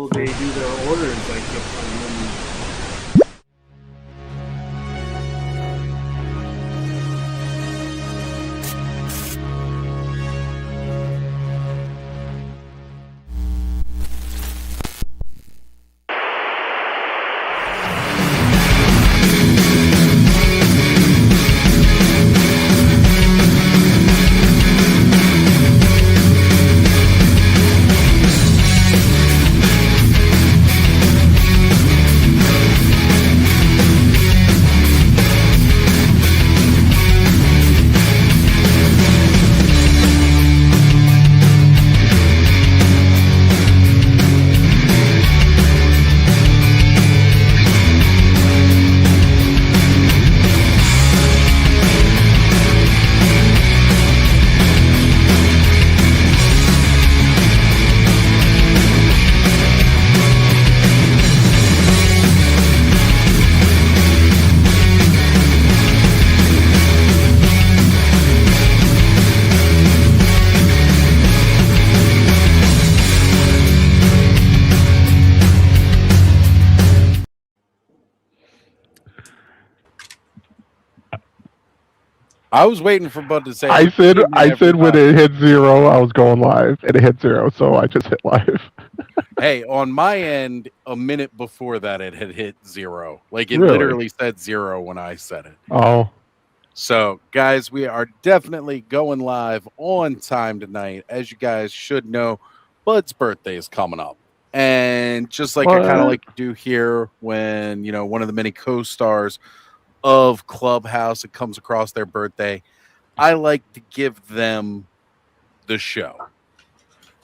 people, they do their orders like I was waiting for Bud to say. I said when it hit 0, I was going live, and it hit 0, so I just hit live. Hey, on my end, a minute before that, it had hit 0. Like it Really? literally said 0 when I said it. Oh, So, guys, we are definitely going live on time tonight. As you guys should know, Bud's birthday is coming up. And just like I kind of What? like to do here when, one of the many co-stars of Clubhouse, it comes across their birthday, I like to give them the show.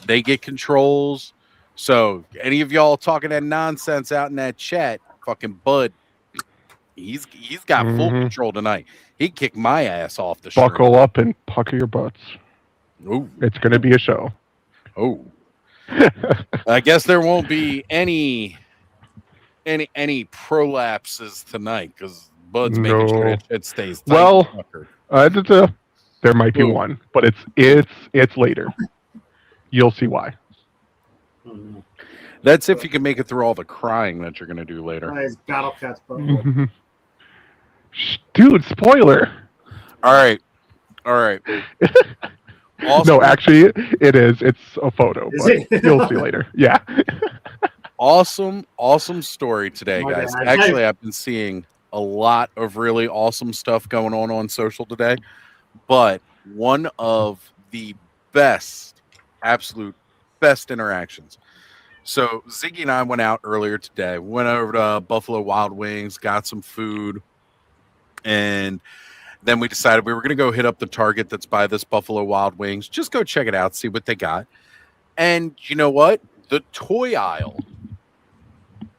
They get controls. So, any of y'all talking that nonsense out in that chat, fucking Bud, he's got full control tonight. He kicked my ass off the street. Buckle up and pucker your butts. Ooh. It's going to be a show. Oh. I guess there won't be any prolapses tonight because Bud's making sure that shit stays tight. Well, there might be one, but it's later. You'll see why. That's if you can make it through all the crying that you're going to do later. His battle cat's Dude, spoiler. All right. Awesome. No, actually, it is. It's a photo, but you'll see later. Yeah. Awesome story today, guys. Actually, I've been seeing a lot of really awesome stuff going on social today, but one of the absolute best interactions. So Ziggy and I went out earlier today. We went over to Buffalo Wild Wings, got some food, and then we decided we were going to go hit up the Target that's by this Buffalo Wild Wings. Just go check it out, see what they got. And you know what? The toy aisle,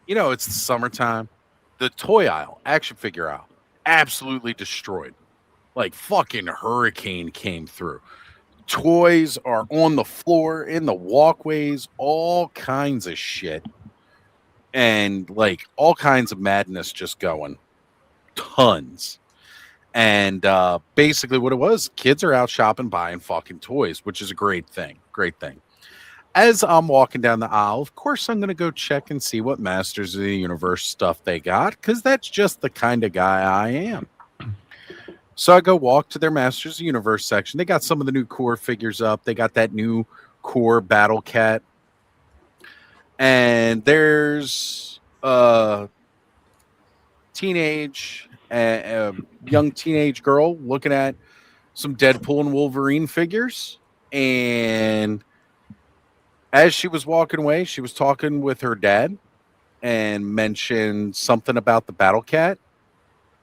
it's the summertime. The toy aisle, action figure aisle, absolutely destroyed. Like fucking hurricane came through. Toys are on the floor, in the walkways, all kinds of shit. And like all kinds of madness just going. Tons. And basically what it was, kids are out shopping, buying fucking toys, which is a great thing. As I'm walking down the aisle, of course, I'm going to go check and see what Masters of the Universe stuff they got, because that's just the kind of guy I am. So I go walk to their Masters of the Universe section. They got some of the new core figures up. They got that new core Battle Cat. And there's a young teenage girl looking at some Deadpool and Wolverine figures. And as she was walking away, she was talking with her dad and mentioned something about the Battle Cat.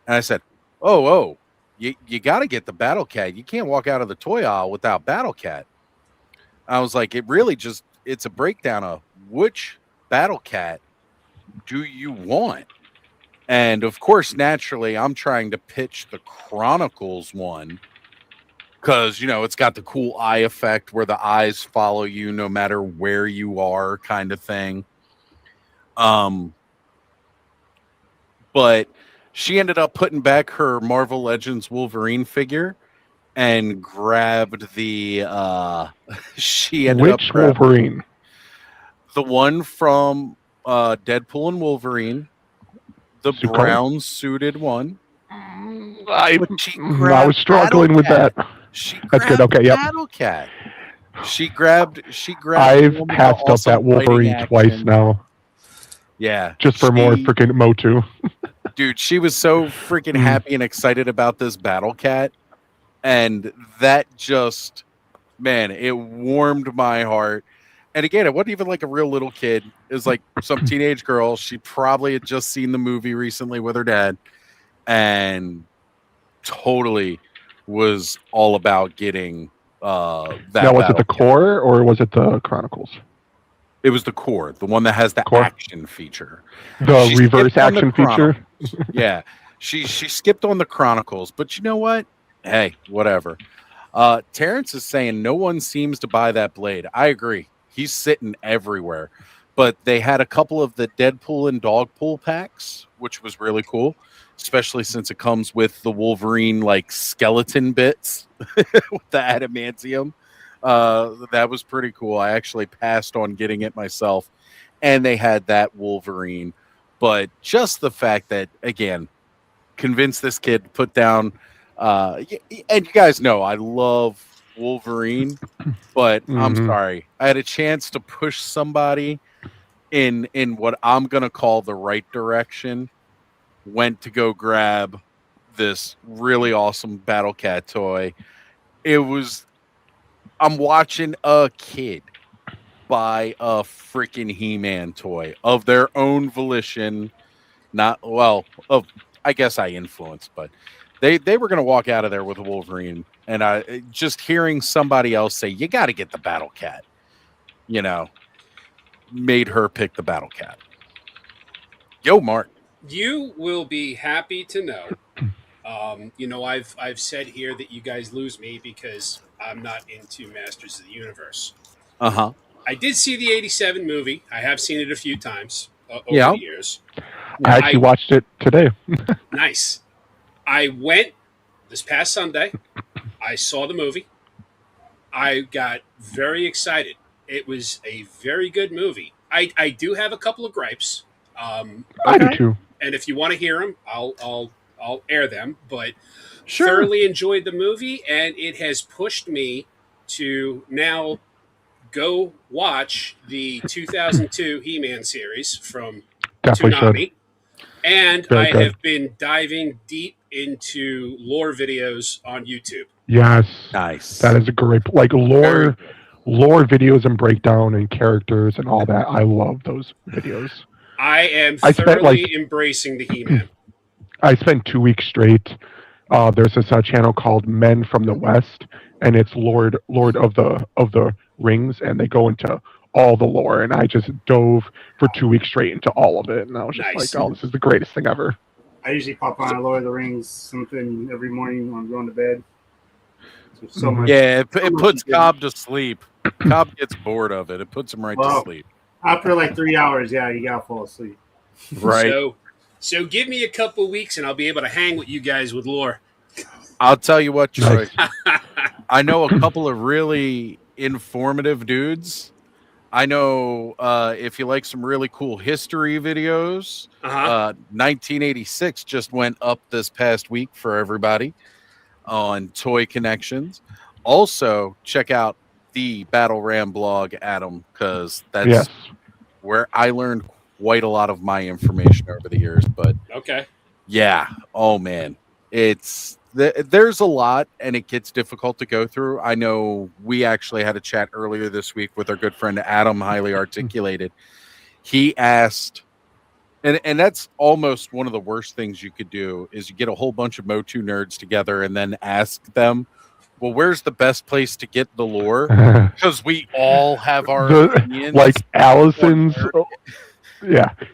And I said, oh, you got to get the Battle Cat. You can't walk out of the toy aisle without Battle Cat. I was like, it's a breakdown of which Battle Cat do you want? And of course, naturally, I'm trying to pitch the Chronicles one because, it's got the cool eye effect where the eyes follow you no matter where you are kind of thing. But she ended up putting back her Marvel Legends Wolverine figure and grabbed the Wolverine? The one from Deadpool and Wolverine, the Suit brown suited one. I She was struggling with that. She That's good. grabbed Okay, yep. Battle Cat. She grabbed. I've the one with the passed up awesome that Wolverine fighting twice action. now. Yeah, Just for more freaking Motu. Dude, she was so freaking happy and excited about this Battle Cat, and that just, man, it warmed my heart. And again, it wasn't even like a real little kid. It was like some teenage girl. She probably had just seen the movie recently with her dad, and totally was all about getting that. Now, was it the core or was it the Chronicles? It was the core, the one that has the action feature. The reverse action feature? Yeah. She skipped on the Chronicles, but you know what? Hey, whatever. Terrence is saying no one seems to buy that blade. I agree. He's sitting everywhere. But they had a couple of the Deadpool and Dogpool packs, which was really cool, especially since it comes with the Wolverine like skeleton bits with the adamantium. That was pretty cool. I actually passed on getting it myself, and they had that Wolverine. But just the fact that, again, convinced this kid to put down, and you guys know I love Wolverine, but I'm sorry, I had a chance to push somebody in what I'm gonna call the right direction. Went to go grab this really awesome Battle Cat toy. I'm watching a kid buy a freaking He-Man toy of their own volition. I guess I influenced, but they were going to walk out of there with a Wolverine. And I just hearing somebody else say, you got to get the Battle Cat, made her pick the Battle Cat. Yo, Mark. You will be happy to know. I've said here that you guys lose me because I'm not into Masters of the Universe. Uh-huh. I did see the 87 movie. I have seen it a few times over the years. I actually watched it today. Nice. I went this past Sunday. I saw the movie. I got very excited. It was a very good movie. I do have a couple of gripes. I do too. And if you want to hear them, I'll air them. But sure. Thoroughly enjoyed the movie, and it has pushed me to now go watch the 2002 He-Man series from Toonami. And I have been diving deep into lore videos on YouTube. Yes. Nice. That is a great, lore videos and breakdown and characters and all that. I love those videos. I am thoroughly embracing the He-Man. I spent 2 weeks straight. There's this channel called Men from the West, and it's Lord of the Rings, and they go into all the lore. And I just dove for 2 weeks straight into all of it, and I was just like, "Oh, this is the greatest thing ever." I usually pop on Lord of the Rings something every morning when I'm going to bed. So much. Yeah, it puts Cobb to sleep. Cobb gets bored of it. It puts him to sleep. After like 3 hours, yeah, you gotta fall asleep. Right. So give me a couple weeks and I'll be able to hang with you guys with lore. I'll tell you what, Troy. I know a couple of really informative dudes. I know if you like some really cool history videos, 1986 just went up this past week for everybody on Toy Connections. Also, check out the Battle Ram blog, Adam, because that's where I learned quite a lot of my information over the years. But yeah, oh man, there's a lot, and it gets difficult to go through. I know we actually had a chat earlier this week with our good friend Adam, highly articulated. He asked, and that's almost one of the worst things you could do, is you get a whole bunch of Motu nerds together and then ask them, well, where's the best place to get the lore? Because we all have our opinions. Like Allison's,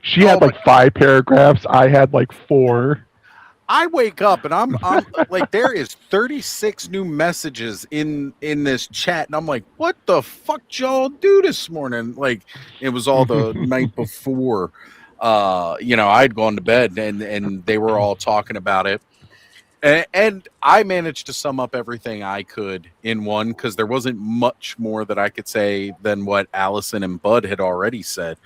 she had 5 paragraphs. I had 4. I wake up and I'm like, there is 36 new messages in this chat, and I'm like, what the fuck y'all do this morning? Like, it was all the night before. I'd gone to bed and they were all talking about it. And I managed to sum up everything I could in one because there wasn't much more that I could say than what Allison and Bud had already said.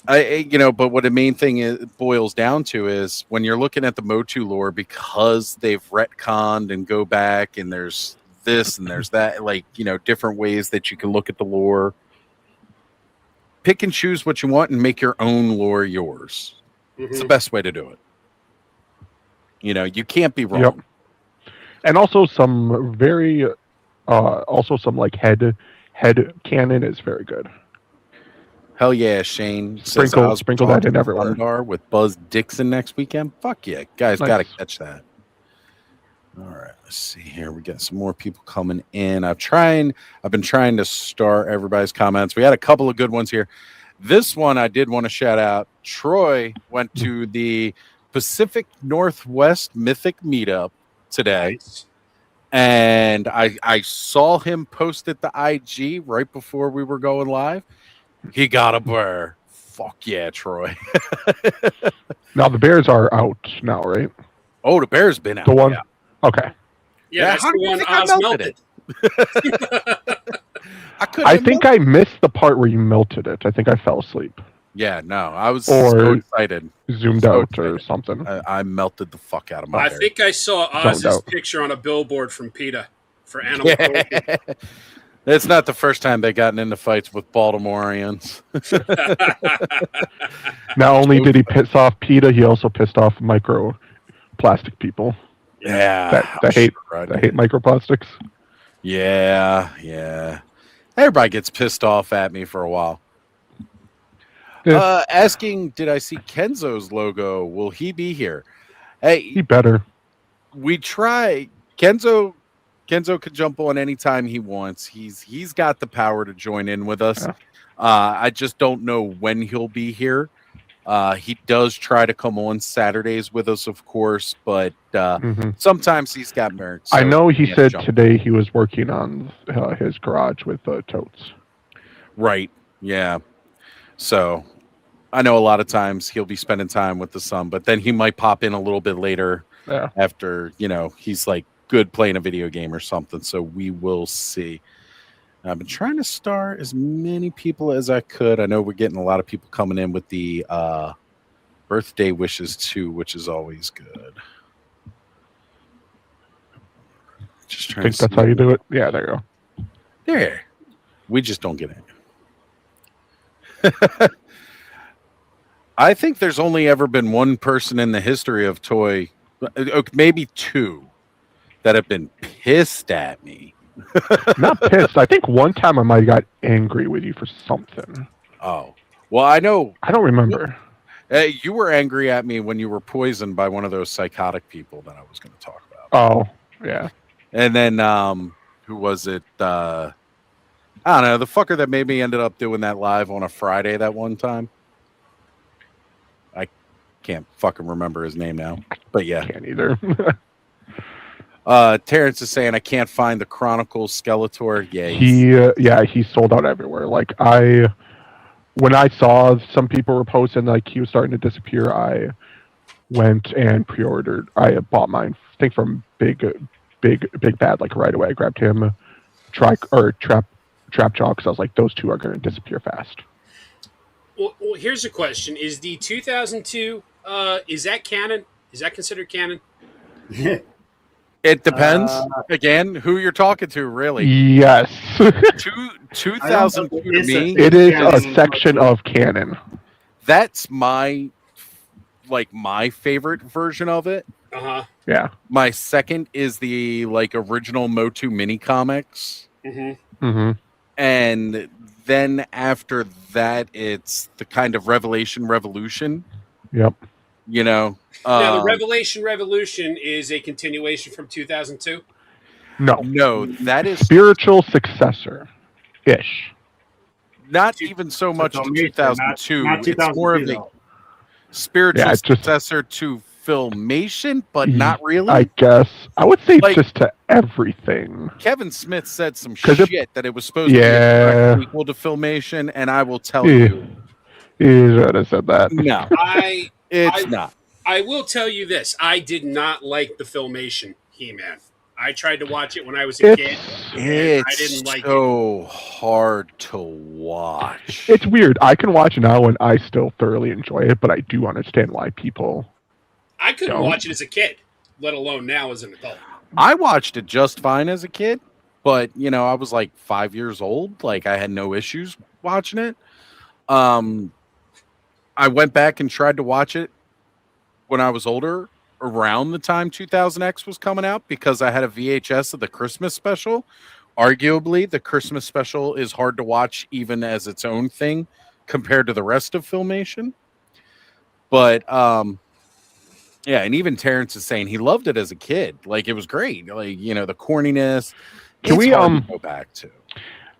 But what the main thing boils down to is when you're looking at the Motu lore, because they've retconned and go back, and there's this and there's that, different ways that you can look at the lore. Pick and choose what you want and make your own lore yours. Mm-hmm. It's the best way to do it. You can't be wrong. Yep. And also some head canon is very good. Hell yeah, Shane. Sprinkle that in everywhere. With Buzz Dixon next weekend. Fuck yeah. Guys, got to catch that. All right, let's see here. We got some more people coming in. I've been trying to star everybody's comments. We had a couple of good ones here. This one I did want to shout out. Troy went to the Pacific Northwest Mythic Meetup today. Nice. And I saw him post at the IG right before we were going live. He got a bear. Fuck yeah, Troy. Now the bears are out now, right? Oh, the bear's been out. The one? Yeah. Okay. Yeah, that's the one Oz melted. I think I missed the part where you melted it. I think I fell asleep. Yeah, no, I was so excited. Zoomed out or something. I melted the fuck out of my hair. I think I saw Oz's picture on a billboard from PETA for animal cruelty. It's not the first time they've gotten into fights with Baltimoreans. Not only did he piss off PETA, he also pissed off microplastic people. Yeah. That hate microplastics. Yeah. Everybody gets pissed off at me for a while. Yeah. Asking, did I see Kenzo's logo? Will he be here? Hey, he better. We try. Kenzo could jump on anytime he wants. He's got the power to join in with us. Yeah. I just don't know when he'll be here. He does try to come on Saturdays with us, of course, but sometimes he's got married. So I know he said today he was working on his garage with totes. Right. Yeah. So I know a lot of times he'll be spending time with the son, but then he might pop in a little bit later after, he's like good playing a video game or something. So we will see. I've been trying to star as many people as I could. I know we're getting a lot of people coming in with the birthday wishes too, which is always good. Just trying I think that's how you do it. Yeah, there you go. There. We just don't get it. I think there's only ever been one person in the history of toy, maybe two, that have been pissed at me. Not pissed. I think one time I might have got angry with you for something. Oh. Well, I know. I don't remember. You were angry at me when you were poisoned by one of those psychotic people that I was going to talk about. Oh, yeah. And then, who was it? I don't know, the fucker that made me ended up doing that live on a Friday that one time. I can't fucking remember his name now, but yeah. Can't either. Terrence is saying I can't find the Chronicles Skeletor. Yeah, he sold out everywhere. Like when I saw some people were posting like he was starting to disappear, I went and pre-ordered. I bought mine. I think from Big Bad like right away. I grabbed him. Trap Jaw, because I was like, those two are going to disappear fast. Well, here's a question: is the 2002 is that canon? Is that considered canon? It depends. Again, who you're talking to, really. Yes. 2002 to me, it is a section of canon. That's my favorite version of it. Yeah. My second is the original Motu mini comics. And then after that, it's the kind of Revolution. Yep. Now, the Revolution is a continuation from 2002? No, that is... spiritual successor-ish. Not even so much to 2002. It's more of a spiritual successor to Filmation, but not really. I guess. I would say just to everything. Kevin Smith said some shit that it was supposed to be a equal to Filmation, and I will tell you. He should have said that. No, it's not. I will tell you this: I did not like the Filmation He-Man. I tried to watch it when I was a kid, and I didn't like it. It's so hard to watch. It's weird. I can watch it now and I still thoroughly enjoy it, but I do understand why people. I couldn't watch it as a kid, let alone now as an adult. I watched it just fine as a kid, but I was like 5 years old. Like I had no issues watching it. I went back and tried to watch it when I was older, around the time 2000X was coming out, because I had a VHS of the Christmas special. Arguably, the Christmas special is hard to watch even as its own thing compared to the rest of Filmation. But yeah, and even Terrence is saying he loved it as a kid. Like it was great. Like, the corniness. Can we hard to go back to?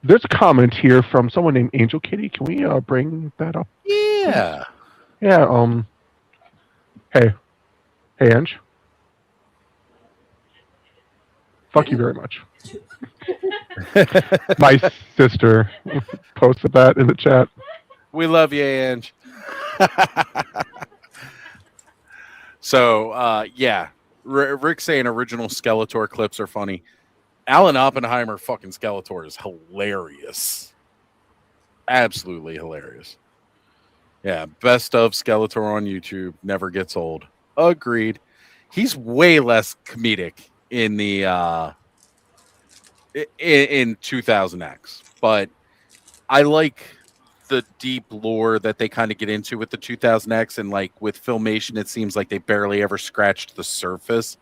There's a comment here from someone named Angel Kitty. Can we bring that up? Yeah. Yeah, Hey, Ange. Fuck you very much. My sister posted that in the chat. We love you, Ange. So, yeah. Rick saying original Skeletor clips are funny. Alan Oppenheimer fucking Skeletor is hilarious. Absolutely hilarious. Yeah, best of Skeletor on YouTube. Never gets old. Agreed. He's way less comedic in the in 2000X, but I like the deep lore that they kind of get into with the 2000X, and like with Filmation, it seems like they barely ever scratched the surface.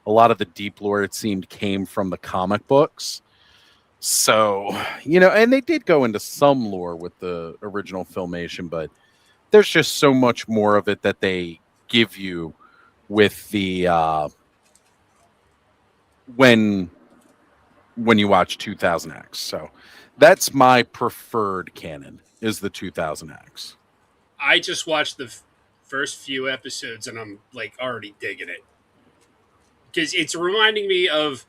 A lot of the deep lore, it seemed, came from the comic books. So, and they did go into some lore with the original Filmation, but there's just so much more of it that they give you with the when you watch 2000X. So that's my preferred canon, is the 2000X. I just watched the first few episodes and I'm like already digging it, because it's reminding me of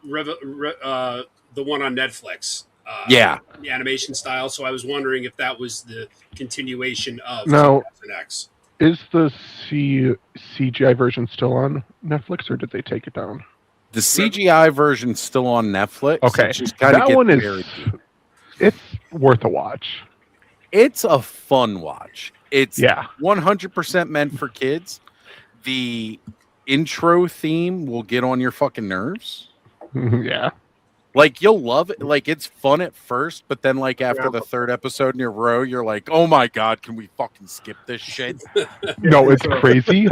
the one on Netflix. Yeah, the animation style. So I was wondering if that was the continuation of Now, 2000X. Is the CGI version still on Netflix, or did they take it down? The CGI version's still on Netflix. Okay, that one is. It's worth a watch. It's a fun watch. It's 100% meant for kids. The intro theme will get on your fucking nerves. Yeah. Like, you'll love it. Like, it's fun at first, but then, like, after the third episode in a row, you're like, oh my God, can we fucking skip this shit? No, it's crazy.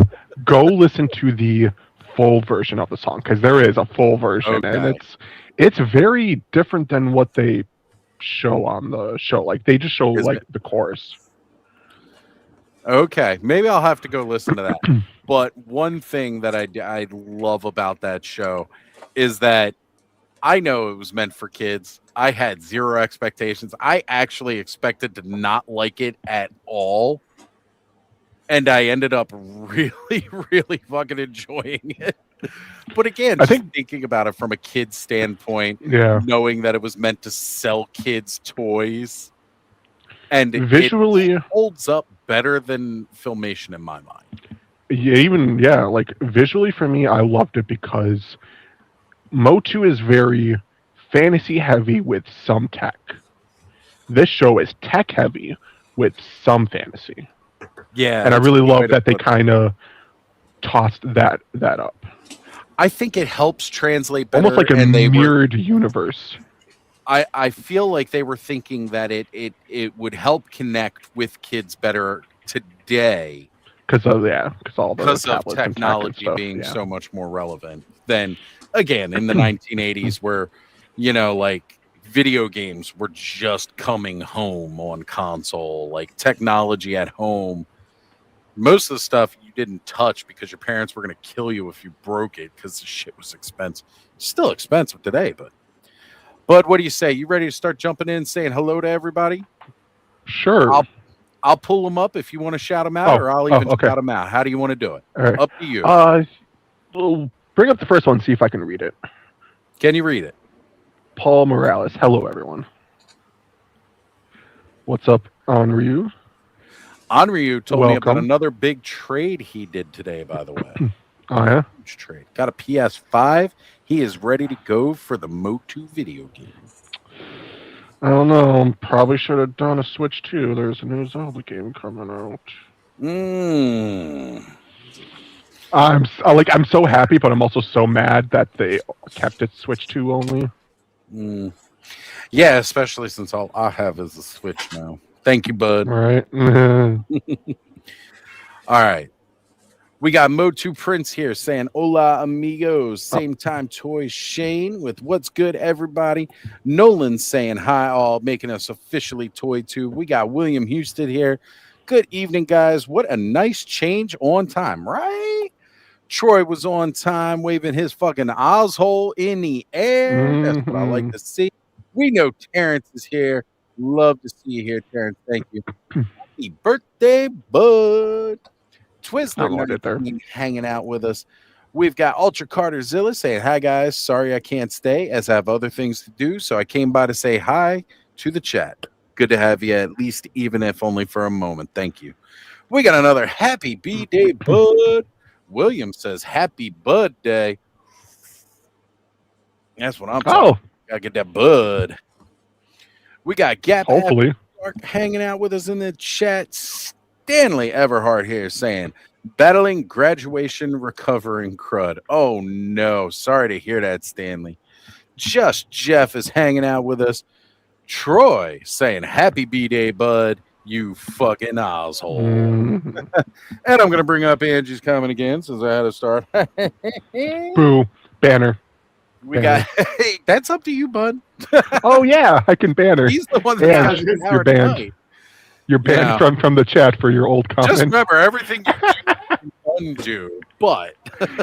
Go listen to the full version of the song, because there is a full version, and it's very different than what they show on the show. Like, they just show, the chorus. Okay, maybe I'll have to go listen to that. But one thing that I love about that show is that I know it was meant for kids. I had zero expectations. I actually expected to not like it at all. And I ended up really, really fucking enjoying it. But again, thinking about it from a kid's standpoint, knowing that it was meant to sell kids toys, and visually it holds up better than Filmation in my mind. Yeah, like visually for me, I loved it because Motu is very fantasy heavy with some tech. This show is tech heavy with some fantasy. Yeah, and I really love that they kind of tossed that up. I think it helps translate better. Almost like a mirrored universe. I feel like they were thinking that it would help connect with kids better today. Because of technology being so much more relevant than, again, in the 1980s, where, like, video games were just coming home on console, like technology at home. Most of the stuff you didn't touch because your parents were going to kill you if you broke it, because the shit was expensive. It's still expensive today, but what do you say? You ready to start jumping in and saying hello to everybody? Sure. I'll pull them up if you want to shout them out, or I'll even shout them out. How do you want to do it? Right. Up to you. We'll bring up the first one, see if I can read it. Can you read it? Paul Morales. Hello, everyone. What's up, Henryu? Onryu told me about Welcome. another big trade he did today, by the way. Oh yeah. Huge trade. Got a PS5. He is ready to go for the Motu video game. I don't know. Probably should have done a Switch too. There's a new Zelda game coming out. I'm so happy, but I'm also so mad that they kept it Switch 2 only. Yeah, especially since all I have is a Switch now. Thank you, bud. All right. All right. We got Motu Prince here saying, hola, amigos. Same time toy Shane with what's good, everybody. Nolan saying hi, all, making us officially Toy Tube. We got William Houston here. Good evening, guys. What a nice change on time, right? Troy was on time, waving his fucking Ozhole in the air. That's what I like to see. We know Terrence is here. Love to see you here, Terrence. Thank you. Happy birthday, bud. Twizzler hanging out with us. We've got Ultra Carter Zilla saying, hi, guys. Sorry I can't stay as I have other things to do. So I came by to say hi to the chat. Good to have you, at least even if only for a moment. Thank you. We got another happy B-Day, bud. William says, happy bud day. That's what I'm talking about. Gotta get that bud. We got Gap Hopefully hanging out with us in the chat. Stanley Everhart here saying, battling graduation, recovering crud. Oh, no. Sorry to hear that, Stanley. Just Jeff is hanging out with us. Troy saying, happy B-Day, bud. You fucking asshole. And I'm going to bring up Angie's comment again since I had to start. Boo. Banner. We got, hey, that's up to you, bud. Oh, yeah. I can banner. He's the one that you're banned. You're banned from the chat for your old comment. Just remember, everything you do, but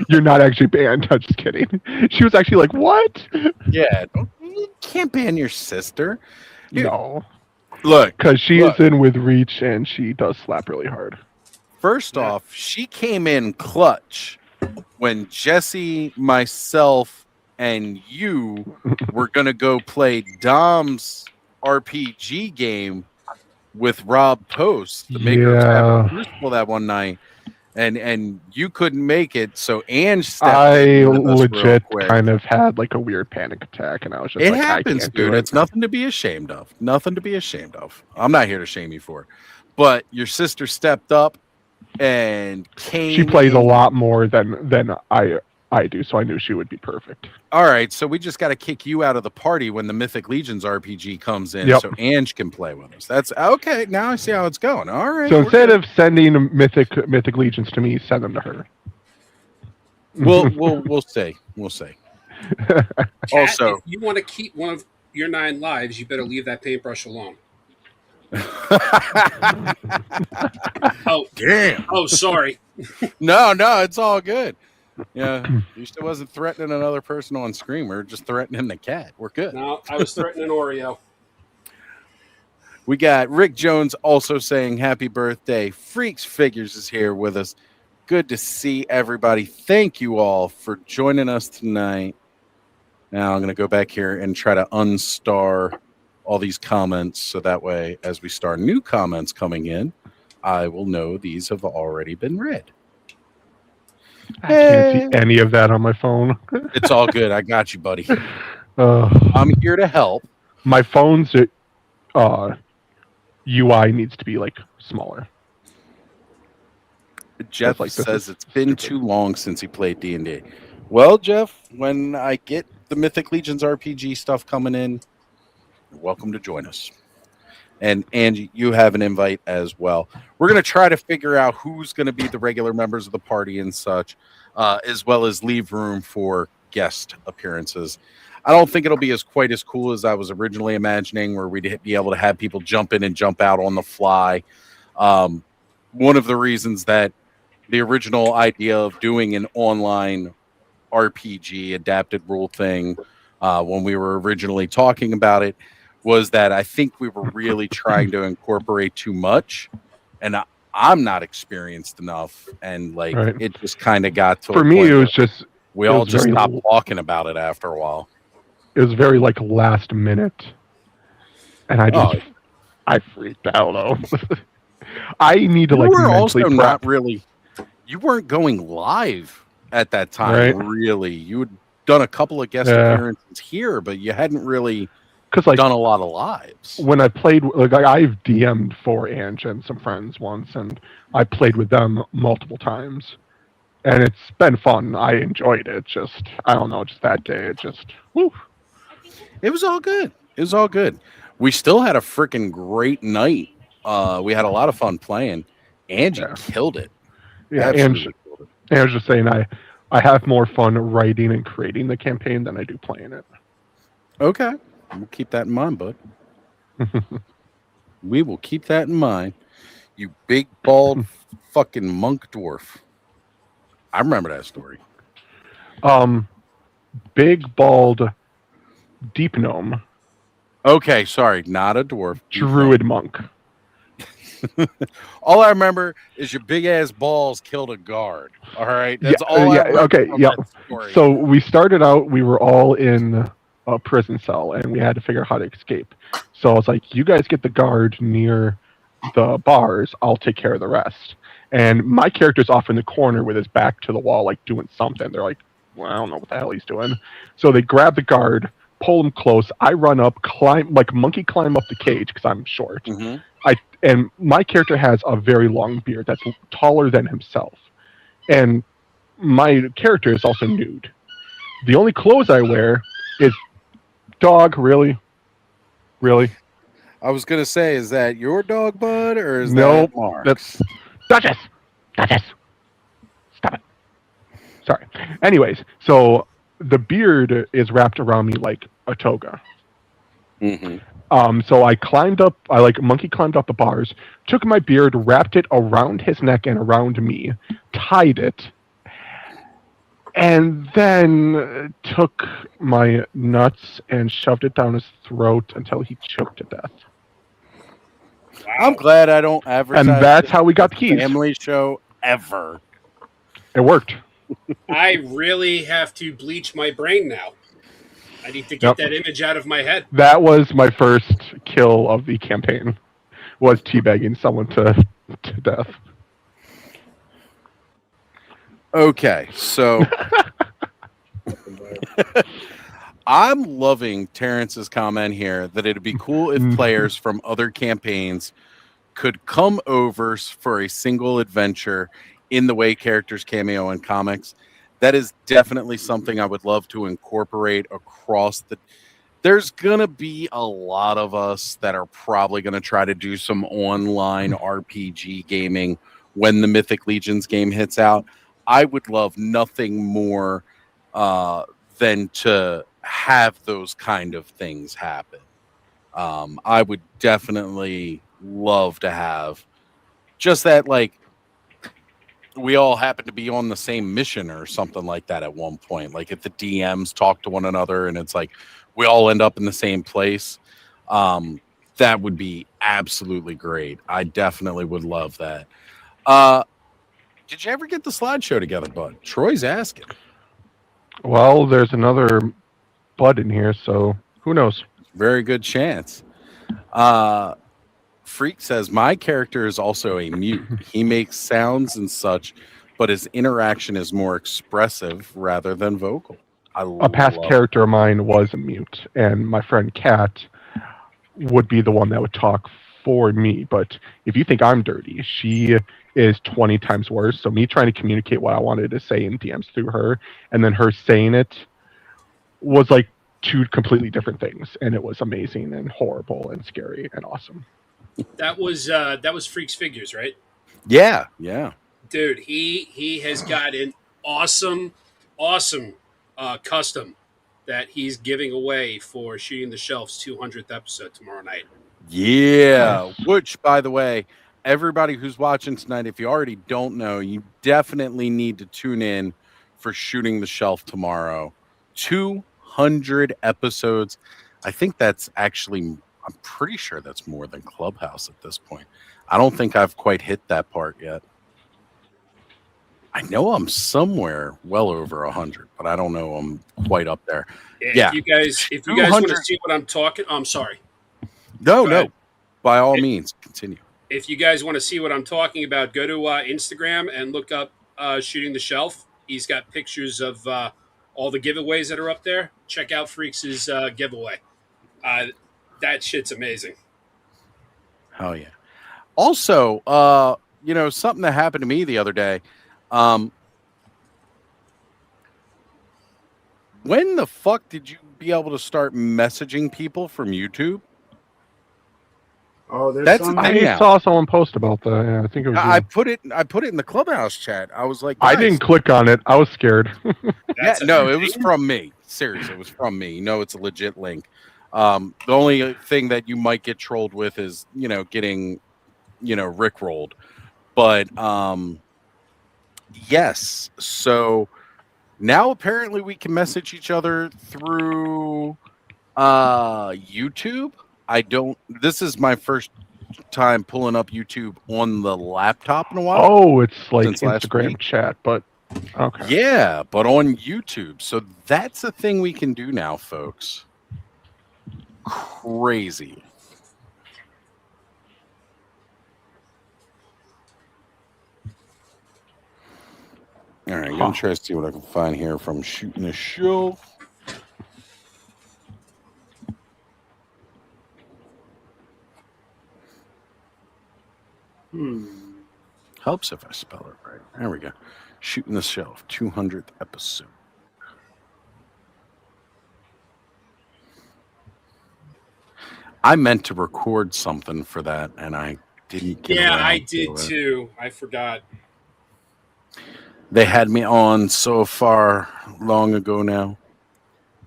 you're not actually banned. I'm just kidding. She was actually like, what? Yeah, you can't ban your sister. Dude, no. Look. Because she is in with Reach, and she does slap really hard. First off, she came in clutch when Jesse, myself, and you were going to go play Dom's RPG game with Rob Post, the maker of Crucible, that one night, and you couldn't make it, so Ange stepped in with us legit kind of had like a weird panic attack, and I was just it like, happens, dude. It's nothing to be ashamed of. Nothing to be ashamed of. I'm not here to shame you for it. But your sister stepped up and came. She plays a lot more than I do, so I knew she would be perfect. All right, so we just got to kick you out of the party when the Mythic Legions RPG comes in, so Ange can play with us. That's okay. Now I see how it's going. All right. So instead of sending Mythic Legions to me, send them to her. We'll say. Also, if you want to keep one of your 9 lives, you better leave that paintbrush alone. Oh, damn. Oh, sorry. No, it's all good. Yeah, you still wasn't threatening another person on screen. We were just threatening the cat. We're good. No, I was threatening Oreo. We got Rick Jones also saying happy birthday. Freaks Figures is here with us. Good to see everybody. Thank you all for joining us tonight. Now I'm going to go back here and try to unstar all these comments so that way as we start new comments coming in, I will know these have already been read. I can't see any of that on my phone. It's all good. I got you, buddy. I'm here to help. My phone's UI needs to be like smaller. Jeff says it's been too long since he played D&D. Well, Jeff, when I get the Mythic Legions RPG stuff coming in, you're welcome to join us. And Angie, you have an invite as well. We're going to try to figure out who's going to be the regular members of the party and such, as well as leave room for guest appearances. I don't think it'll be quite as cool as I was originally imagining, where we'd be able to have people jump in and jump out on the fly. One of the reasons that the original idea of doing an online RPG adapted rule thing, when we were originally talking about it, was that I think we were really trying to incorporate too much, and I'm not experienced enough, and it just kind of got to for me. It was just we all just stopped talking about it after a while. It was very last minute, and I freaked out though. I need to You like were mentally also prep. not really. You weren't going live at that time, Right. really. You had done a couple of guest appearances here, but you hadn't really done a lot of lives. When I played, like I've DM'd for Ange and some friends once, and I played with them multiple times, and it's been fun. I enjoyed it. Just I don't know, just that day, it just woo. It was all good. It was all good. We still had a freaking great night. We had a lot of fun playing. Angie killed it. Yeah, absolutely killed it. And I was just saying, I have more fun writing and creating the campaign than I do playing it. Okay, we'll keep that in mind, bud. We will keep that in mind. You big bald fucking monk dwarf. I remember that story. Big bald deep gnome. Okay, sorry, not a dwarf. Druid monk. All I remember is your big ass balls killed a guard. All right, that's all. Okay, yeah. So we started out. We were all in a prison cell, and we had to figure out how to escape. So I was like, "You guys get the guard near the bars. I'll take care of the rest." And my character's off in the corner with his back to the wall, like doing something. They're like, "Well, I don't know what the hell he's doing." So they grab the guard, pull him close. I run up, climb like monkey climb up the cage because I'm short. Mm-hmm. And my character has a very long beard that's taller than himself. And my character is also nude. The only clothes I wear is dog, really? Really? I was going to say, is that your dog, bud, or is that Mark's? That's Duchess! Duchess! Stop it. Sorry. Anyways, so the beard is wrapped around me like a toga. Mm-hmm. So I monkey climbed up the bars, took my beard, wrapped it around his neck and around me, tied it, and then took my nuts and shoved it down his throat until he choked to death. Wow. I'm glad I don't advertise. And that's how we got the keys. Family show ever. It worked. I really have to bleach my brain now. I need to get that image out of my head. That was my first kill of the campaign, was teabagging someone to death. Okay, so I'm loving Terrence's comment here that it'd be cool if players from other campaigns could come over for a single adventure in the way characters cameo in comics. That is definitely something I would love to incorporate across the... There's going to be a lot of us that are probably going to try to do some online RPG gaming when the Mythic Legions game hits out. I would love nothing more than to have those kind of things happen. I would definitely love to have just that, like, we all happen to be on the same mission or something like that at one point. Like if the DMs talk to one another and it's like we all end up in the same place, that would be absolutely great. I definitely would love that. Did you ever get the slideshow together, bud? Troy's asking. Well, there's another bud in here, so who knows? Very good chance. Freak says, my character is also a mute. He makes sounds and such, but his interaction is more expressive rather than vocal. A past character of mine was a mute, and my friend Kat would be the one that would talk for me. But if you think I'm dirty, she is 20 times worse. So me trying to communicate what I wanted to say in DMs through her, and then her saying it was like two completely different things, and it was amazing and horrible and scary and awesome. That was Freak's Figures, right? Yeah. Dude, he has got an awesome custom that he's giving away for Shooting the Shelf's 200th episode tomorrow night. Yeah, which, by the way, everybody who's watching tonight, if you already don't know, you definitely need to tune in for Shooting the Shelf tomorrow. 200 episodes. I think that's actually... I'm pretty sure that's more than Clubhouse at this point. I don't think I've quite hit that part yet. I know I'm somewhere well over 100, but I don't know I'm quite up there. Yeah. If you guys want to see what I'm talking, I'm sorry. No. By all means, continue. if you guys want to see what I'm talking about, go to Instagram and look up Shooting the Shelf. He's got pictures of all the giveaways that are up there. Check out Freaks' giveaway. That shit's amazing. Hell yeah. Also, something that happened to me the other day. When the fuck did you be able to start messaging people from YouTube? Oh, there's That's some. the thing I saw someone post about that. Yeah, I think it was. I put it in the Clubhouse chat. I was like, I guys. didn't click on it. I was scared. Yeah, no, it was from me. Seriously, it was from me. It's a legit link. The only thing that you might get trolled with is, getting, rickrolled. But yes. So now apparently we can message each other through YouTube. This is my first time pulling up YouTube on the laptop in a while. Oh, it's like Since last Instagram week. chat, but okay. Yeah, but on YouTube. So that's a thing we can do now, folks. Crazy. All right, I'm going to try to see what I can find here from Shooting the Shelf. Helps if I spell it right. There we go. Shooting the Shelf, 200th episode. I meant to record something for that, and I didn't get around I to did it. too. I forgot. They had me on so far long ago now.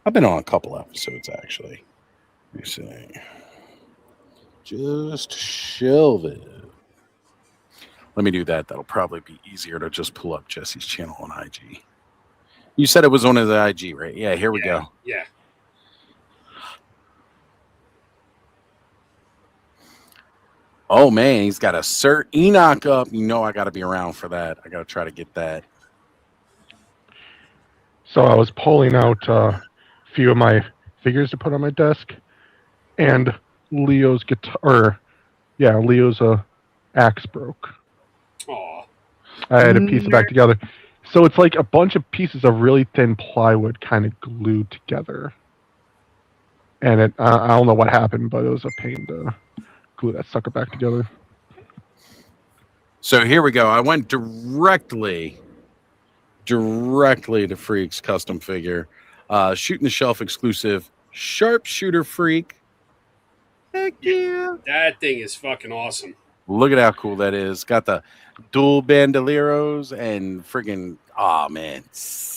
I've been on a couple episodes, actually. Let me see. Just shelve it. Let me do that. That'll probably be easier to just pull up Jesse's channel on IG. You said it was on his IG, right? Yeah, here we go. Yeah. Oh, man, he's got a Sir Enoch up. I got to be around for that. I got to try to get that. So I was pulling out a few of my figures to put on my desk, and Leo's guitar, Leo's axe broke. Aw. I had to piece it back together. So it's like a bunch of pieces of really thin plywood kind of glued together. And I don't know what happened, but it was a pain to glue that sucker back together. So here we go. I went directly to Freak's custom figure. Shooting the Shelf exclusive Sharpshooter Freak. Heck yeah. That thing is fucking awesome. Look at how cool that is. Got the dual bandoleros and friggin' man.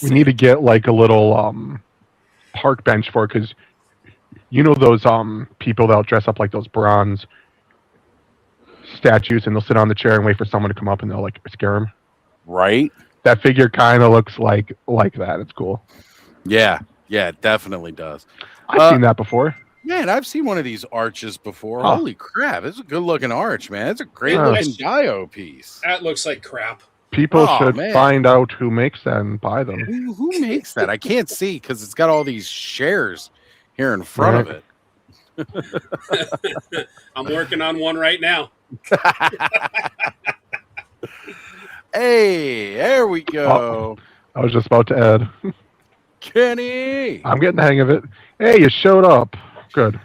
We need to get like a little park bench for it, because those people that'll dress up like those bronze statues, and they'll sit on the chair and wait for someone to come up and they'll like scare them. Right? That figure kind of looks like that. It's cool. Yeah, it definitely does. I've seen that before. Man, I've seen one of these arches before. Huh. Holy crap. It's a good looking arch, man. It's a great looking Dio piece. That looks like crap. People should find out who makes that and buy them. Who makes that? I can't see because it's got all these shares here in front of it. I'm working on one right now. Hey, there we go. I was just about to add. Kenny. I'm getting the hang of it. Hey, you showed up. Good.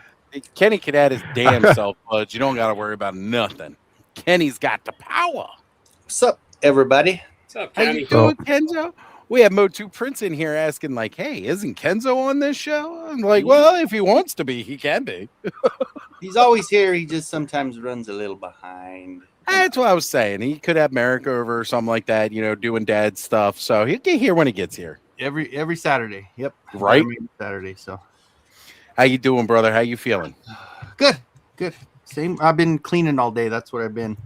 Kenny could add his damn self, bud. You don't got to worry about nothing. Kenny's got the power. What's up, everybody? What's up, How Kenny? you doing, Kenzo? We have Motu Prince in here asking, like, hey, isn't Kenzo on this show? I'm like, well, if he wants to be, he can be. He's always here. He just sometimes runs a little behind. That's what I was saying. He could have Merrick over or something like that, doing dad stuff. So he'll get here when he gets here. Every Saturday. Yep. Right? Saturday. So, how you doing, brother? How you feeling? Good. Same. I've been cleaning all day. That's what I've been.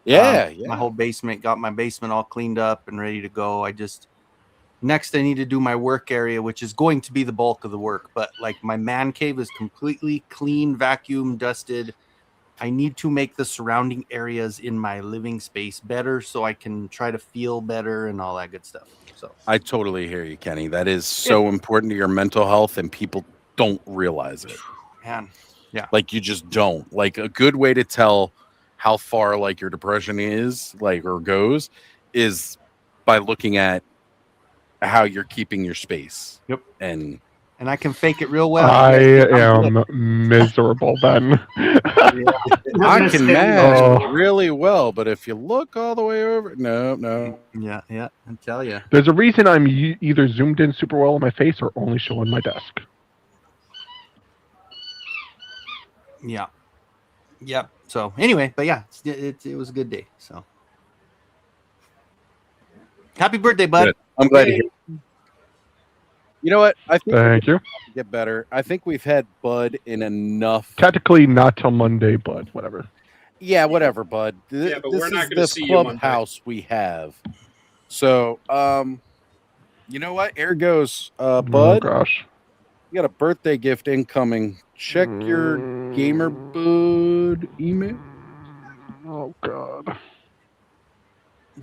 Yeah. My whole basement. Got my basement all cleaned up and ready to go. Next I need to do my work area, which is going to be the bulk of the work. But like my man cave is completely clean, vacuum, dusted. I need to make the surrounding areas in my living space better so I can try to feel better and all that good stuff. So I totally hear you, Kenny. That is so important to your mental health, and people don't realize it. Man, yeah. Like you just don't. Like a good way to tell how far like your depression is like or goes is by looking at how you're keeping your space. Yep. And I can fake it real well. I You guys think I'm am miserable then. I can match really well, but if you look all the way over, no. good. Yeah, I tell you. There's a reason I'm either zoomed in super well on my face or only showing my desk. Yeah. Yep. So anyway, but yeah, it was a good day. So happy birthday, bud. Good. I'm glad to hear. You know what? I think Thank you. get better. I think we've had Bud in enough. Technically not till Monday, but whatever. Yeah, whatever, Bud. Yeah, but this we're not is gonna this see you Monday. clubhouse we have. So, you know what? Here goes, Oh Bud. gosh. You got a birthday gift incoming. Check your Gamer Bud email. Oh god.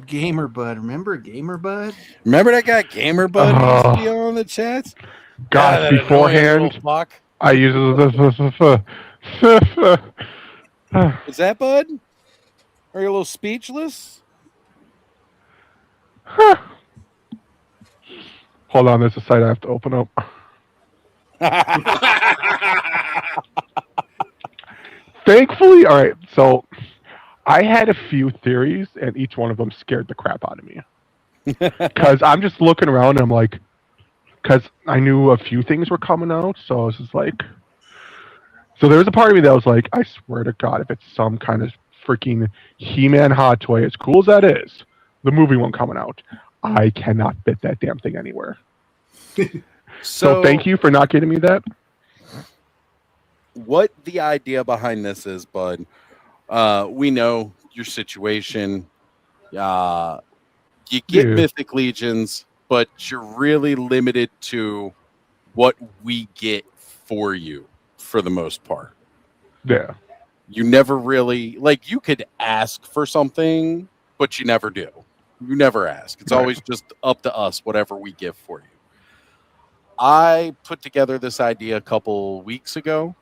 Gamer Bud. Remember Gamer Bud? Remember that guy Gamer Bud used to be on the chats? Gosh, that annoying beforehand, little fuck. I use Is that Bud? Are you a little speechless? Hold on, there's a site I have to open up. Thankfully, all right, so I had a few theories, and each one of them scared the crap out of me. Because I'm just looking around, and I'm like, because I knew a few things were coming out, so I was just like, so there was a part of me that was like, I swear to God, if it's some kind of freaking He-Man hot toy, as cool as that is, the movie one coming out, I cannot fit that damn thing anywhere. So thank you for not getting me that. What the idea behind this is, Bud, we know your situation. You get Mythic Legions, but you're really limited to what we get for you for the most part. Yeah. You never really, like, you could ask for something, but you never do. You never ask. It's always just up to us, whatever we give for you. I put together this idea a couple weeks ago,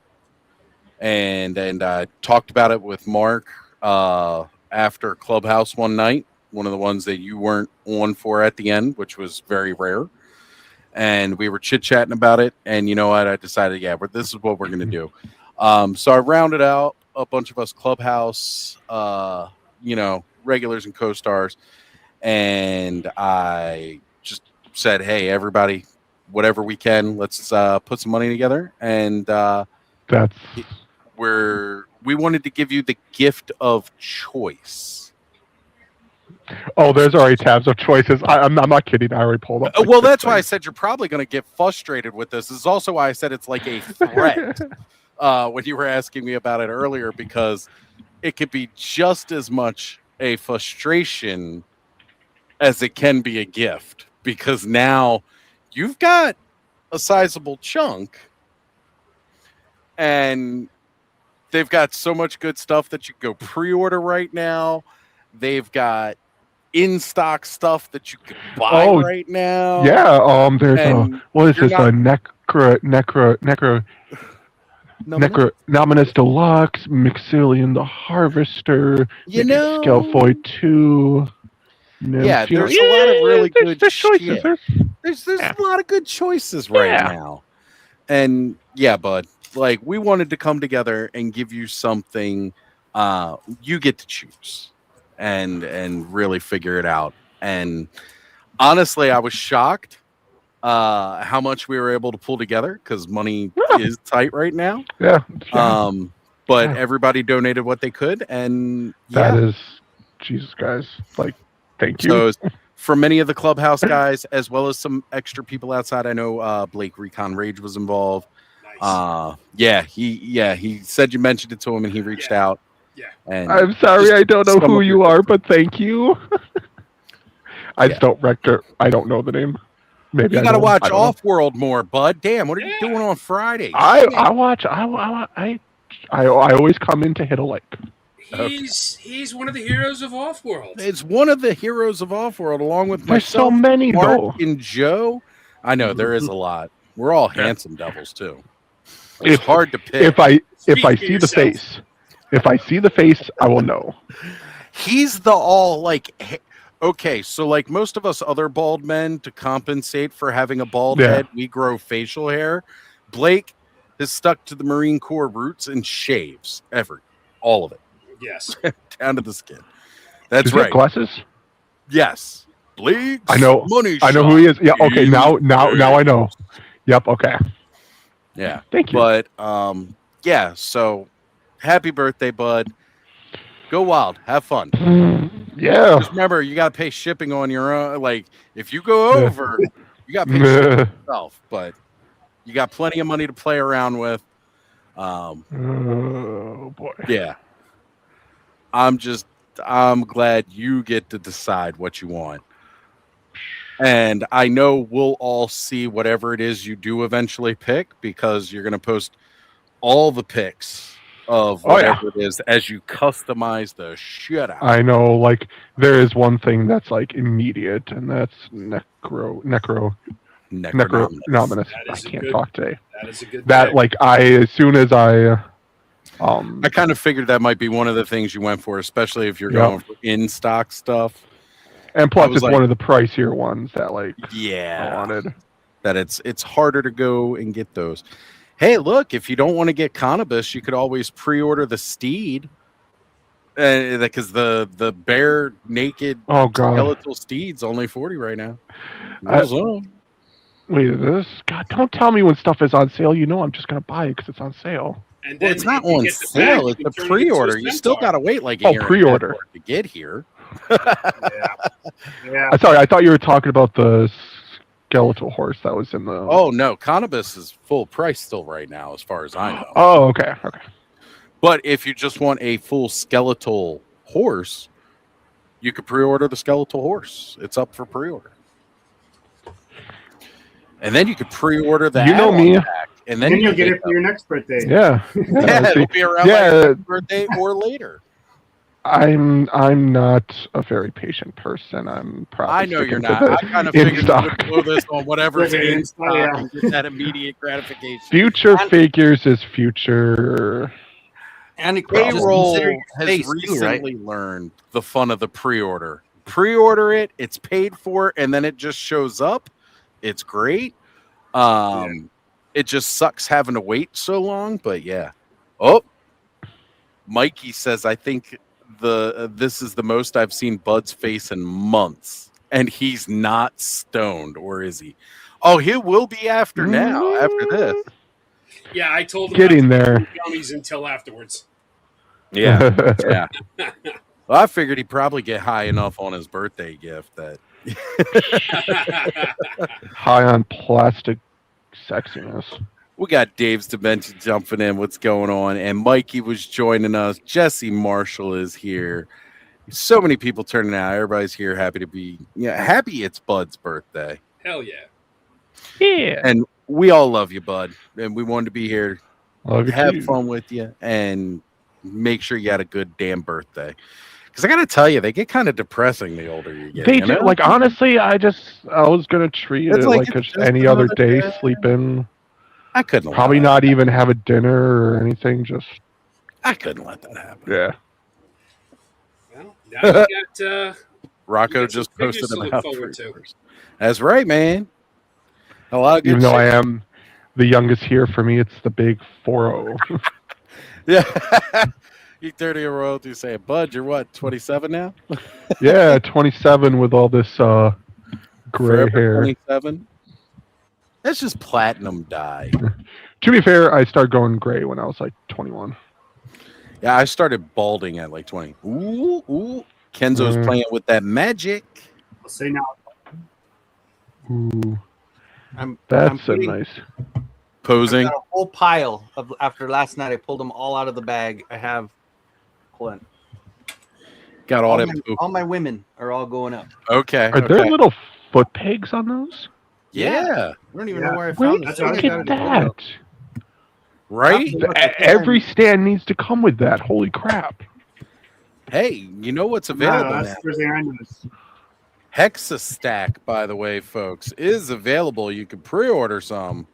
and I talked about it with Mark after Clubhouse one night, one of the ones that you weren't on for at the end, which was very rare. And we were chit-chatting about it, and you know what? I decided, this is what we're going to do. So I rounded out a bunch of us Clubhouse, regulars and co-stars, and I just said, hey, everybody, whatever we can, let's put some money together. And we wanted to give you the gift of choice. Oh, there's already tabs of choices. I'm not kidding. I already pulled up. Well, that's why I said you're probably going to get frustrated with this. This is also why I said it's like a threat when you were asking me about it earlier, because it could be just as much a frustration as it can be a gift, because now you've got a sizable chunk and they've got so much good stuff that you can go pre-order right now. They've got in-stock stuff that you can buy right now. Yeah, there's what is this? A Nominus Deluxe, Mixilian the Harvester, Scalefoid 2. Yeah, there's a lot of really good choices. There's a lot of good choices right now. And yeah, bud, like, we wanted to come together and give you something you get to choose and really figure it out. And honestly, I was shocked how much we were able to pull together, because money is tight right now. But everybody donated what they could, and that is, Jesus, guys, like, thank you. So for many of the Clubhouse guys, as well as some extra people outside, I know Blake Recon Rage was involved. Nice. He said you mentioned it to him, and he reached out. Yeah. And I'm sorry, I don't know who you are, but thank you. I just don't I don't know the name. Maybe you gotta watch Off-World more, bud. Damn, what are you doing on Friday? I watch. I always come in to hit a like. He's one of the heroes of Off-World. It's one of the heroes of Off-World, along with myself. There's so many, Mark and Joe. I know there is a lot. We're all handsome devils too. It's hard to pick. If I see the face, If I see the face, I will know. He's the all like. Okay, so like most of us other bald men, to compensate for having a bald head, we grow facial hair. Blake has stuck to the Marine Corps roots and shaves all of it. Yes, down to the skin. That's Does he right. have glasses? Yes, Blake. I know. Money I know shot. who he is. Yeah. Okay. Now I know. Yep. Okay. Yeah. Thank you. But yeah. So happy birthday, bud. Go wild. Have fun. Yeah. Just remember, you got to pay shipping on your own. Like, if you go over, you got to pay shipping yourself. But you got plenty of money to play around with. Oh boy. Yeah. I'm glad you get to decide what you want. And I know we'll all see whatever it is you do eventually pick, because you're going to post all the picks of whatever it is as you customize the shit out. I know, like, there is one thing that's like immediate, and that's necronominous. I can't talk today. That is a good. That, like, as soon as I kind of figured that might be one of the things you went for, especially if you're going for in stock stuff. And plus, it's one of the pricier ones that, like, I wanted. That it's harder to go and get those. Hey, look, if you don't want to get cannabis, you could always pre-order the steed, because the bare naked skeletal steed's only $40 right now. Wait, God, don't tell me when stuff is on sale. You know I'm just gonna buy it because it's on sale. And then it's not on sale. It's a pre-order. You still gotta wait like a year pre-order to get here. Yeah. Sorry, I thought you were talking about the skeletal horse that was in the. Oh no, cannabis is full price still right now, as far as I know. Oh, okay. But if you just want a full skeletal horse, you could pre-order the skeletal horse. It's up for pre-order, and then you could pre-order the. You know me. Pack, and then you'll get it for your next birthday. Yeah, it'll be around your birthday or later. I'm not a very patient person. I'm probably. I know you're not. I kind of figured you would blow this on whatever's in stock and get that immediate gratification. Future figures is future. And Payroll has recently learned the fun of the pre-order. Pre-order it, it's paid for, and then it just shows up. It's great. It just sucks having to wait so long, but yeah. Oh, Mikey says, I think this is the most I've seen Bud's face in months, and he's not stoned, or is he? Oh, he will be after now. After this, yeah, I told him getting there gummies until afterwards. Yeah, yeah. Well, I figured he'd probably get high enough on his birthday gift that high on plastic sexiness. We got Dave's Dimension jumping in. What's going on? And Mikey was joining us. Jesse Marshall is here. So many people turning out. Everybody's here. Happy to be. Yeah, happy it's Bud's birthday. Hell yeah. Yeah. And we all love you, Bud. And we wanted to be here. Have fun with you and make sure you had a good damn birthday. Because I got to tell you, they get kind of depressing the older you get. They do. Like, honestly, I was going to treat it like just any other day, sleep in. I couldn't. Probably not even have a dinner or anything. I couldn't let that happen. Yeah. Well, now you got. Rocco just posted them out. That's right, man. A lot of good. Even though I am the youngest here, for me, it's the big 4-0. Yeah. You 30-year royalty saying, Bud, you're what, 27 now? Yeah, 27 with all this gray hair. 27. That's just platinum dye. To be fair, I started going gray when I was like 21. Yeah, I started balding at like 20. Ooh. Kenzo's playing with that magic. I'll say now. Ooh. That's a nice. Posing. I've got a whole pile of, after last night, I pulled them all out of the bag. I have, hold on. Got all my women are all going up. Okay. Are there little foot pegs on those? Yeah. I don't even know where I found this. Look at that. Right? Every stand needs to come with that. Holy crap. Hey, you know what's available now? That's the first thing I noticed. Hexastack, by the way, folks, is available. You can pre-order some.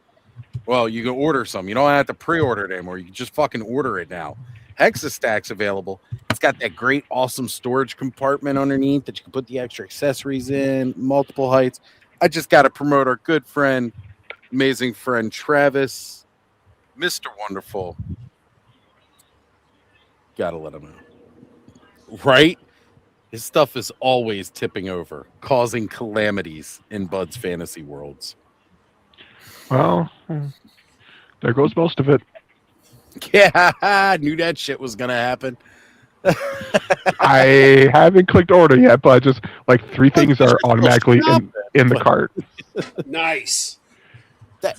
Well, you can order some. You don't have to pre-order it anymore. You can just fucking order it now. Hexastacks available. It's got that great, awesome storage compartment underneath that you can put the extra accessories in, multiple heights. I just got to promote our good friend, amazing friend Travis, Mr. Wonderful. Gotta let him know. Right? His stuff is always tipping over, causing calamities in Bud's fantasy worlds. Well, there goes most of it. Yeah, I knew that shit was gonna happen. I haven't clicked order yet, but just like 3 things are automatically in the cart. Nice.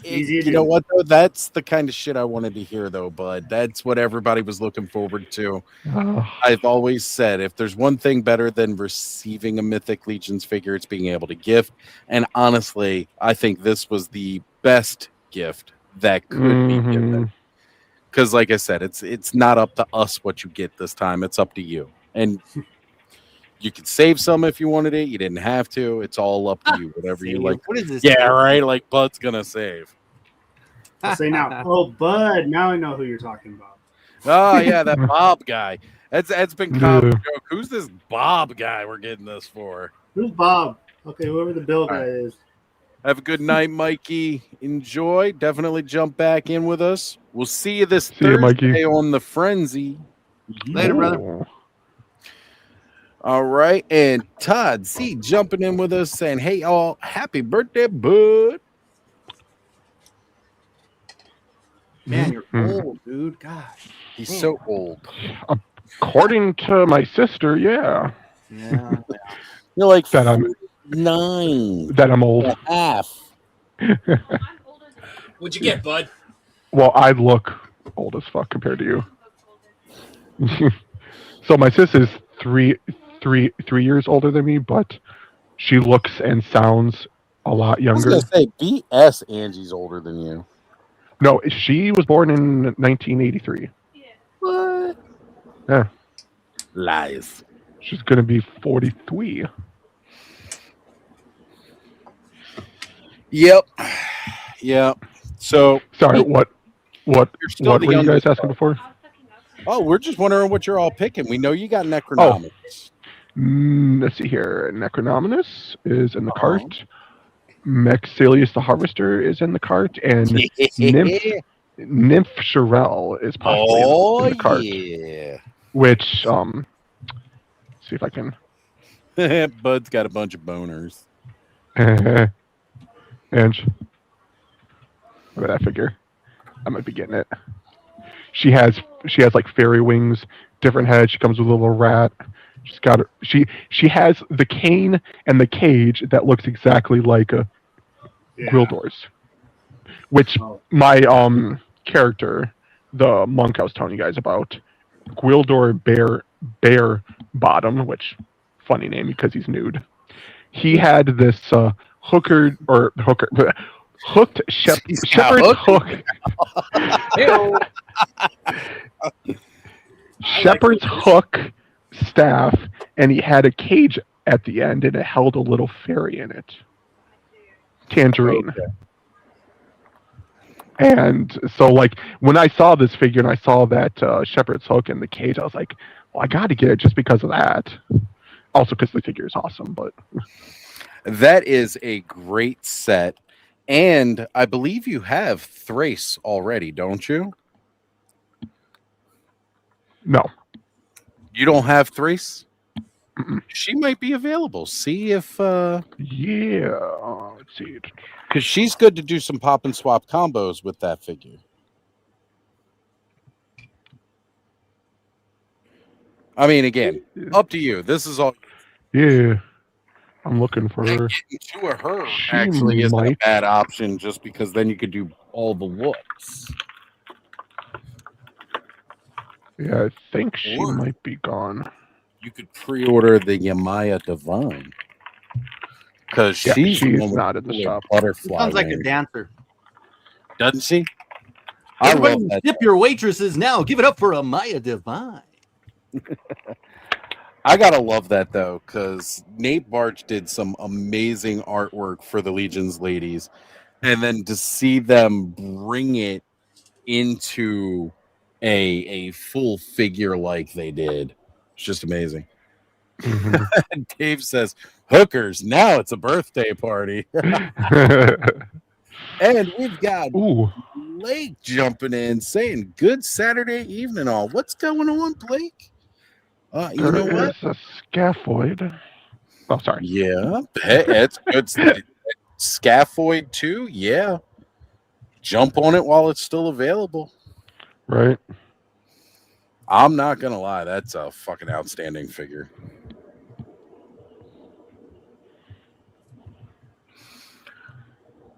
You know what though? That's the kind of shit I wanted to hear though, Bud. That's what everybody was looking forward to. I've always said if there's one thing better than receiving a Mythic Legions figure, it's being able to gift. And honestly, I think this was the best gift that could be given. Because like I said, it's not up to us what you get this time. It's up to you. And you could save some if you wanted it. You didn't have to. It's all up to you. Whatever you like. What is this? Yeah, right. Like Bud's gonna save. I'll say now. Oh, Bud. Now I know who you're talking about. Oh yeah, that Bob guy. That's been common joke. Who's this Bob guy we're getting this for? Who's Bob? Okay, whoever the Bill guy is. Have a good night, Mikey. Enjoy. Definitely jump back in with us. We'll see you this Thursday on the Frenzy. Later, brother. All right, and Todd C jumping in with us saying, "Hey, all, happy birthday, Bud." Man, you're old, dude. God, he's so old. According to my sister, yeah. Yeah. You're like that I'm 9. That I'm old. Half. What'd you get, Bud? Well, I look old as fuck compared to you. So my sister's three years older than me, but she looks and sounds a lot younger. I was gonna say BS. Angie's older than you. No, she was born in 1983. What? Yeah. Lies. She's gonna be 43. Yep. So sorry. What were you guys asking before? Oh, we're just wondering what you're all picking. We know you got Necronominus. Let's see here. Necronominus is in the cart. Maxilius the Harvester is in the cart, and Nymph Shirel is possibly in the cart. Yeah. Which, see if I can. Bud's got a bunch of boners. And look at that figure. I might be getting it. She has like fairy wings, different head. She comes with a little rat. She's got she has the cane and the cage that looks exactly like a Gwildor's. Which my character, the monk I was telling you guys about, Gwildor Bear Bottom, which funny name because he's nude. He had this hooked shepherd's hook. Shepherd's hook staff, and he had a cage at the end, and it held a little fairy in it. Tangerine. Okay. And so, like, when I saw this figure and I saw that shepherd's hook in the cage, I was like, well, I got to get it just because of that. Also because the figure is awesome, but... That is a great set. And I believe you have Thrace already, don't you? No. You don't have Thrace? Mm-mm. She might be available. See if... Yeah. Let's see. Because she's good to do some pop and swap combos with that figure. I mean, again, up to you. This is all... Yeah. I'm looking for her. Getting two of her actually isn't a bad option just because then you could do all the looks. Yeah, I think she might be gone. You could pre-order the Yamaya Divine. Because she's not in the shop. Butterfly sounds like a dancer. Doesn't she? Everybody tip your waitresses now. Give it up for Amaya Divine. I gotta love that though, because Nate Barch did some amazing artwork for the Legion's ladies, and then to see them bring it into a full figure like they did. It's just amazing. Mm-hmm. Dave says, hookers, now it's a birthday party. And we've got Ooh. Blake jumping in saying, good Saturday evening all. What's going on, Blake? You know what? There's a scaphoid. Oh, sorry. Yeah, it's good. Scaphoid too? Yeah. Jump on it while it's still available. Right. I'm not going to lie. That's a fucking outstanding figure.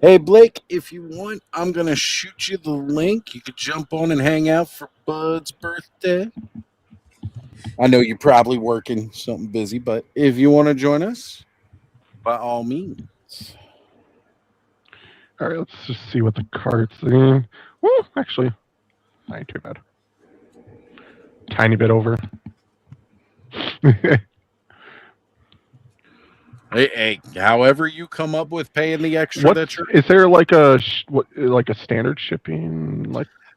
Hey, Blake, if you want, I'm going to shoot you the link. You could jump on and hang out for Bud's birthday. I know you're probably working something busy, but if you want to join us, by all means. All right, let's just see what the cards are. Woo, actually, not too bad. Tiny bit over. Hey, however you come up with paying the extra is there like a standard shipping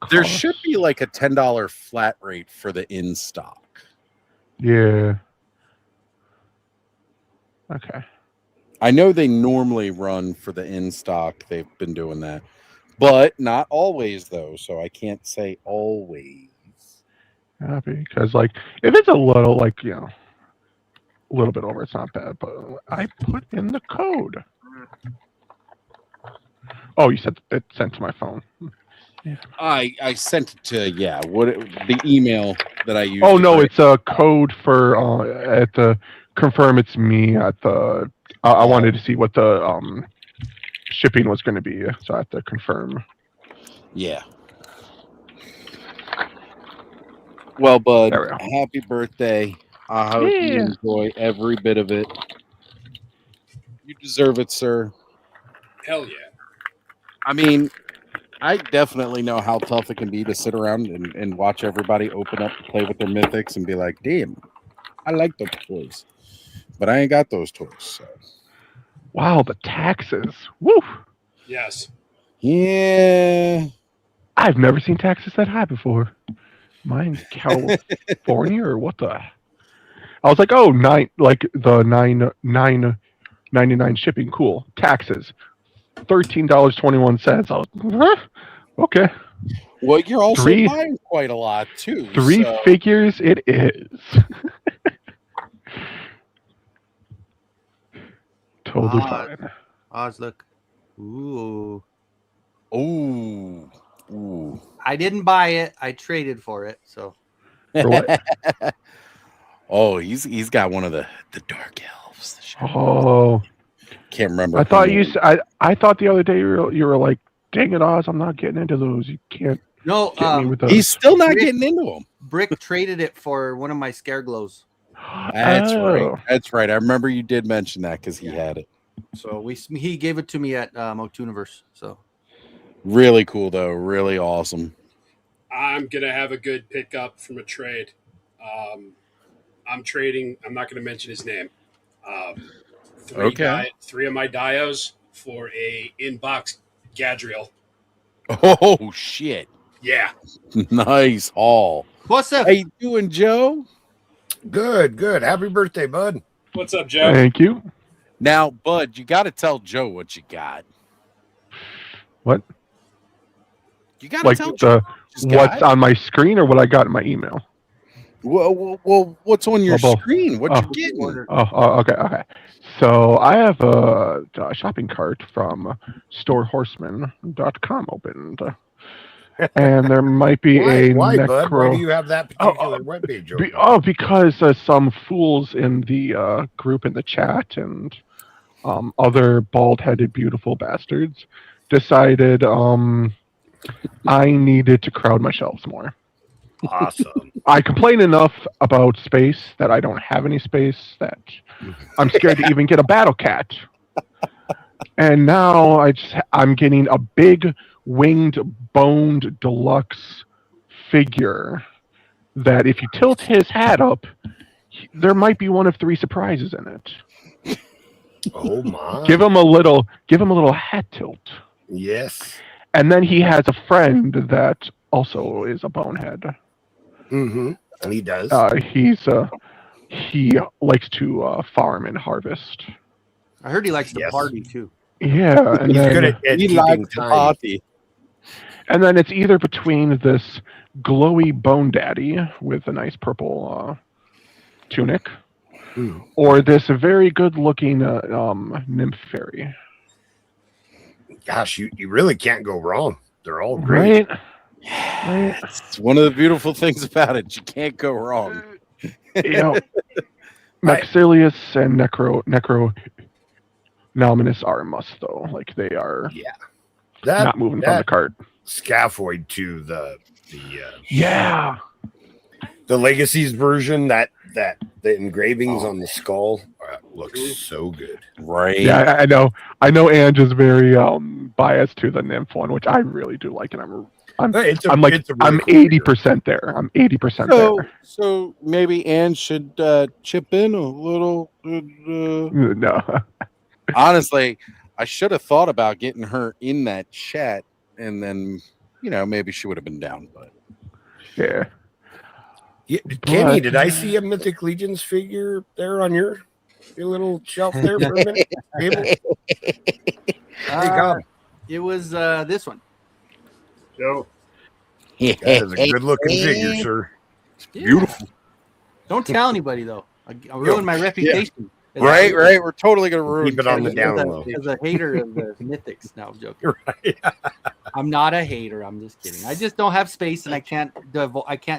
there cost? should be like a $10 flat rate for the in stock. Yeah. Okay. I know they normally run for the in stock. They've been doing that, but not always though. So I can't say always. Yeah, because if it's a little a little bit over, it's not bad. But I put in the code. Oh, you said it sent to my phone. Yeah. I sent it to the email that I used. Oh no, it's a code for at the confirm it's me at the. I wanted to see what the shipping was going to be, so I have to confirm. Yeah. Well, Bud, happy birthday. I hope you enjoy every bit of it. You deserve it, sir. Hell yeah. I mean, I definitely know how tough it can be to sit around and watch everybody open up and play with their mythics and be like, damn, I like those toys. But I ain't got those toys. So. Wow, the taxes. Woo! Yes. Yeah. I've never seen taxes that high before. Mine's California or what the? I was like, oh, $9.99 shipping, cool. Taxes, $13.21. I was okay. Well, you're also buying quite a lot too. Three figures, it is. Totally fine. Oz, look. Ooh. Ooh. I didn't buy it. I traded for it. So. For what? Oh, he's got one of the dark elves. Oh. Can't remember. I thought I thought the other day you were like, dang it, Oz, I'm not getting into those. You can't. No, he's still not getting into them. Brick traded it for one of my scare glows. That's right. That's right. I remember you did mention that because he had it. So he gave it to me at Motuniverse. So really cool though. Really awesome. I'm gonna have a good pickup from a trade. I'm trading. I'm not gonna mention his name. Three of my dios for a in-box Gadriel. Oh shit! Yeah. Nice haul. What's up? How you doing, Joe? Good. Happy birthday, bud. What's up, Joe? Thank you. Now, Bud, you got to tell Joe what you got. What? You got to tell Joe what's on my screen or what I got in my email. Well, what's on your screen? What you getting? Okay. So I have a shopping cart from storehorseman.com opened. And there might be why, Bud? Why do you have that particular webpage open? Because some fools in the group in the chat and other bald-headed beautiful bastards decided I needed to crowd my shelves more. Awesome. I complain enough about space that I don't have any space, that I'm scared to even get a battle cat. And now I'm getting a big winged boned deluxe figure that if you tilt his hat up, there might be one of 3 surprises in it. Oh my. Give him a little hat tilt. Yes. And then he has a friend that also is a bonehead. Mm-hmm. He does. He likes to farm and harvest. I heard he likes to party too. Yeah, and He's then good at He keeping likes to time. party. and then it's either between this glowy bone daddy with a nice purple tunic, or this very good-looking nymph fairy. Gosh, you really can't go wrong. They're all great. Right? It's one of the beautiful things about it. You can't go wrong. Maxilius and Necro Nominus are a must, though. Like, they are not moving from the cart. Scaphoid too. The Legacies version, that the engravings on the skull looks so good. Right. Yeah, I know Ange is very biased to the nymph one, which I really do like, and I'm 80% there. I'm 80% there. So maybe Anne should chip in a little. No. Honestly, I should have thought about getting her in that chat, and then maybe she would have been down. But yeah. Kenny, did I see a Mythic Legions figure there on your little shelf there for a minute? It was this one. Joe. That is a good looking figure, sir. It's beautiful. Don't tell anybody though. I'll ruin my reputation. Right. We're totally gonna ruin. Keep it on the down low. As a hater of the mythics. No, I'm joking. Right. I'm not a hater. I'm just kidding. I just don't have space, and I can't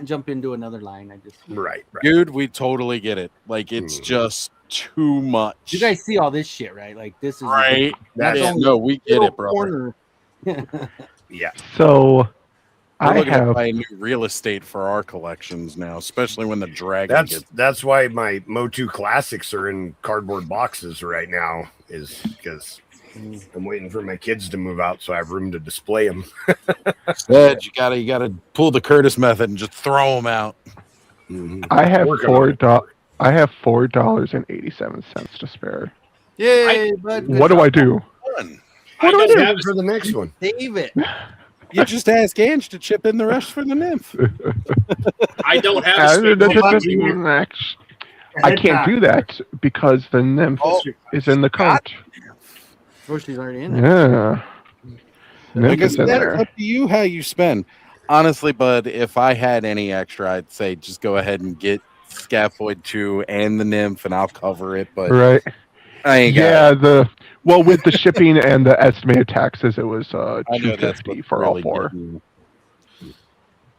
jump into another line. Right. Dude, we totally get it. Like, it's just too much. You guys see all this shit, right? Like, this is right. No, we get it, brother. Yeah. So we're looking to buy new real estate for our collections now, especially when the dragon that's why my Motu classics are in cardboard boxes right now, is because I'm waiting for my kids to move out so I have room to display them. Said you gotta pull the Curtis method and just throw them out. I have $4.87 to spare. Yay, bud. What do I do? What do I do for the next one? Save it. You just ask Ange to chip in the rest for the nymph. I don't have a I can't do that because the nymph is in the cart. Oh, she's already in there. Yeah. I guess that's up to you how you spend. Honestly, bud, if I had any extra, I'd say just go ahead and get Scaphoid 2 and the nymph, and I'll cover it. But right. I ain't got it. With the shipping and the estimated taxes, it was $250 for all four.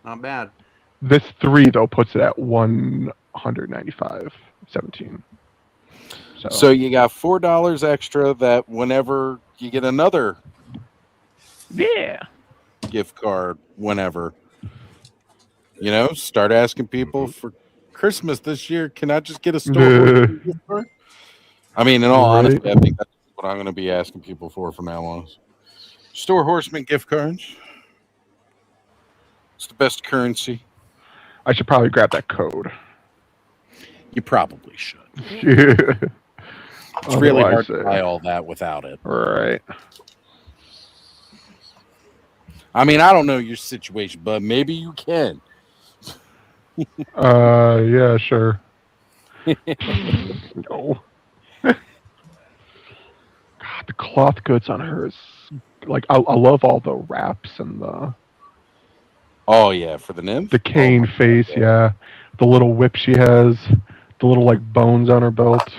Not bad. This 3 though puts it at $195.17. So you got $4 extra that whenever you get another gift card, whenever start asking people for Christmas this year. Can I just get a store gift card? I mean, in all honesty, I think that's what I'm going to be asking people for from now on. Store Horseman gift cards. It's the best currency. I should probably grab that code. You probably should. It's really hard to buy all that without it. Right. I mean, I don't know your situation, but maybe you can. Yeah, sure. No. God, the cloth goods on her is like I love all the wraps and the. Oh yeah, for the nymph. The cane face, yeah. The little whip she has, the little like bones on her belt.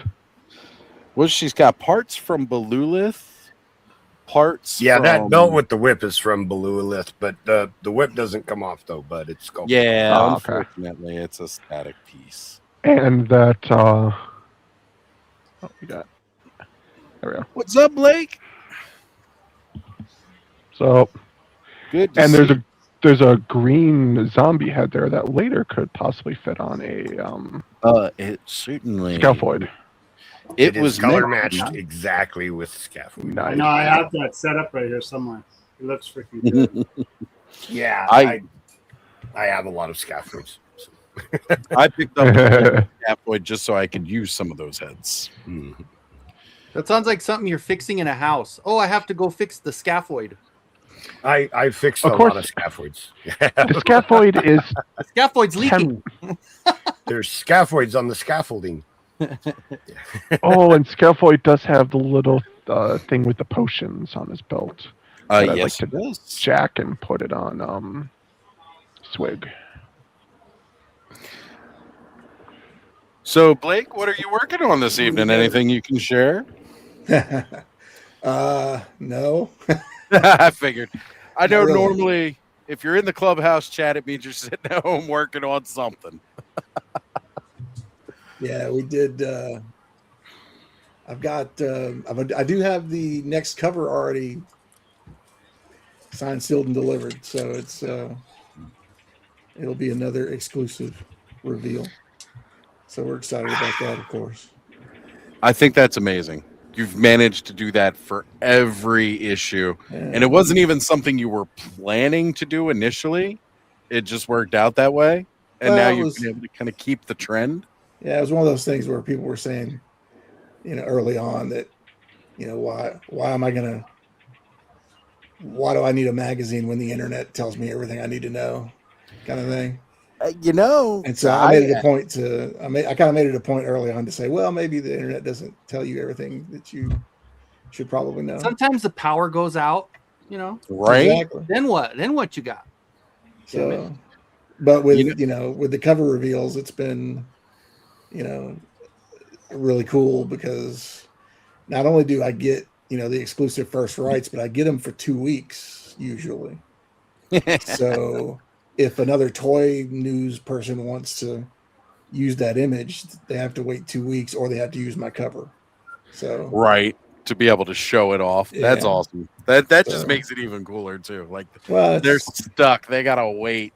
Well, she's got parts from Belulith. That belt with the whip is from Belulith, but the whip doesn't come off though. But it's sculpted. Yeah, unfortunately, it's a static piece. And that. We got. There we go. What's up, Blake? So. Good. And there's a green zombie head there that later could possibly fit on a. It certainly. Scaphoid. It was color matched exactly with Scaphoid. Nice. No, I have that set up right here somewhere. It looks freaking good. Yeah, I have a lot of Scaphoids. So. I picked up a Scaphoid just so I could use some of those heads. That sounds like something you're fixing in a house. Oh, I have to go fix the Scaphoid. I fixed Of a course. lot of scaphoids. The scaphoid is The scaphoid's leaking. There's scaphoids on the scaffolding. Oh, and Scaphoid does have the little thing with the potions on his belt. that I'd Yes, like to it is. jack and put it on Swig. So, Blake, what are you working on this evening? Anything you can share? No. I figured. I know Not really. normally if you're in the clubhouse chat, it means you're sitting at home working on something. Yeah, we did. I've got. I do have the next cover already signed, sealed, and delivered. So it's. It'll be another exclusive reveal. So we're excited about that, of course. I think that's amazing. You've managed to do that for every issue. And it wasn't even something you were planning to do initially. It just worked out that way. And now you've been able to kind of keep the trend. Yeah, it was one of those things where people were saying, early on that, why do I need a magazine when the internet tells me everything I need to know, kind of thing. And so I made it a point to, I kind of made it a point early on to say, well, maybe the internet doesn't tell you everything that you should probably know. Sometimes the power goes out, Right. Exactly. Then what you got? So, but with, with the cover reveals, it's been, really cool because not only do I get, the exclusive first rights, but I get them for 2 weeks usually. So if another toy news person wants to use that image, they have to wait 2 weeks or they have to use my cover. So right, to be able to show it off. Yeah. That's awesome. That just makes it even cooler too. Like, well, they're stuck. They gotta wait.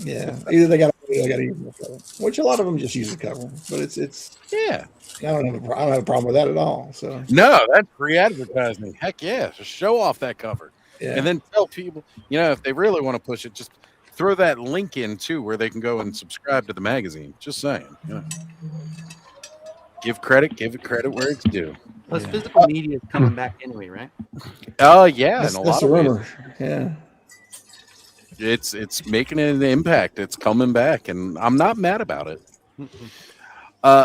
Yeah, either they got to use the cover, which a lot of them just use the cover. But it's yeah. I don't have a problem with that at all. So No, that's free advertising. Heck yeah, just show off that cover, yeah, and then tell people, if they really want to push it, just throw that link in too, where they can go and subscribe to the magazine. Just saying, give it credit where it's due. Plus, physical media is coming back anyway, right? Oh yeah, that's, in a that's lot the of rumor. ways. Yeah, It's making an impact. It's coming back, and I'm not mad about it.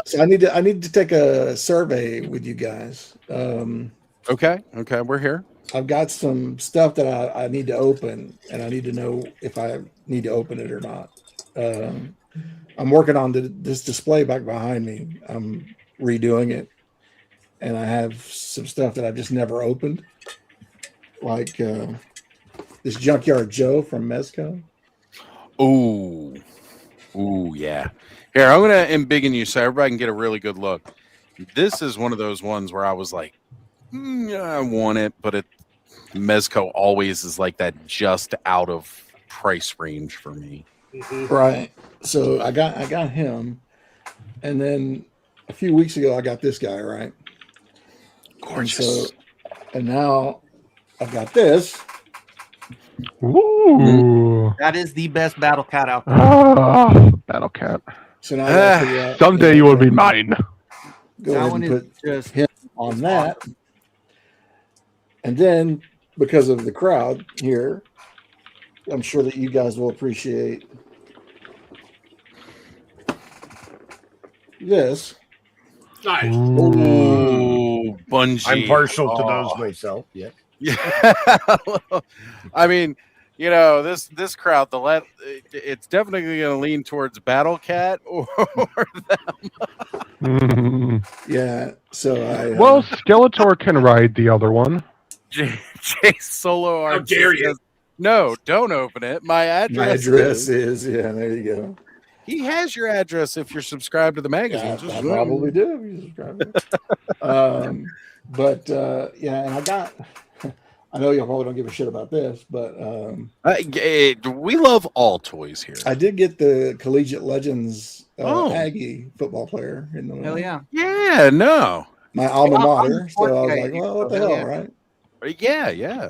so I need to take a survey with you guys. Okay, we're here. I've got some stuff that I need to open, and I need to know if I need to open it or not. I'm working on this display back behind me. I'm redoing it, and I have some stuff that I've just never opened, like this Junkyard Joe from Mezco. Ooh, yeah. Here, I'm gonna embiggen you so everybody can get a really good look. This is one of those ones where I was like, I want it, but Mezco always is like that, just out of price range for me. Right. So I got him, and then a few weeks ago I got this guy, right? Gorgeous. And now I've got this. Ooh. That is the best Battle Cat out there. Battle Cat. So now I gotta figure out, Someday you will be mine. Go That ahead one and is put just him on that. And then because of the crowd here, I'm sure that you guys will appreciate this. Nice. Ooh, Bungie. I'm partial to those myself. Yeah. Yeah. I mean, this crowd, it's definitely going to lean towards Battle Cat or them. Yeah. So Well, Skeletor can ride the other one. Jay Solo Art. How dare you? Says, no, don't open it. My address is yeah. There you go. He has your address if you're subscribed to the magazine. I probably do if you subscribe. But and I know y'all probably don't give a shit about this, but we love all toys here. I did get the Collegiate Legends Aggie football player in the hell yeah. Yeah, no. my alma mater. I'm So I was guy, like, well, what the hell hell, yeah. right? Yeah.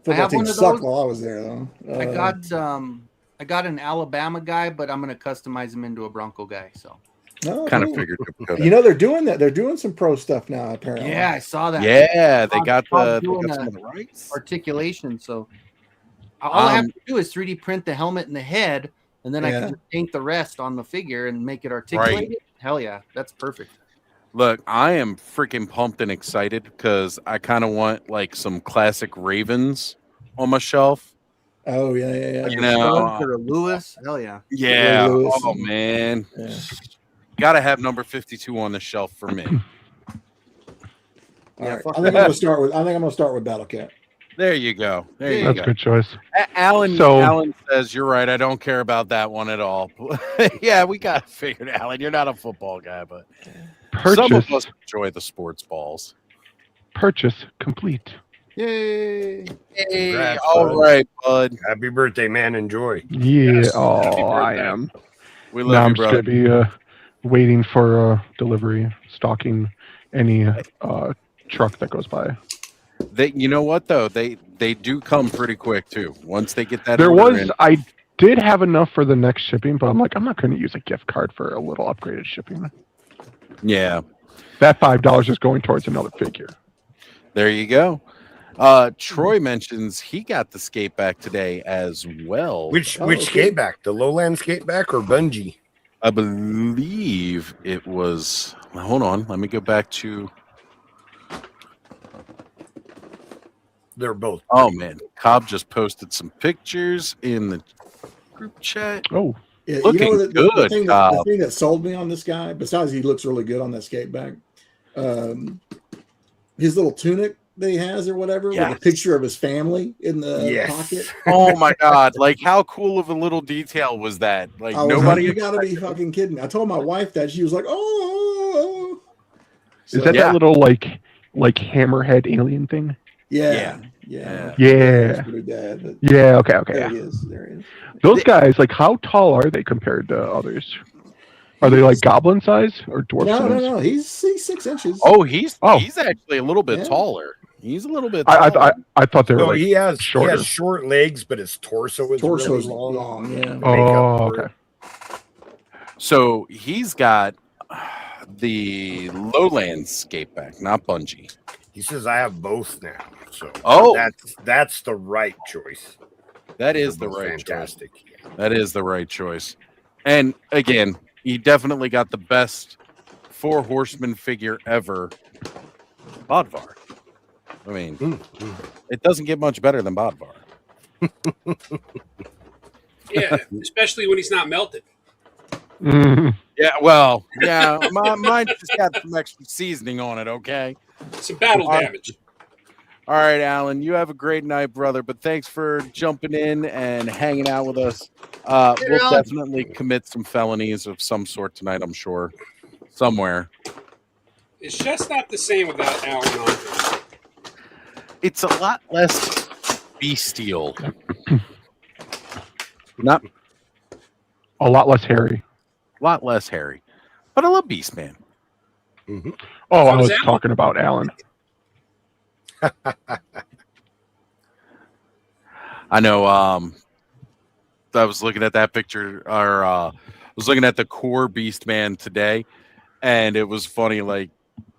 Football have team one of sucked those. while I was there, though. I got an Alabama guy, but I'm gonna customize him into a Bronco guy. So No, Kind of cool. figured it would go You know, they're doing that. They're doing some pro stuff now, apparently. Yeah, I saw that. Yeah, they got doing some of the rights. articulation. So all I have to do is 3D print the helmet and the head, and then I can just paint the rest on the figure and make it articulated. Right. Hell yeah, that's perfect. Look, I am freaking pumped and excited because I kind of want like some classic Ravens on my shelf. Oh yeah. You know, or a Lewis. Hell yeah. Yeah. Lewis Oh and- man, Yeah. gotta have number 52 on the shelf for me. All Yeah, right. fuck I think I'm gonna start with Battle Cat. There you go. There you That's go. a good choice. Alan, So- Alan says you're right. I don't care about that one at all. Yeah, we got it figured, Alan. You're not a football guy, but some of us enjoy the sports balls. Purchase complete. Yay. Hey, Congrats, all bud. right, bud. Happy birthday, man. Enjoy. Yeah. Yes. Oh, Happy I birthday. am. We Now love I'm you, just brother. gonna be waiting for delivery, stalking any truck that goes by. You know what though? They do come pretty quick too. Once they get that. There order was in. I did have enough for the next shipping, but I'm like, I'm not going to use a gift card for a little upgraded shipping. Yeah. That $5 is going towards another figure. There you go. Troy mentions he got the skate back today as well. Which okay. skate back? The lowland skate back or bungee? I believe it was. Hold on, let me go back to. They're both. Oh man, Cobb just posted some pictures in the group chat. Oh, Yeah, Looking the good, thing Cobb. the thing that sold me on this guy, besides he looks really good on that skate back, his little tunic that he has or whatever, with Yes. a picture of his family in the Yes. pocket. Oh my god, like how cool of a little detail was that? Like I was nobody. like, you gotta be fucking kidding me. I told my wife that. She was like, oh. is that yeah. that little like hammerhead alien thing? Yeah. Yeah. Yeah. That's pretty bad. But Yeah. Okay. there Yeah. he is. There he is. Those guys, like, how tall are they compared to others? Are they like goblin size or dwarf No, size? no. He's 6 inches. Oh, he's Oh. actually a little bit Yeah. taller. He's a little bit. I taller. thought they were No, like. he has shorter. short legs, but his torso is torso's really long. long. Yeah. to make up Oh, for it. okay. So he's got the lowland skate back, not bungee. He says I have both now. So Oh. that's the right choice. That is the Both right choice. fantastic. That is the right choice. And again, he definitely got the best four horseman figure ever, Bodvar. I mean, it doesn't get much better than Bodvar. Yeah, especially when he's not melted. Mhm. Yeah, well, yeah, mine just got some extra seasoning on it, okay? Some battle damage. All right, Alan, you have a great night, brother, but thanks for jumping in and hanging out with us. We'll definitely commit some felonies of some sort tonight, I'm sure, somewhere. It's just not the same without Alan on. It's a lot less bestial. Not A lot less hairy. a lot less hairy, but I love Beastman. Oh, I was was Alan. talking about Alan. I know. I was looking at that picture, or I was looking at the core Beastman today, and it was funny. Like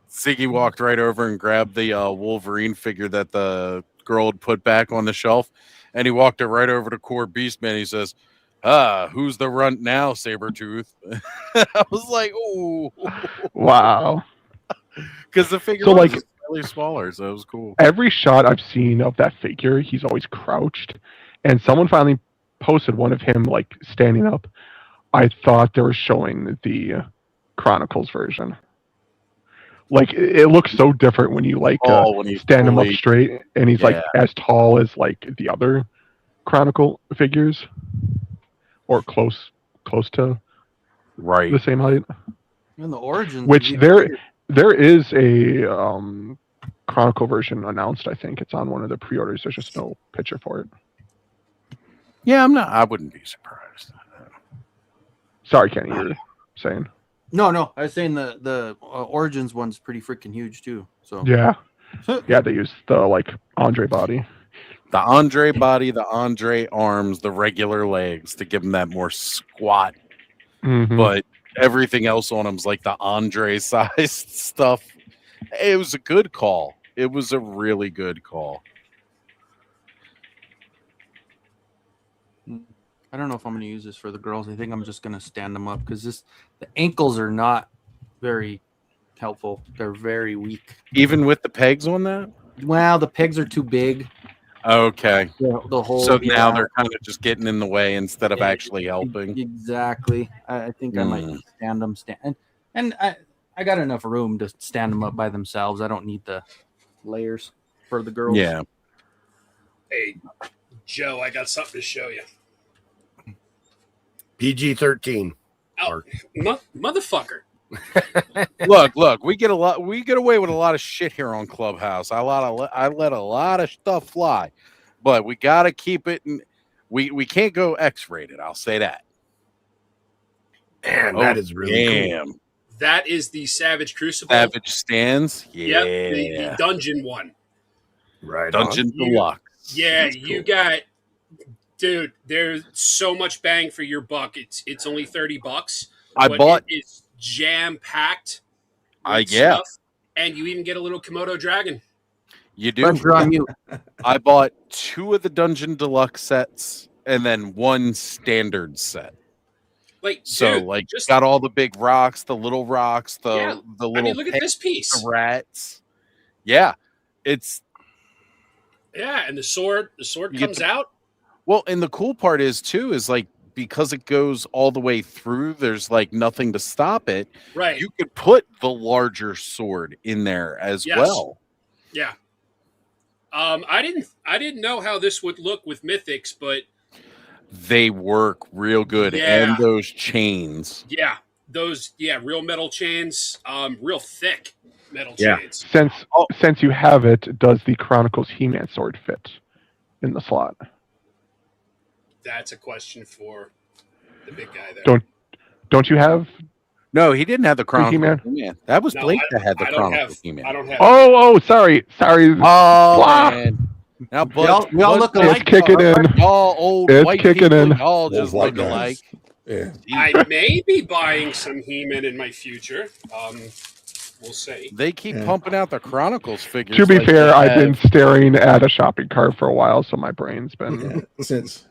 Ziggy walked right over and grabbed the Wolverine figure that the girl had put back on the shelf, and he walked it right over to core Beastman. He says, who's the runt now, Sabretooth? I was like, oh, Wow. because the figure So, was like- really smaller, so it was cool. Every shot I've seen of that figure, he's always crouched. And someone finally posted one of him like standing up. I thought they were showing the Chronicles version. Like it looks so different when you like When he stand him up fully- straight, and he's like as tall as like the other Chronicle figures, or close to right. the same height. In the origins, Which you- there is a Chronicle version announced. I think it's on one of the pre-orders. There's just no picture for it. Yeah, I wouldn't be surprised. Sorry, Kenny, you're saying. No. I was saying the origins one's pretty freaking huge too. So Yeah, yeah. They use the like Andre body. The Andre body, the Andre arms, the regular legs to give him that more squat Mhm. but everything else on him's like the Andre sized stuff. It was a good call. It was a really good call. I don't know if I'm going to use this for the girls. I think I'm just going to stand them up because the ankles are not very helpful. They're very weak. Even with the pegs on that? Well, the pegs are too big. Okay. The whole, so now they're kind of just getting in the way instead of actually helping. Exactly. I think I might stand them. And I got enough room to stand them up by themselves. I don't need the layers for the girls. Yeah. Hey, Joe, I got something to show you. PG-13. Oh, motherfucker. Look, we get away with a lot of shit here on Clubhouse. I let a lot of stuff fly, but we got to keep it. We can't go X-rated. I'll say that. Man, that is really cool. That is the Savage Crucible. Savage Stands. Yeah. Yep, the dungeon one. Right. Dungeon Deluxe. Yeah, you got, dude. There's so much bang for your buck. It's only $30. It's jam packed. Yeah. Stuff, and you even get a little Komodo dragon. You do. I bought 2 of the Dungeon Deluxe sets and then 1 standard set. Just got all the big rocks, the little rocks, the little. I mean, look at this piece. The rats. Yeah, it's. Yeah, and the sword comes out. Well, and the cool part is like because it goes all the way through, there's like nothing to stop it. Right. You could put the larger sword in there as well. Yeah. I didn't know how this would look with Mythics, but they work real good. Yeah. And those chains. Yeah. Real metal chains, real thick metal chains. Since you have it, does the Chronicles He-Man sword fit in the slot? That's a question for the big guy there. Don't you have? No, he didn't have the Chronicles He-Man. That was Blake that had the Chronicles He-Man. I don't have. Oh, sorry. Oh, man. Now, we all look alike. It's kicking in. All old white people, all just look alike. Yeah. I may be buying some He-Man in my future. We'll see. They keep pumping out the Chronicles figures. To be fair, I've been staring at a shopping cart for a while, so my brain's been since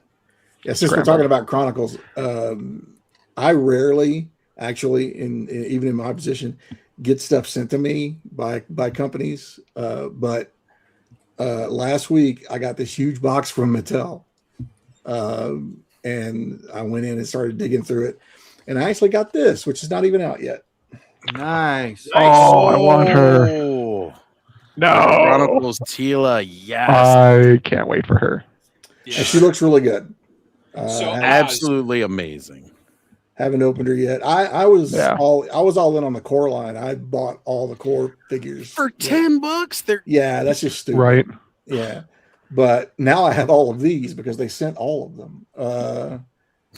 we're talking about Chronicles. I rarely, actually, even in my position, get stuff sent to me by companies. But last week I got this huge box from Mattel, and I went in and started digging through it, and I actually got this, which is not even out yet. Nice. Oh, I want her. No. Chronicles Tila, yes. I can't wait for her. Yeah. And she looks really good. Absolutely amazing. Haven't opened her yet. I was all in on the core line. I bought all the core figures for $10. That's just stupid. Right. Yeah. But now I have all of these because they sent all of them.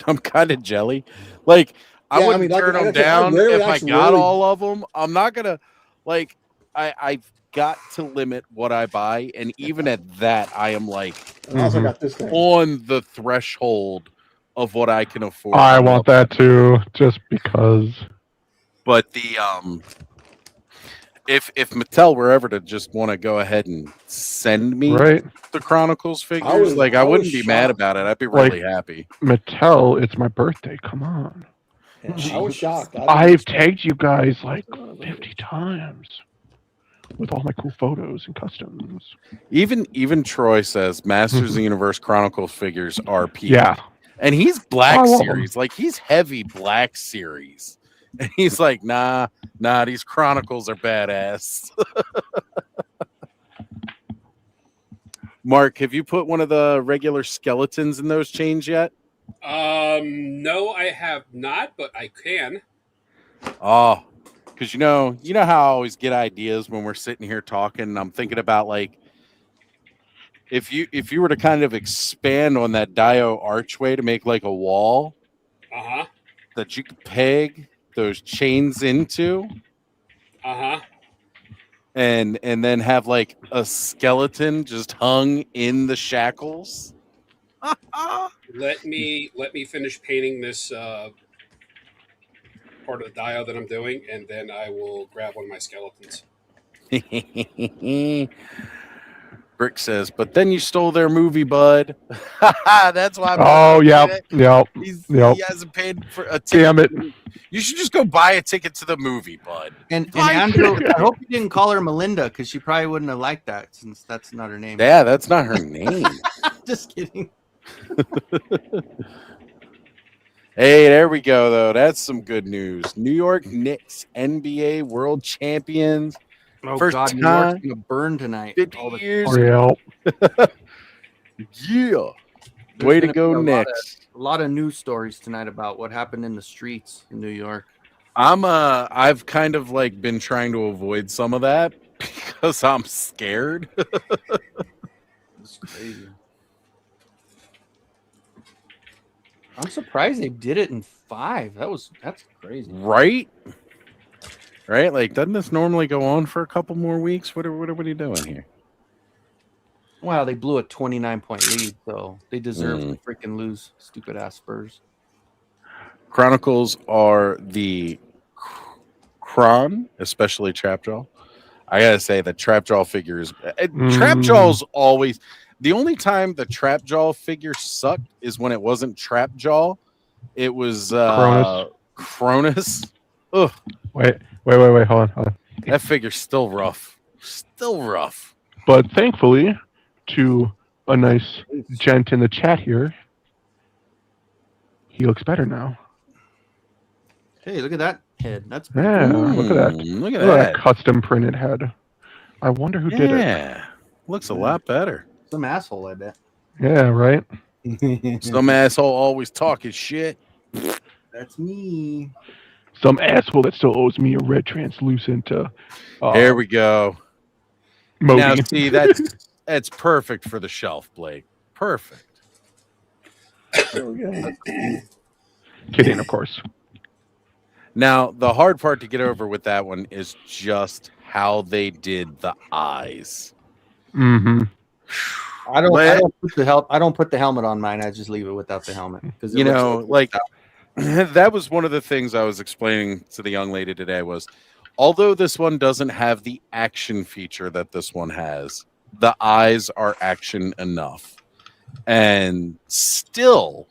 I'm kind of jelly. I wouldn't turn them down if I got all of them. I'm not gonna I've got to limit what I buy, and even at that, I am I also got this thing on the threshold of what I can afford. I want that too, just because. But the if Mattel were ever to just want to go ahead and send me the Chronicles figures, I wouldn't be mad about it. I'd be really happy. Mattel, it's my birthday. Come on. Yeah, I was shocked. I've tagged you guys 50 times with all my cool photos and customs. Even Troy says Masters of the Universe Chronicles figures are peak. Yeah. And he's Black Series. He's heavy Black Series. And he's like, nah, these Chronicles are badass. Mark, have you put one of the regular skeletons in those chains yet? No, I have not, but I can. Oh, because you know how I always get ideas when we're sitting here talking, and I'm thinking about if you were to kind of expand on that Dio archway to make a wall that you could peg those chains into, and then have a skeleton just hung in the shackles. Let me finish painting this part of the dial that I'm doing, and then I will grab one of my skeletons. Brick says, but then you stole their movie, bud. That's why. Oh, yep. He hasn't paid for a ticket. Damn it. You should just go buy a ticket to the movie, bud. And Andrew, I hope you didn't call her Melinda because she probably wouldn't have liked that since that's not her name. Yeah, that's not her name. Just kidding. Hey, there we go, though. That's some good news. New York Knicks, NBA World Champions. Oh, First God, New time. York's going to burn tonight. 50 All the years. parties. Real. Yeah. There's Way to gonna go, be Knicks. A lot of news stories tonight about what happened in the streets in New York. I've kind of like been trying to avoid some of that because I'm scared. It's crazy. I'm surprised they did it in 5. That's crazy. Right? Like, doesn't this normally go on for a couple more weeks? What are you doing here? Wow, they blew a 29-point lead, so they deserve to freaking lose. Stupid ass Spurs. Chronicles are the Kron, especially Trapjaw. I gotta say the Trapjaw figures. Trapjaw's always the only time the Trapjaw figure sucked is when it wasn't Trapjaw. It was Cronus. Ugh. Wait, hold on. That figure's still rough. But thankfully, to a nice gent in the chat here, he looks better now. Hey, look at that head. That's Yeah, cool. look at that. Look at That custom printed head. I wonder who did it. Yeah, looks a lot better. Some asshole, I bet. Yeah, right. Some asshole always talking shit. That's me. Some asshole that still owes me a red translucent. There we go. Moby. Now, see, that's perfect for the shelf, Blake. Perfect. Kidding, of course. Now, the hard part to get over with that one is just how they did the eyes. Mm-hmm. I don't put the helmet on mine. I just leave it without the helmet because that was one of the things I was explaining to the young lady today was, although this one doesn't have the action feature that this one has, the eyes are action enough, and still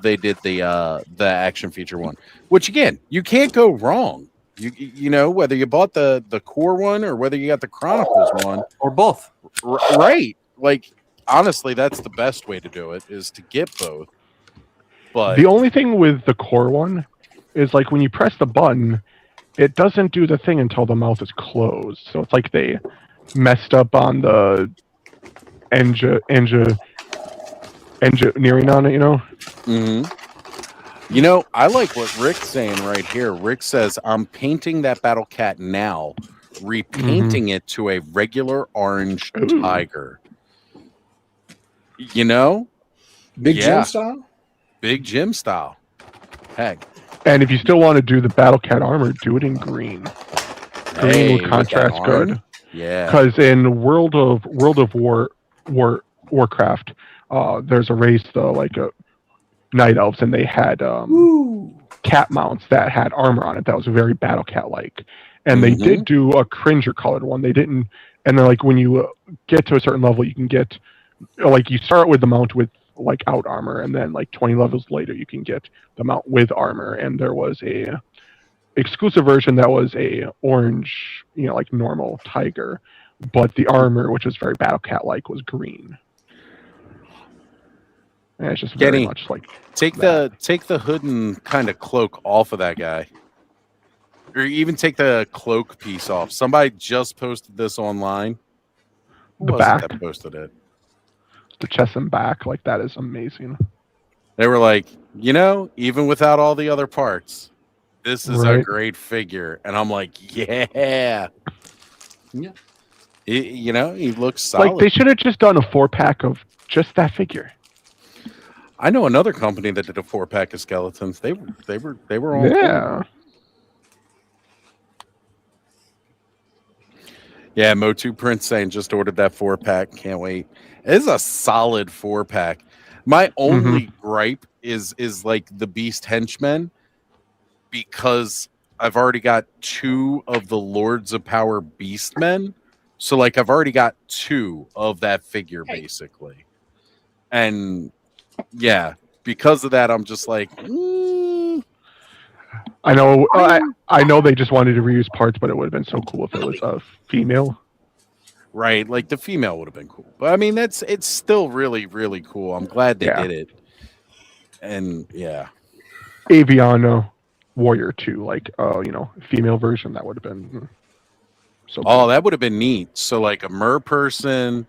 they did the action feature one, which again you can't go wrong. You know, whether you bought the core one or whether you got the Chronicles one or both, right? Like, honestly, that's the best way to do it, is to get both. But the only thing with the core one is, like, when you press the button, it doesn't do the thing until the mouth is closed. So it's like they messed up on the engineering on it, you know? Mm-hmm. You know, I like what Rick's saying right here. Rick says, I'm painting that Battle Cat now, repainting it to a regular orange tiger. You know? Big Jim style? Big Jim style. Heck. And if you still want to do the Battle Cat armor, do it in green. Green will contrast good. Yeah. Because in World of Warcraft, there's a race, like Night Elves, and they had cat mounts that had armor on it that was very Battle Cat like. And they did do a Cringer colored one. They didn't, and then like when you get to a certain level, you can get, like, you start with the mount with like out armor, and then like 20 levels later you can get the mount with armor. And there was a exclusive version that was a orange, you know, like normal tiger, but the armor, which was very Battle Cat like, was green. And it's just very much like take the hood and kind of cloak off of that guy, or even take the cloak piece off. Somebody just posted this online. Who the was it back that posted it? The chest and back, like, that is amazing. They were like, you know, even without all the other parts, this is a great figure. And I'm like, yeah. You know, he looks solid. Like, they should have just done a 4-pack of just that figure. I know another company that did a 4-pack of skeletons. They were all cool. Yeah, Motu Prince saying just ordered that 4-pack. Can't wait. It's a solid 4-pack. My only gripe is like the Beast Henchmen. because I've already got 2 of the Lords of Power Beastmen. So, like, I've already got 2 of that figure, basically. And, yeah, because of that, I'm just like, I know I know they just wanted to reuse parts, but it would have been so cool if it was a female. Right, like the female would have been cool. But, I mean, it's still really, really cool. I'm glad they did it. And, yeah. Aviano Warrior 2, like, female version, that would have been so cool. Oh, that would have been neat. So, like, a mer person,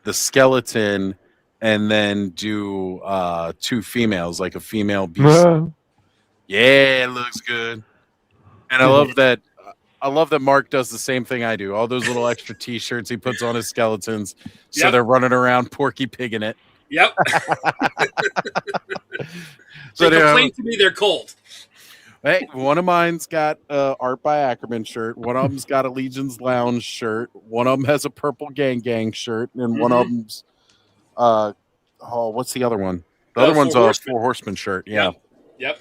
the skeleton, and then do 2 females, like a female beast. Yeah, it looks good. And I love that. I love that Mark does the same thing I do. All those little extra T-shirts he puts on his skeletons, so they're running around Porky Pigging it. Yep. So they complain to me they're cold. Hey, one of mine's got Art by Ackerman shirt. One of them's got a Legion's Lounge shirt. One of them has a Purple Gang shirt, and one of them's what's the other one? The other one's a Four Horsemen shirt. Yeah. Yep.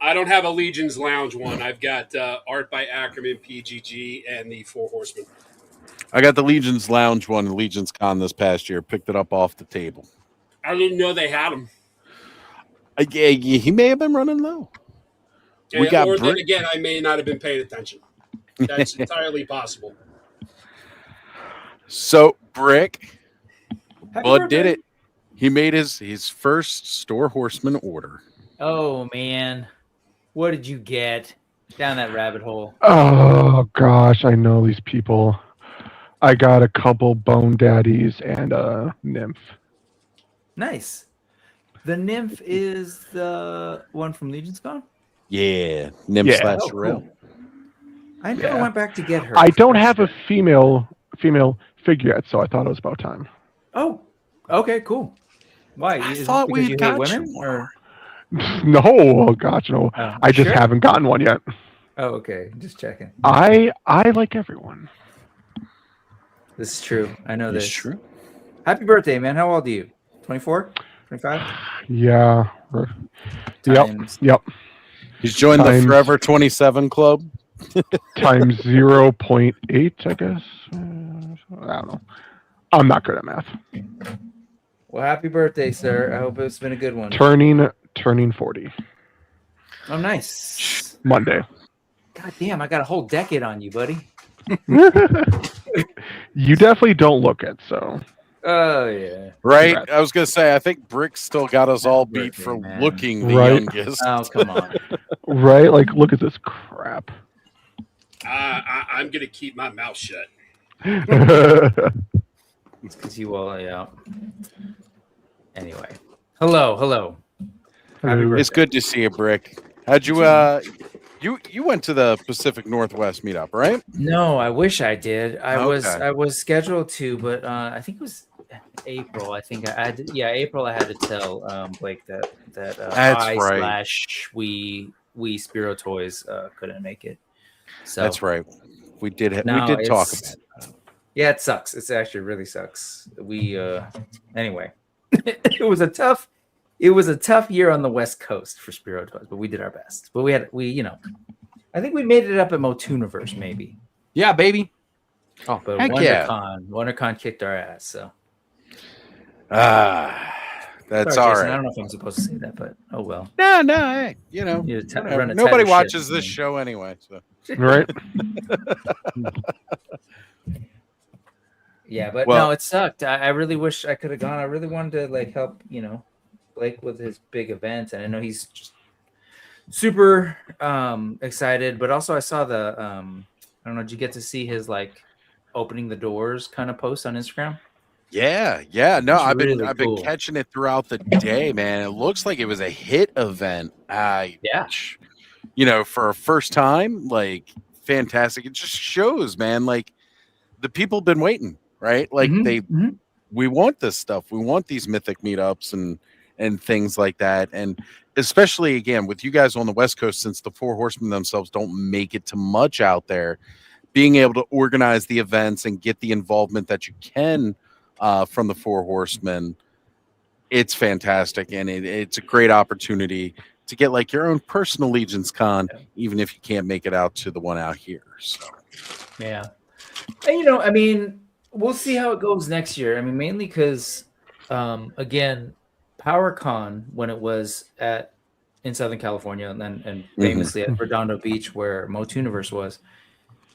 I don't have a Legion's Lounge one. I've got Art by Ackerman, PGG, and the Four Horsemen. I got the Legion's Lounge one at Legion's Con this past year. Picked it up off the table. I didn't know they had them. He may have been running low. Or then again, I may not have been paying attention. That's entirely possible. So, Brick, Happy Bud birthday. did it. He made his first Store Horseman order. Oh, man. What did you get down that rabbit hole? Oh, gosh, I know these people. I got a couple Bone Daddies and a Nymph. Nice. The Nymph is the one from Legion's Con? Yeah, Nymph slash Saturay. Cool. I never went back to get her. I don't have a female figure yet, so I thought it was about time. Oh, okay, cool. Why? I thought we hate got women? you Or? No, oh gosh, no. I just haven't gotten one yet. Oh, okay. Just checking. I like everyone. This is true. I know this. It's true. Happy birthday, man. How old are you? 24? 25? Yeah. Yep. He's joined the Forever 27 Club. Times 0.8, I guess. I don't know. I'm not good at math. Well, happy birthday, sir. I hope it's been a good one. Turning 40. Oh, nice. Monday. God damn, I got a whole decade on you, buddy. You definitely don't look it, so. Oh, yeah. Right? I was going to say, I think Brick still got us all beat for looking the youngest. Oh, come on. Right? Like, look at this crap. I'm going to keep my mouth shut. It's because you all, yeah. Anyway. Hello. It's good to see you, Brick. How'd you, you went to the Pacific Northwest meetup, right? No, I wish I did. I was scheduled to, but I think it was April. I think April. I had to tell Blake that we Spiro Toys couldn't make it. So that's right. We did talk about it. Yeah, it sucks. It actually really sucks. We anyway, it was a tough year on the West Coast for Spiro Toys, but we did our best. But I think we made it up at Motuniverse, maybe. Yeah, baby. Oh, but WonderCon kicked our ass. So that's sorry, all Jason, right. I don't know if I'm supposed to say that, but oh well. No, hey, nobody watches this show anyway. So right. Yeah, but no, it sucked. I really wish I could have gone. I really wanted to help, Blake with his big event, and I know he's just super excited. But also, I saw the I don't know. Did you get to see his opening the doors kind of post on Instagram? Yeah. No, I've been cool. catching it throughout the day, man. It looks like it was a hit event. For a first time, fantastic. It just shows, man. The people have been waiting, right? We want this stuff. We want these mythic meetups and things like that. And especially again with you guys on the West Coast, since the Four Horsemen themselves don't make it to much out there, being able to organize the events and get the involvement that you can from the Four Horsemen, it's fantastic, and it's a great opportunity to get like your own personal Legion's Con, even if you can't make it out to the one out here. So, yeah. And, I mean, we'll see how it goes next year. I mean, mainly because, again, PowerCon, when it was in Southern California and famously at Redondo Beach where Motuniverse was,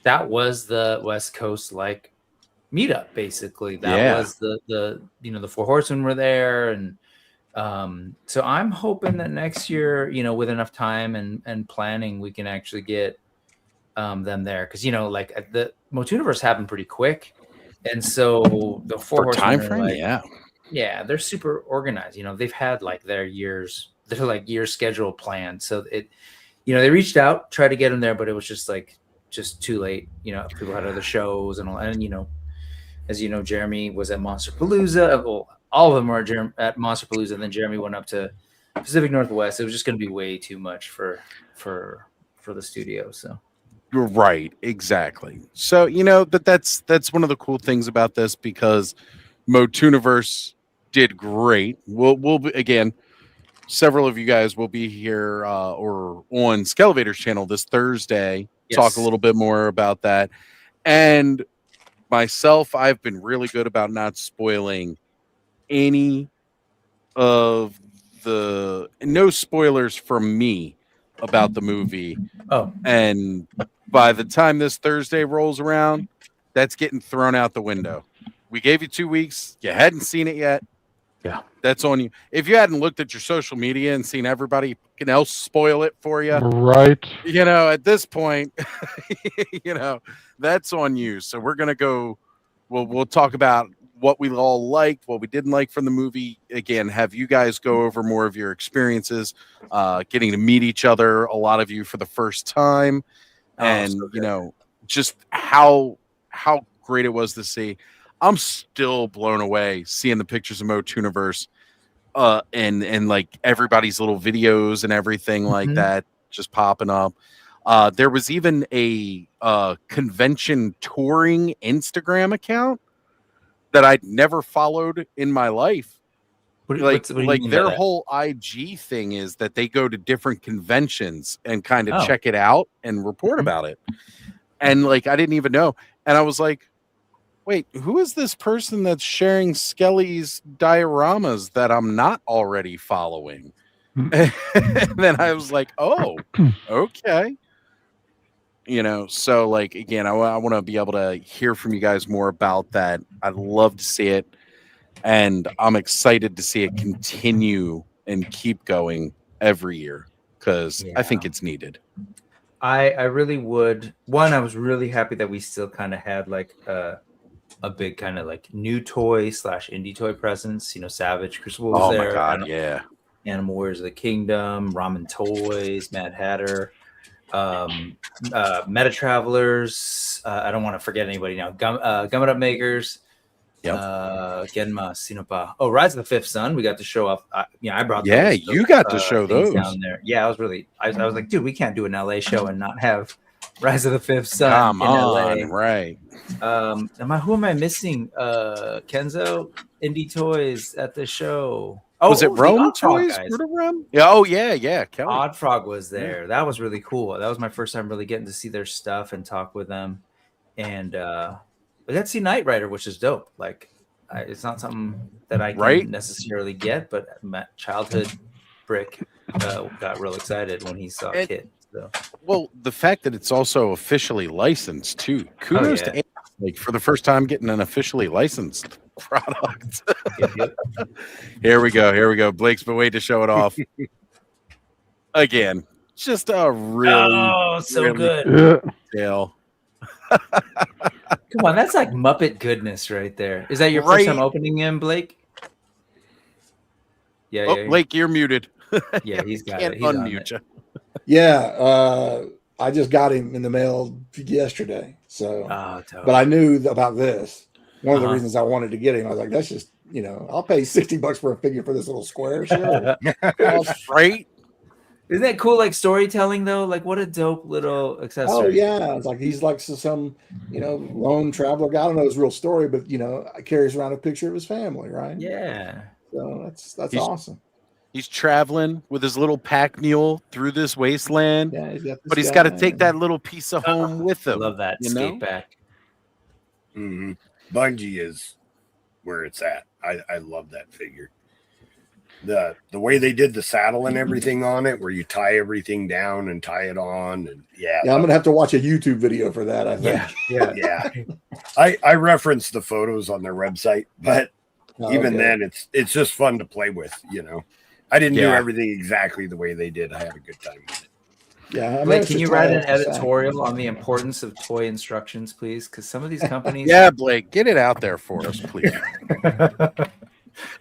that was the West Coast like meetup, basically. That was the Four Horsemen were there. And so I'm hoping that next year, with enough time and planning, we can actually get them there. Because, like the Motuniverse happened pretty quick. And so the Four Horsemen time frame, yeah, they're super organized. They've had like their year schedule planned. So they reached out, tried to get them there, but it was just too late. People had other shows and all. And, as you know, Jeremy was at Monsterpalooza. Well, all of them were at Monsterpalooza, and then Jeremy went up to Pacific Northwest. It was just going to be way too much for the studio. So. You're right, exactly. So that's one of the cool things about this, because Motuniverse did great. We'll be, again, several of you guys will be here or on Skelevator's channel this Thursday. Talk a little bit more about that. And myself, I've been really good about not spoiling any of no spoilers from me about the movie. Oh, and by the time this Thursday rolls around, that's getting thrown out the window. We gave you 2 weeks. You hadn't seen it yet. Yeah. That's on you. If you hadn't looked at your social media and seen everybody else spoil it for you, right? At this point, that's on you. So we're gonna go. We'll talk about what we all liked, what we didn't like from the movie. Again, have you guys go over more of your experiences, getting to meet each other. A lot of you for the first time, and just how great it was to see. I'm still blown away seeing the pictures of Motuniverse, and like everybody's little videos and everything like that just popping up. There was even a convention touring Instagram account that I'd never followed in my life. What their whole IG thing is that they go to different conventions and kind of check it out and report about it. And like, I didn't even know. And I was like, wait, who is this person that's sharing Skelly's dioramas that I'm not already following? And then I was like, oh, okay. So like, again, I want to be able to hear from you guys more about that. I'd love to see it. And I'm excited to see it continue and keep going every year, because I think it's needed. I really would. One, I was really happy that we still kind of had like a big kind of like new toy / indie toy presence. Savage Crucible was there. Oh my god, yeah. Animal Warriors of the Kingdom, Ramen Toys, Mad Hatter, Meta Travelers. I don't want to forget anybody now. Gum It Up Makers. Genma Sinopa. Oh, Rise of the Fifth Sun. We got to show off. I brought. Yeah, you got to show those down there. Yeah, I was like, dude, we can't do an LA show and not have Rise of the Fifth Sun. Come in on, LA. right? Who am I missing? Kenzo Indie Toys at the show. Oh, was it Rome Toys? Yeah. Oh, yeah. Kelly. Odd Frog was there. That was really cool. That was my first time really getting to see their stuff and talk with them. And we got to see Knight Rider, which is dope. Like, it's not something that I can necessarily get, but my childhood Brick got real excited when he saw Kid. So. Well, the fact that it's also officially licensed too. Kudos to like for the first time getting an officially licensed product. Yep. Here we go. Blake's been waiting to show it off. Again, just a really good detail. Come on, that's like Muppet goodness right there. Is that your first time opening him, Blake? Yeah. Blake, you're muted. Yeah, he's got it. He's unmute you. Yeah, I just got him in the mail yesterday. So, but I knew about this. One of the reasons I wanted to get him, I was like, that's just, I'll pay $60 for a figure for this little square. Sure. Right? Isn't that cool? Like storytelling though, like what a dope little accessory. Oh yeah, it's like he's like some lone traveler guy. I don't know his real story, but carries around a picture of his family, right? Yeah. So that's awesome. He's traveling with his little pack mule through this wasteland, Yeah, he's got this but he's got to guy take and- that little piece of home with I him. love that you skate know? back. Mm-hmm. Bungie is where it's at. I love that figure. The way they did the saddle and everything on it, where you tie everything down and tie it on, and Yeah, I'm gonna have to watch a YouTube video for that. I think. Yeah. I reference the photos on their website, but Oh, even okay. then, it's just fun to play with. You know, I didn't do Yeah. everything exactly the way they did. I had a good time with it. Yeah, I Blake, can you write an edit editorial on the importance of toy instructions, please? Because some of these companies, Yeah, Blake, get it out there for us, please.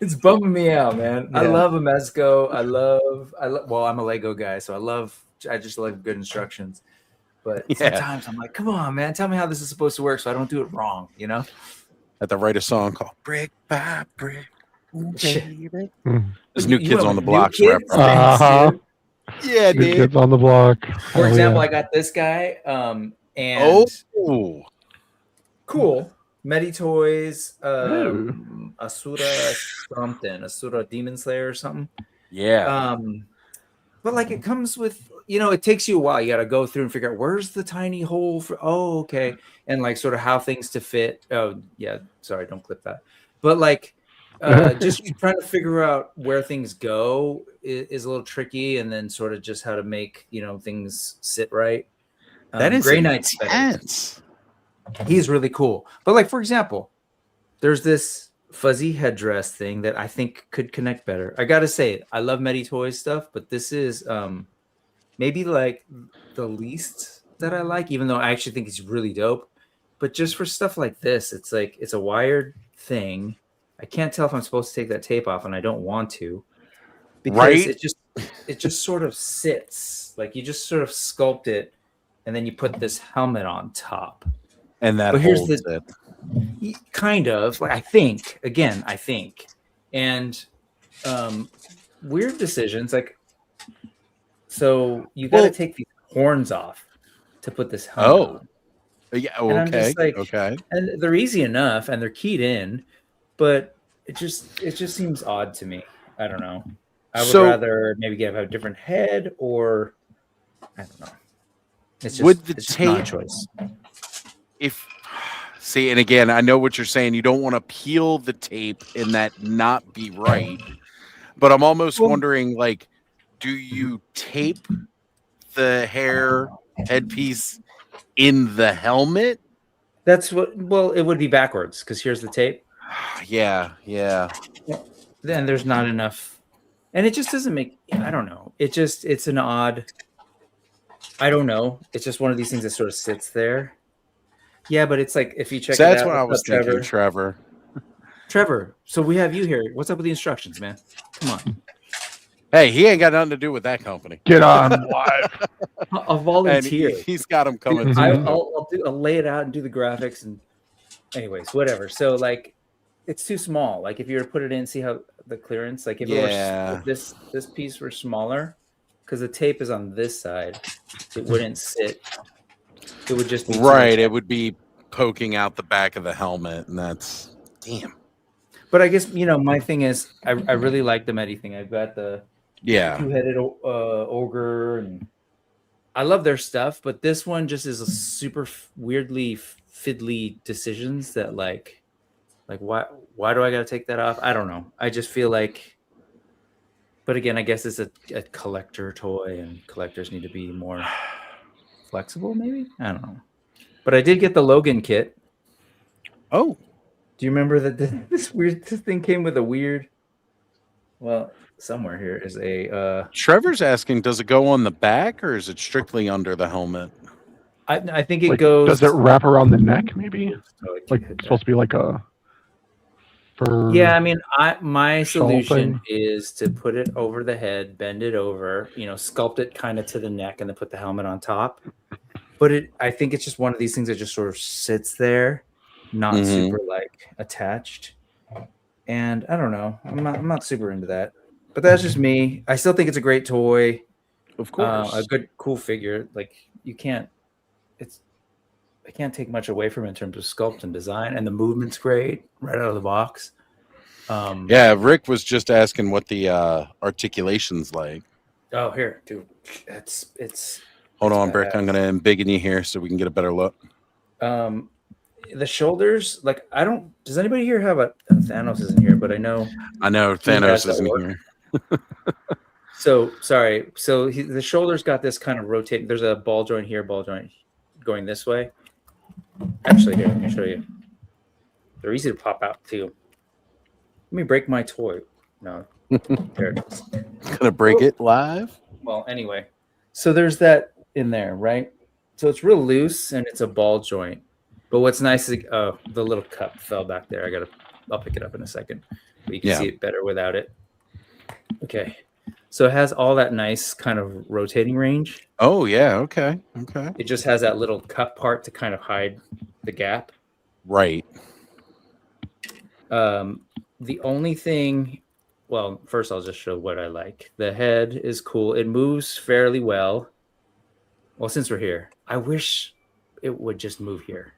it's bumming me out, man. I Yeah. love a Mezco. I love. Well, I'm a Lego guy, so I just love good instructions. But Yeah. sometimes I'm like, come on, man, tell me how this is supposed to work, so I don't do it wrong. You know? Had to write a song called "Brick by Brick." Baby. Mm. There's New You Kids went on the with Block New Kids? reference. Uh-huh. Yeah, New dude. Kids on the Block. For Hell example, yeah. I got this guy, and Oh, cool. Medi Toys, Ooh. Asura something, Asura Demon Slayer or something. yeah. But like it comes with, it takes you a while. You got to go through and figure out where's the tiny hole for. Oh, okay, and like sort of how things to fit. Oh, yeah. Sorry, don't clip that. But like, just trying to figure out where things go is a little tricky, and then sort of just how to make things sit right. That is Grey Knight's better. intense. He's really cool. But like, for example, there's this fuzzy headdress thing that I think could connect better. I gotta say, I love Medi Toys stuff, but this is maybe like the least that I like, even though I actually think it's really dope. But just for stuff like this, it's like it's a wired thing. I can't tell if I'm supposed to take that tape off, and I don't want to. Because Right? it just sort of sits. Like you just sort of sculpt it, and then you put this helmet on top. And that But here's holds it. Kind of like I think, and weird decisions like, so you got to Well- take these horns off to put this helmet on. Yeah. And I'm Okay. just like- Okay. And they're easy enough and they're keyed in, but it just seems odd to me. I don't know. I would So- rather maybe have a different head, or I don't know. It's just, Would the it's just not a tape- choice. See, and again, I know what you're saying. You don't want to peel the tape and that not be right. But I'm almost Well- wondering, like, do you tape the hair headpiece in the helmet? That's what. Well, it would be backwards because here's the tape. Yeah. Then there's not enough, and it just doesn't make. I don't know. It's an odd. I don't know. It's just one of these things that sort of sits there. Yeah, but it's like if you check So it that's out. what I was what's up, thinking, Trevor. Trevor, so we have you here. What's up with the instructions, man? Come on. Hey, he ain't got nothing to do with that company. Get on live. A And volunteer. he's got them coming. Mhm. I'll lay it out and do the graphics and, anyways, whatever. So like, it's too small. Like if you were to put it in, see how the clearance. Like if Yeah. if this piece were smaller, because the tape is on this side, it wouldn't sit. It would just be too Right. much. It would be poking out the back of the helmet, and that's damn. But I guess my thing is I really like the Medi thing. I've got the Yeah. two-headed ogre, and I love their stuff. But this one just is a super weirdly fiddly decisions that like why do I got to take that off? I don't know. I just feel like. But again, I guess it's a collector toy, and collectors need to be more flexible. Maybe I don't know. But I did get the Logan kit. Oh, Do you remember that this thing came with a weird? Well, somewhere here is a. Trevor's asking, does it go on the back or is it strictly under the helmet? I think it Like, goes. does it wrap around the neck? Maybe Oh, it like hit it's supposed to be like a fur. Yeah, I mean, my shawl solution thing? is to put it over the head, bend it over, sculpt it kind of to the neck, and then put the helmet on top. But I think it's just one of these things that just sort of sits there, not Mhm. super like attached. And I don't know, I'm not super into that. But that's just me. I still think it's a great toy, Of course. a good, cool figure. Like I can't take much away from it in terms of sculpt and design, and the movement's great right out of the box. Yeah, Rick was just asking what the articulation's like. Oh, here, dude. It's. Hold it's on, Brick. I'm badass. gonna embiggen you here so we can get a better look. The shoulders, like I don't. Does anybody here have a Thanos isn't here? But I know Thanos isn't here. So sorry. So the shoulders got this kind of rotating. There's a ball joint here, ball joint going this way. Actually, here, let me show you. They're easy to pop out too. Let me break my toy. No, there it is. Gonna break it live. Well, anyway, so there's that in there, right? So it's real loose and it's a ball joint. But what's nice is the little cup fell back there. I'll pick it up in a second, but you can see it better without it. Okay, so it has all that nice kind of rotating range. Oh yeah, okay. It just has that little cup part to kind of hide the gap. Right. The only thing, well, first I'll just show what I like. The head is cool. It moves fairly well. Well, since we're here, I wish it would just move here.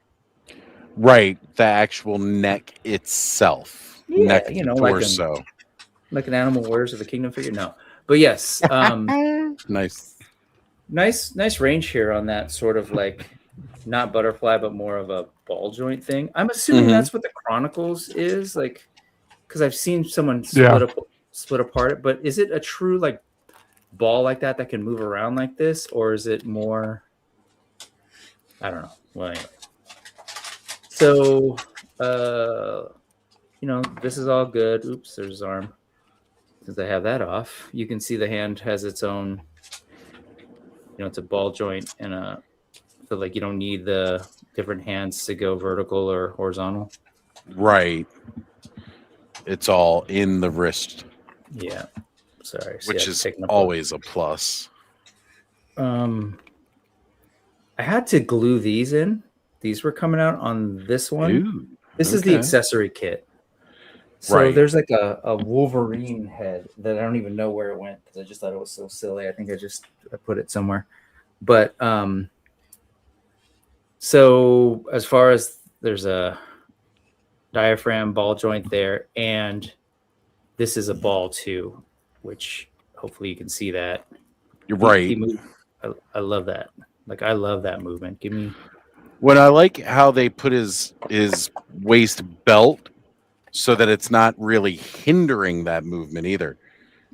Right, the actual neck itself. Yeah, neck torso. Like an Animal Warriors of the Kingdom figure. No, but yes, nice range here on that sort of like not butterfly, but more of a ball joint thing. I'm assuming that's what the Chronicles is like, because I've seen someone split apart it. But is it a true like ball like that can move around like this, or is it more? I don't know. Well, anyway. So, this is all good. Oops, there's his arm. Since I have that off, you can see the hand has its own, it's a ball joint and so like you don't need the different hands to go vertical or horizontal. Right. It's all in the wrist. Yeah. Sorry. Which is always a plus. I had to glue these in. These were coming out on this one. Ooh, this is the accessory kit. So there's like a Wolverine head that I don't even know where it went because I just thought it was so silly. I think I put it somewhere. But so as far as there's a diaphragm ball joint there, and this is a ball too, which hopefully you can see that. You're right. I love that. Like I love that movement. Give me. When I like how they put his waist belt so that it's not really hindering that movement either.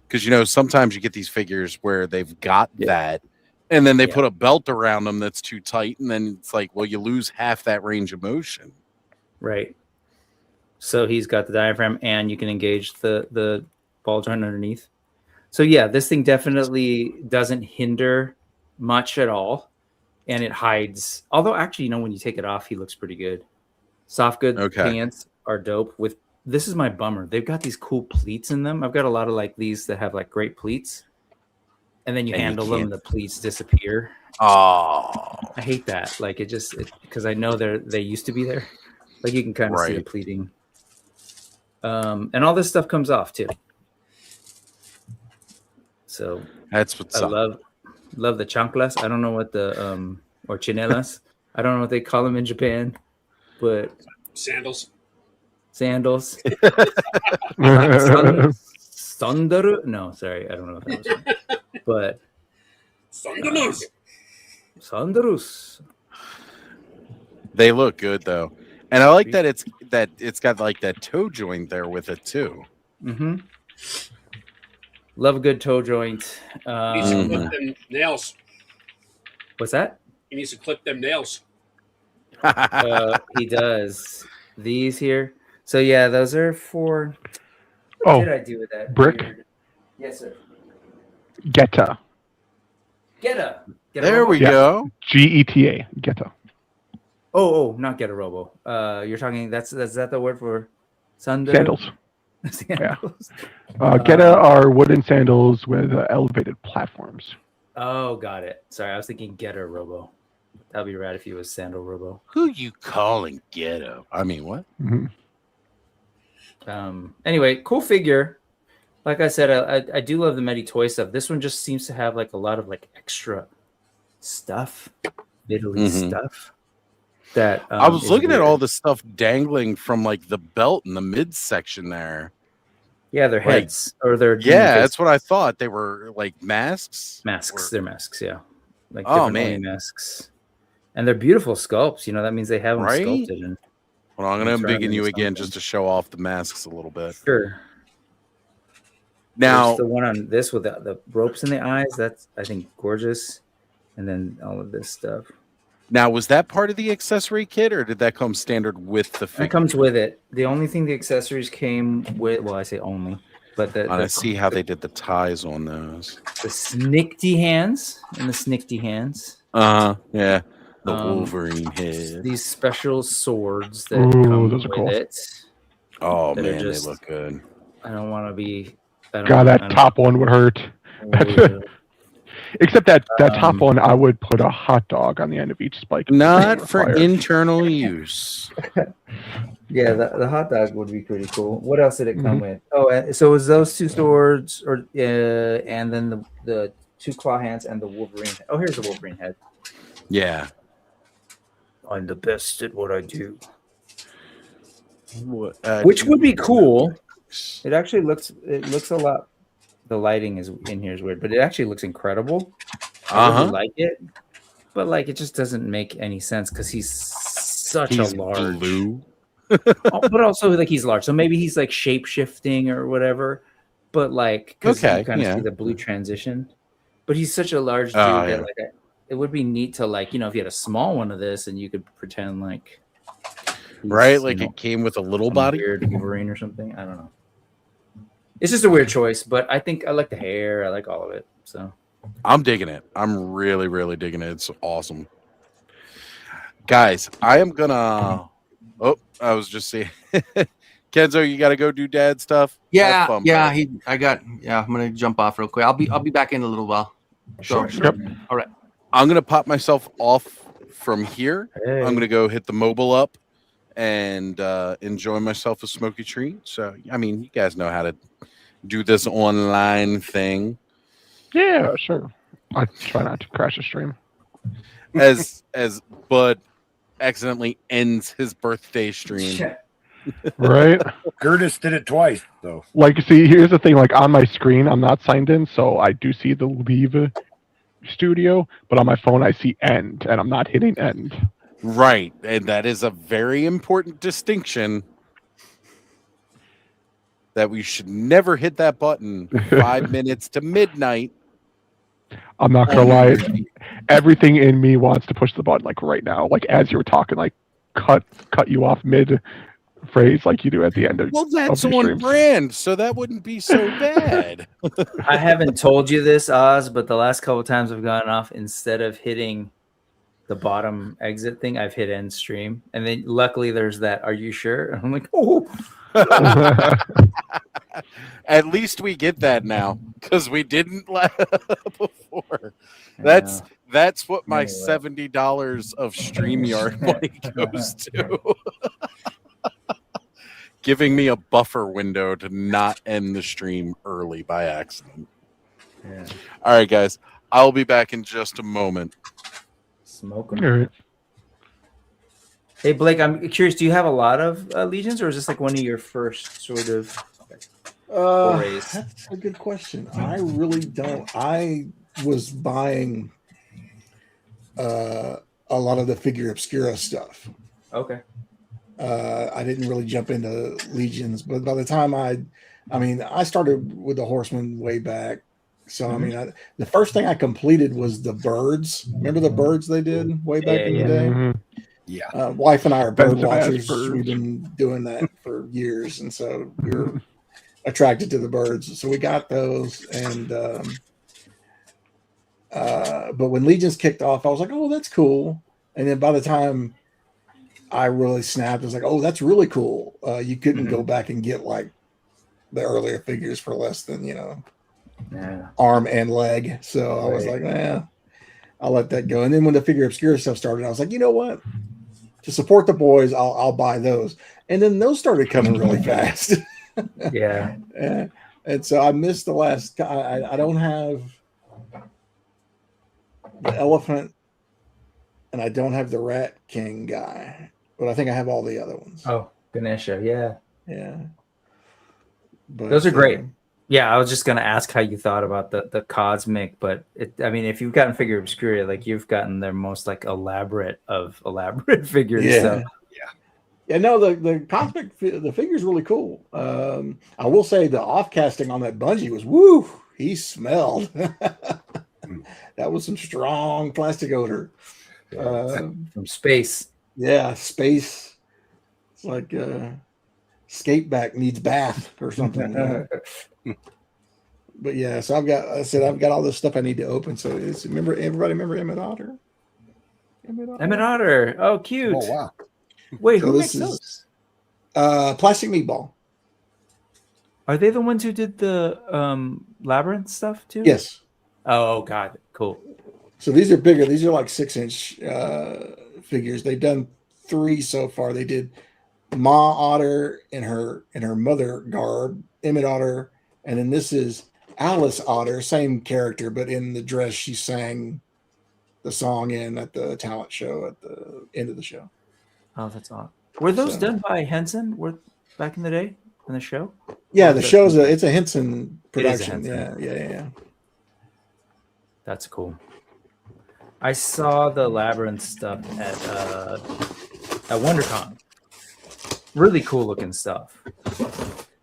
Because, sometimes you get these figures where they've got that and then they put a belt around them that's too tight. And then it's like, well, you lose half that range of motion. Right. So he's got the diaphragm and you can engage the ball joint underneath. So, yeah, this thing definitely doesn't hinder much at all. And it hides. Although, actually, when you take it off, he looks pretty good. Soft good pants are dope. This is my bummer. They've got these cool pleats in them. I've got a lot of like these that have like great pleats. And then you handle them, the pleats disappear. Oh, I hate that. Like because I know they used to be there. Like you can kind of see the pleating. And all this stuff comes off too. So that's what's up. Love the chanclas. I don't know what the or chinelas. I don't know what they call them in Japan, but sandals. Sandaru? No, sorry, I don't know what that was. But Sandarus. They look good though, and I like that it's got like that toe joint there with it too. Mm-hmm. Love a good toe joint. He needs to clip them nails. What's that? He needs to clip them nails. He does. These here. So yeah, those are for. What did I do with that? Brick? Weird... Yes, sir. Geta. There we go. Geta. Geta. Oh, not Get a Robo. You're talking. Is that the word for sandals? Sandals. Yeah. Geta are wooden sandals with elevated platforms. Oh, got it. Sorry, I was thinking Get a Robo. That'd be rad if he was Sandal Robo. Who you calling Ghetto? I mean, what? Mm-hmm. Anyway, cool figure. Like I said, I do love the Medi toy stuff. This one just seems to have like a lot of like extra stuff, Italy stuff. That I was looking at all the stuff dangling from like the belt in the midsection there. Yeah, their heads or their that's what I thought. They were like masks. Masks. They're masks. Yeah, like Oh, different man. masks, and they're beautiful sculpts. You know, that means they have them Right? sculpted. And Well, I'm going to turn them begin you into again something. just to show off the masks a little bit. Sure. Now, there's the one on this with the ropes in the eyes. That's, I think, gorgeous. And then all of this stuff. Now, was that part of the accessory kit, or did that come standard with the figure? It comes with it. The only thing the accessories came with, well, I say only, but I see how they did the ties on those. The snickty hands and the snickty hands. Yeah. The Wolverine head. These special swords that come those are with cool. it. Oh, man, they look good. I don't want to be. God, that top one would hurt. Except that top one, I would put a hot dog on the end of each spike. Not for internal use. Yeah, the hot dog would be pretty cool. What else did it come with? Oh, so it was those two swords, or and then the two claw hands and the Wolverine. Oh, here's the Wolverine head. Yeah. I'm the best at what I do. What, which would be cool. It actually looks a lot. The lighting is in here is weird, but it actually looks incredible. I really like it, but like it just doesn't make any sense because he's such a large. Blue. But also like he's large, so maybe he's like shape shifting or whatever. But like, because you kind of see the blue transition. But he's such a large dude that like it would be neat to like, you know, if you had a small one of this and you could pretend like like it came with a little body, weird Wolverine or something. I don't know. It's just a weird choice, but I think I like the hair. I like all of it. So I'm digging it. I'm really, really digging it. It's awesome. Guys, I am gonna I was just saying Kenzo, you gotta go do dad stuff. Yeah, I'm gonna jump off real quick. I'll be back in a little while. Sure. Yep. All right. I'm gonna pop myself off from here. Hey. I'm gonna go hit the mobile up and enjoy myself a smoky treat. So I mean, you guys know how to do this online thing. Yeah, sure. I try not to crash a stream. As Bud accidentally ends his birthday stream. Right? Curtis did it twice, though. Like, see, here's the thing. Like, on my screen, I'm not signed in, so I do see the leave studio, but on my phone, I see end, and I'm not hitting end. Right, and that is a very important distinction that we should never hit that button 5 minutes to midnight. I'm not gonna lie. Everything in me wants to push the button like right now. Like as you were talking, like cut you off mid phrase like you do at the end of. Well, that's of on brand, so that wouldn't be so bad. I haven't told you this, Oz, but the last couple of times I've gone off, instead of hitting the bottom exit thing, I've hit end stream, and then luckily there's that. Are you sure? And I'm like, oh. At least we get that now because we didn't before. That's what my $70 of StreamYard money goes to. Giving me a buffer window to not end the stream early by accident. Yeah. All right, guys. I'll be back in just a moment. Smoke All 'em. right. Hey Blake, I'm curious. Do you have a lot of legions, or is this like one of your first sort of forays? That's a good question. I really don't. I was buying a lot of the figure obscura stuff. Okay. I didn't really jump into legions, but by the time I started with the horsemen way back. So I mean, the first thing I completed was the birds. Remember the birds they did way back in the day? Mhm. Yeah. Wife and I are bird Expensive ass watchers. birds. We've been doing that for years, and so we were attracted to the birds. So we got those, and but when Legions kicked off, I was like, "Oh, that's cool." And then by the time I really snapped, I was like, "Oh, that's really cool." You couldn't go back and get like the earlier figures for less than arm and leg. So I was like, I'll let that go. And then when the figure obscura stuff started, I was like, you know what? To support the boys, I'll buy those. And then those started coming really fast. Yeah. And so I missed the last. I don't have the elephant, and I don't have the Rat King guy, but I think I have all the other ones. Oh, Ganesha. Yeah. Yeah. But, Those are great. Yeah, I was just gonna ask how you thought about the cosmic, but I mean, if you've gotten Figure Obscura, like you've gotten their most like elaborate of elaborate figures. Yeah. So. Yeah, no, the cosmic the figure's really cool. I will say the off casting on that bungee was woo. He smelled. That was some strong plastic odor from space. Yeah, space. It's like skate back needs bath or something. But yeah, so I've got all this stuff I need to open. So everybody remember Emmett Otter? Emmett Otter. Oh, cute. Oh wow. Wait, So who this makes those? Plastic Meatball. Are they the ones who did the labyrinth stuff too? Yes. Oh God, cool. So these are bigger. These are like 6-inch figures. They've done 3 so far. They did Ma Otter in her mother garb, Emmett Otter, and then this is Alice Otter, same character, but in the dress she sang the song in at the talent show at the end of the show. Oh, that's odd. Were those done by Henson? Were back in the day in the show? Yeah, the show's it's a Henson production. It is a Henson. Yeah. That's cool. I saw the labyrinth stuff at WonderCon. Really cool looking stuff.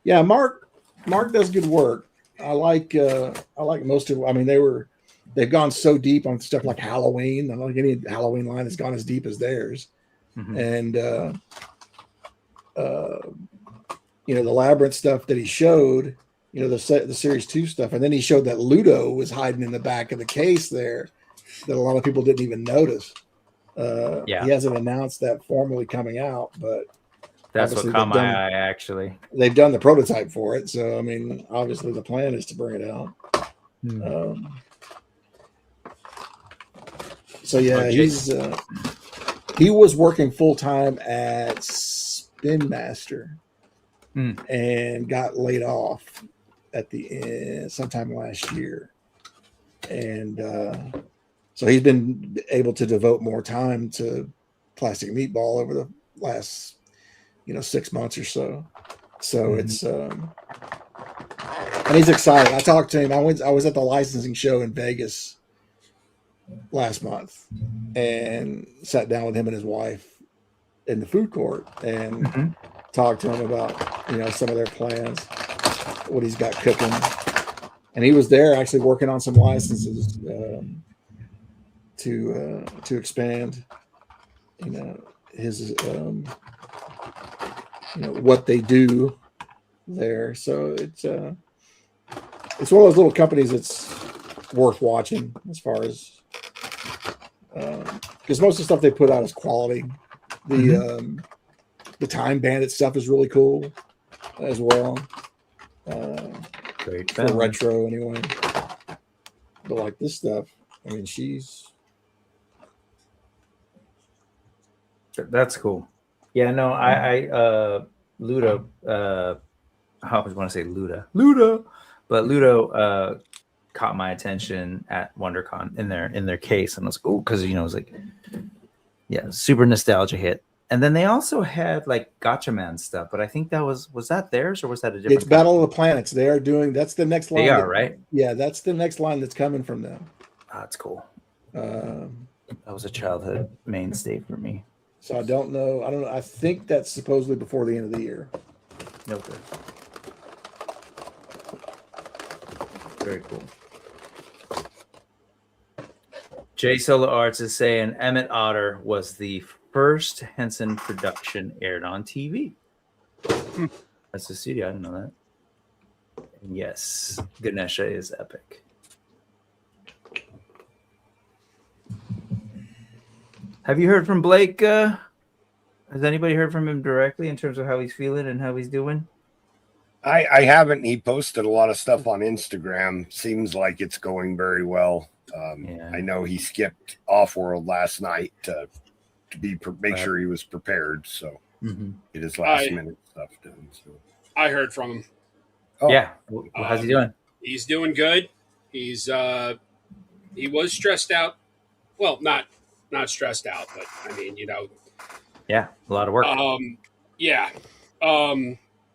Yeah, Mark does good work. I like most of. I mean, they've gone so deep on stuff like Halloween. I don't think any Halloween line has gone as deep as theirs. Mm-hmm. And the labyrinth stuff that he showed, the series 2 stuff, and then he showed that Ludo was hiding in the back of the case there that a lot of people didn't even notice. He hasn't announced that formally coming out, but that's what caught my eye. Actually, they've done the prototype for it, so I mean, obviously the plan is to bring it out. So yeah, he was working full time at Spin Master and got laid off at the end sometime last year, and so he's been able to devote more time to Plastic Meatball over the last 6 months or so. So it's and he's excited. I talked to him. I was at the licensing show in Vegas last month and sat down with him and his wife in the food court and talked to him about some of their plans, what he's got cooking, and he was there actually working on some licenses to expand his what they do there. So it's one of those little companies that's worth watching as far as because most of the stuff they put out is quality. The Time Bandit stuff is really cool as well. Great for retro anyway. But like this stuff, I mean, that's cool. Yeah, no, I Ludo, I always want to say Ludo, but Ludo caught my attention at WonderCon in their case, and I was like, oh, because it was like, yeah, super nostalgia hit. And then they also had like Gotcha Man stuff, but I think that was that theirs or was that a different? It's Battle of the Planets. They are doing. That's the next line. They are right. Yeah, that's the next line that's coming from them. Oh, that's cool. That was a childhood mainstay for me. So I don't know. I think that's supposedly before the end of the year. Okay. Very cool. J Solo Arts is saying Emmett Otter was the first Henson production aired on TV. That's the studio. I didn't know that. And yes, Ganesha is epic. Have you heard from Blake? Has anybody heard from him directly in terms of how he's feeling and how he's doing? I haven't. He posted a lot of stuff on Instagram. Seems like it's going very well. I know he skipped Off-World last night to make sure he was prepared. So it is last minute stuff done. So I heard from him. Oh. Yeah, how's he doing? He's doing good. He's he was stressed out. Well, not stressed out, but I mean, yeah, a lot of work.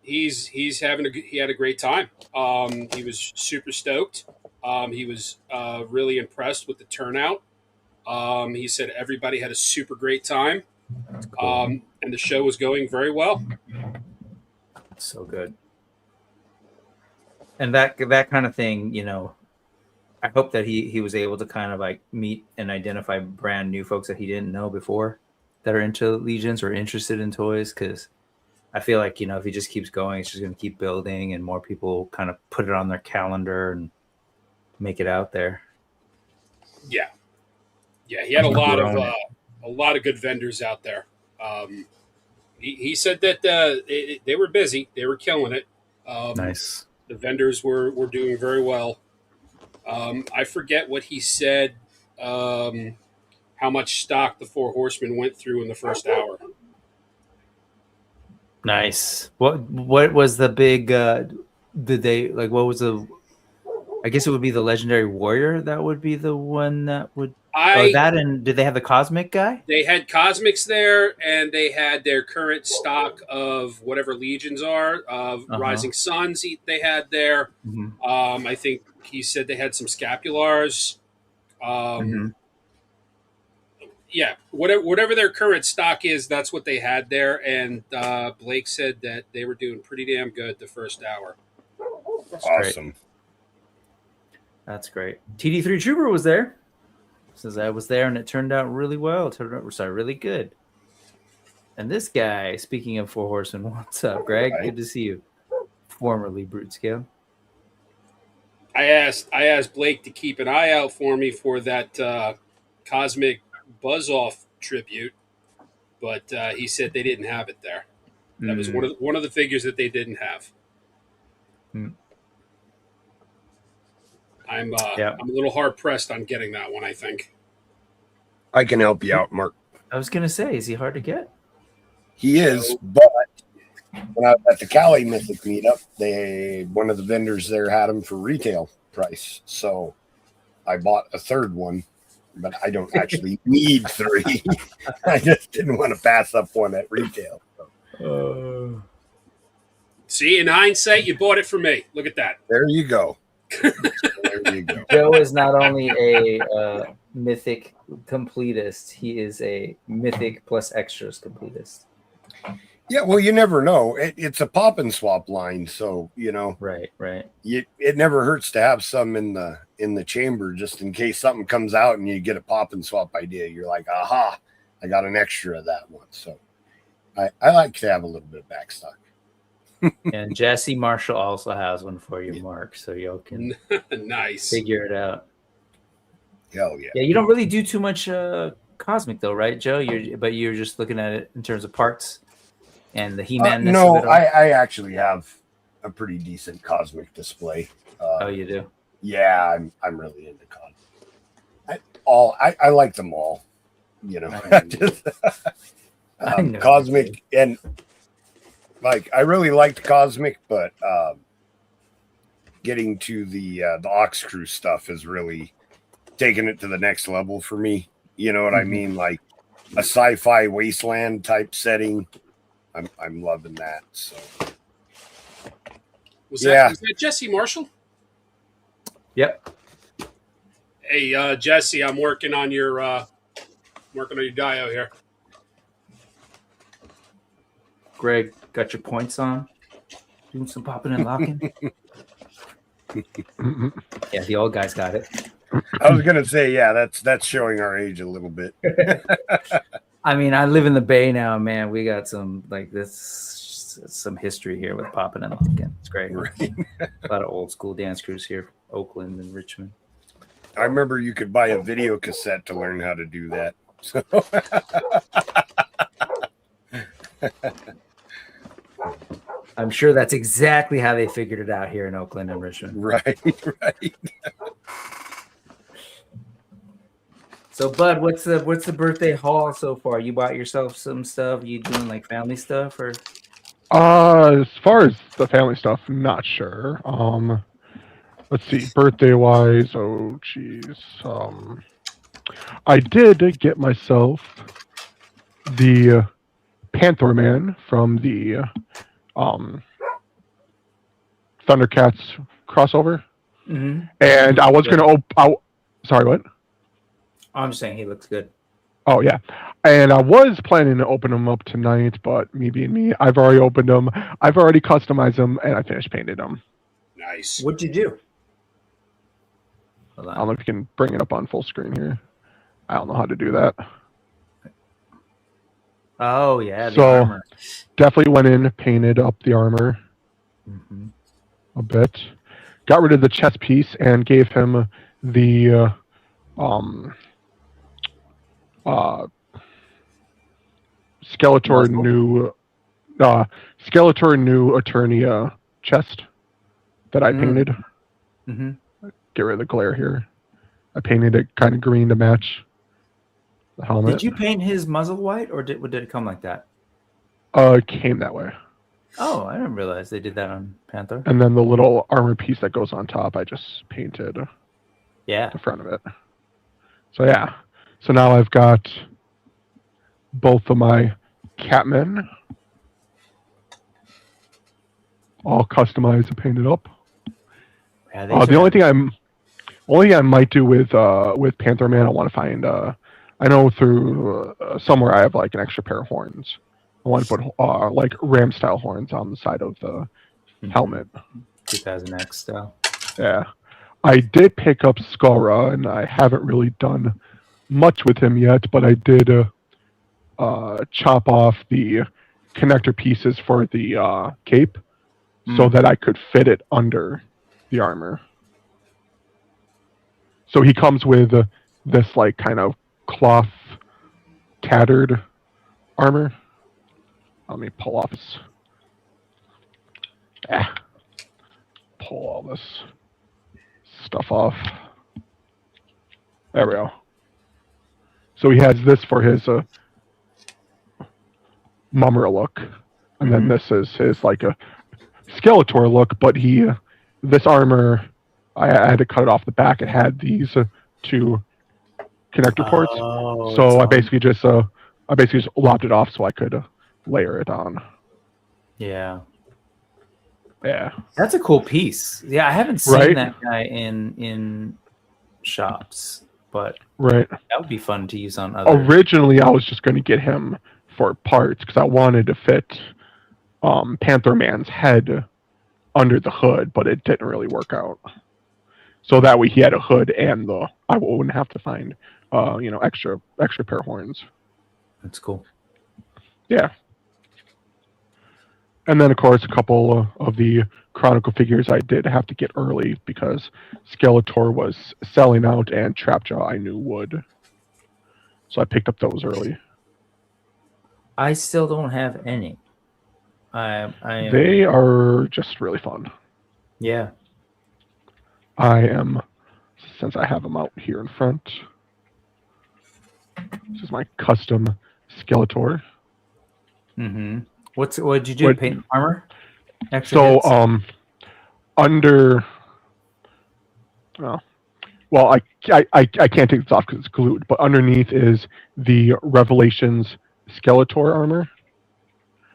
He's having he had a great time. He was super stoked. He was really impressed with the turnout. He said everybody had a super great time. Cool. And the show was going very well. So good. And that kind of thing, you know, I hope that he was able to kind of like meet and identify brand new folks that he didn't know before that are into Legions or interested in toys, because I feel like, you know, if he just keeps going, it's just going to keep building and more people kind of put it on their calendar and make it out there. Yeah. He had a lot of good vendors out there. He said that they were busy. They were killing it. Nice. The vendors were doing very well. I forget what he said, how much stock the Four Horsemen went through in the first hour. Nice. What was the big did they like what was the I guess it would be the Legendary Warrior that would be the one that would that, and did they have the Cosmic guy? They had Cosmics there, and they had their current stock of whatever Legions are, of Rising Suns they had there. Mm-hmm. I think he said they had some Scapulars. Yeah, whatever their current stock is, that's what they had there. And Blake said that they were doing pretty damn good the first hour. That's awesome. Great. That's great. TD3 Trooper was there. Says I was there and it turned out really well. It turned out really good. And this guy, speaking of Four Horsemen, what's up, Greg? Good to see you. Formerly Brute Scale. I asked Blake to keep an eye out for me for that Cosmic Buzz-Off tribute, but he said they didn't have it there. That was one of the figures that they didn't have. I'm a little hard pressed on getting that one, I think. I can help you out, Mark. I was gonna say, is he hard to get? He is, but when I was at the Cali Mythic meetup, one of the vendors there had them for retail price. So I bought a third one, but I don't actually need three. I just didn't want to pass up one at retail. See, in hindsight, you bought it for me. Look at that. There you go. There you go. Joe is not only a mythic completist, he is a mythic plus extras completist. Yeah, well, you never know. It's a pop and swap line, so you know. Right. It never hurts to have some in the chamber, just in case something comes out and you get a pop and swap idea. You're like, aha, I got an extra of that one. So I like to have a little bit of backstock. And Jesse Marshall also has one for you, Mark, so y'all can nice figure it out. Hell yeah. Yeah, you don't really do too much Cosmic though, right, Joe? You're just looking at it in terms of parts and the He-Man. No, I actually have a pretty decent Cosmic display. Oh, you do? Yeah, I'm really into Cosmic. I like them all. You know, Cosmic and. Like, I really liked Cosmic, but getting to the Ox Crew stuff is really taking it to the next level for me. You know what I mean? Like a sci-fi wasteland type setting. I'm loving that. So was that Jesse Marshall? Yep. Hey, Jesse, I'm working on your dio here. Greg, got your points on? Doing some popping and locking? Yeah, the old guy's got it. I was gonna say, yeah, that's showing our age a little bit. I mean, I live in the Bay now, man. We got some some history here with popping and locking. It's great. Right. A lot of old school dance crews here, Oakland and Richmond. I remember you could buy a video cassette to learn how to do that. So. I'm sure that's exactly how they figured it out here in Oakland and Richmond. Right. So, Bud, what's the birthday haul so far? You bought yourself some stuff? You doing like family stuff or? As far as the family stuff, not sure. Let's see, birthday wise. Oh, geez. I did get myself the Panther Man from the Thundercats crossover, Mm-hmm. and I was going to sorry, what? I'm just saying he looks good. Oh yeah, and I was planning to open them up tonight, but me being me, I've already opened them. I've already customized them, and I finished painting them. Nice. What'd you do? Hold I on. don't know if you can bring it up on full screen here. I don't know how to do that. Oh yeah, the So armor. definitely went in, painted up the armor Mm-hmm. a bit, got rid of the chest piece, and gave him the Skeletor Muzzle? new Eternia chest that I painted. Mm-hmm. Get rid of the glare here. I painted it kind of green to match the helmet. Did you paint his muzzle white, or did it come like that? It came that way. Oh, I didn't realize they did that on Panther. And then the little armor piece that goes on top, I just painted Yeah. the front of it. So yeah. So now I've got both of my Catmen all customized and painted up. Yeah, The only thing I might do with Panther Man, I want to find. I know through somewhere I have like an extra pair of horns. I want to put like ram style horns on the side of the helmet. 2000X style. Yeah, I did pick up Skara, and I haven't really done much with him yet, but I did chop off the connector pieces for the cape so that I could fit it under the armor. So he comes with this like kind of cloth tattered armor. Let me pull off this. Pull all this stuff off. There we go. So he has this for his Mumra look, and then this is his like a Skeletor look. But this armor, I had to cut it off the back. It had these two connector ports. So I basically just lopped it off so I could layer it on. Yeah. Yeah. That's a cool piece. Yeah, I haven't seen that guy in shops, but right. That would be fun to use on other. Originally, I was just going to get him for parts because I wanted to fit Panther Man's head under the hood, but it didn't really work out. So that way he had a hood and I wouldn't have to find extra pair of horns. That's cool. Yeah. And then, of course, a couple of the Chronicle figures I did have to get early because Skeletor was selling out and Trapjaw I knew would. So I picked up those early. I still don't have any. They are just really fun. Yeah. Since I have them out here in front, this is my custom Skeletor. Mm-hmm. What did you do? Paint armor? Under I can't take this off because it's glued, but underneath is the Revelations Skeletor armor.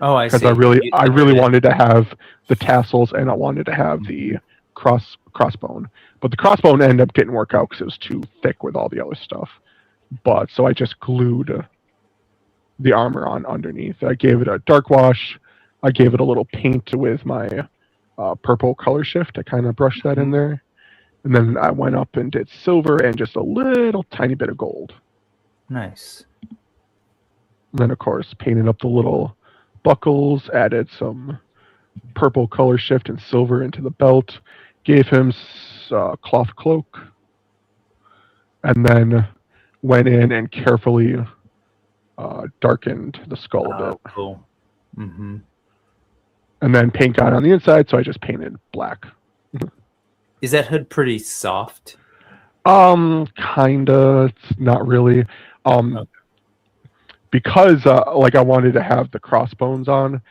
Oh, I see. Because I really wanted to have the tassels and I wanted to have the crossbone, but the crossbone ended up didn't work out because it was too thick with all the other stuff. But so I just glued the armor on underneath. I gave it a dark wash. I gave it a little paint with my purple color shift. I kind of brushed that in there. And then I went up and did silver and just a little tiny bit of gold. Nice. And then, of course, painted up the little buckles, added some purple color shift and silver into the belt, gave him cloth cloak, and then went in and carefully darkened the skull a bit. Cool. Mm-hmm. And then paint got on the inside, so I just painted black. Is that hood pretty soft? Kinda. It's not really. Okay. Because I wanted to have the crossbones on.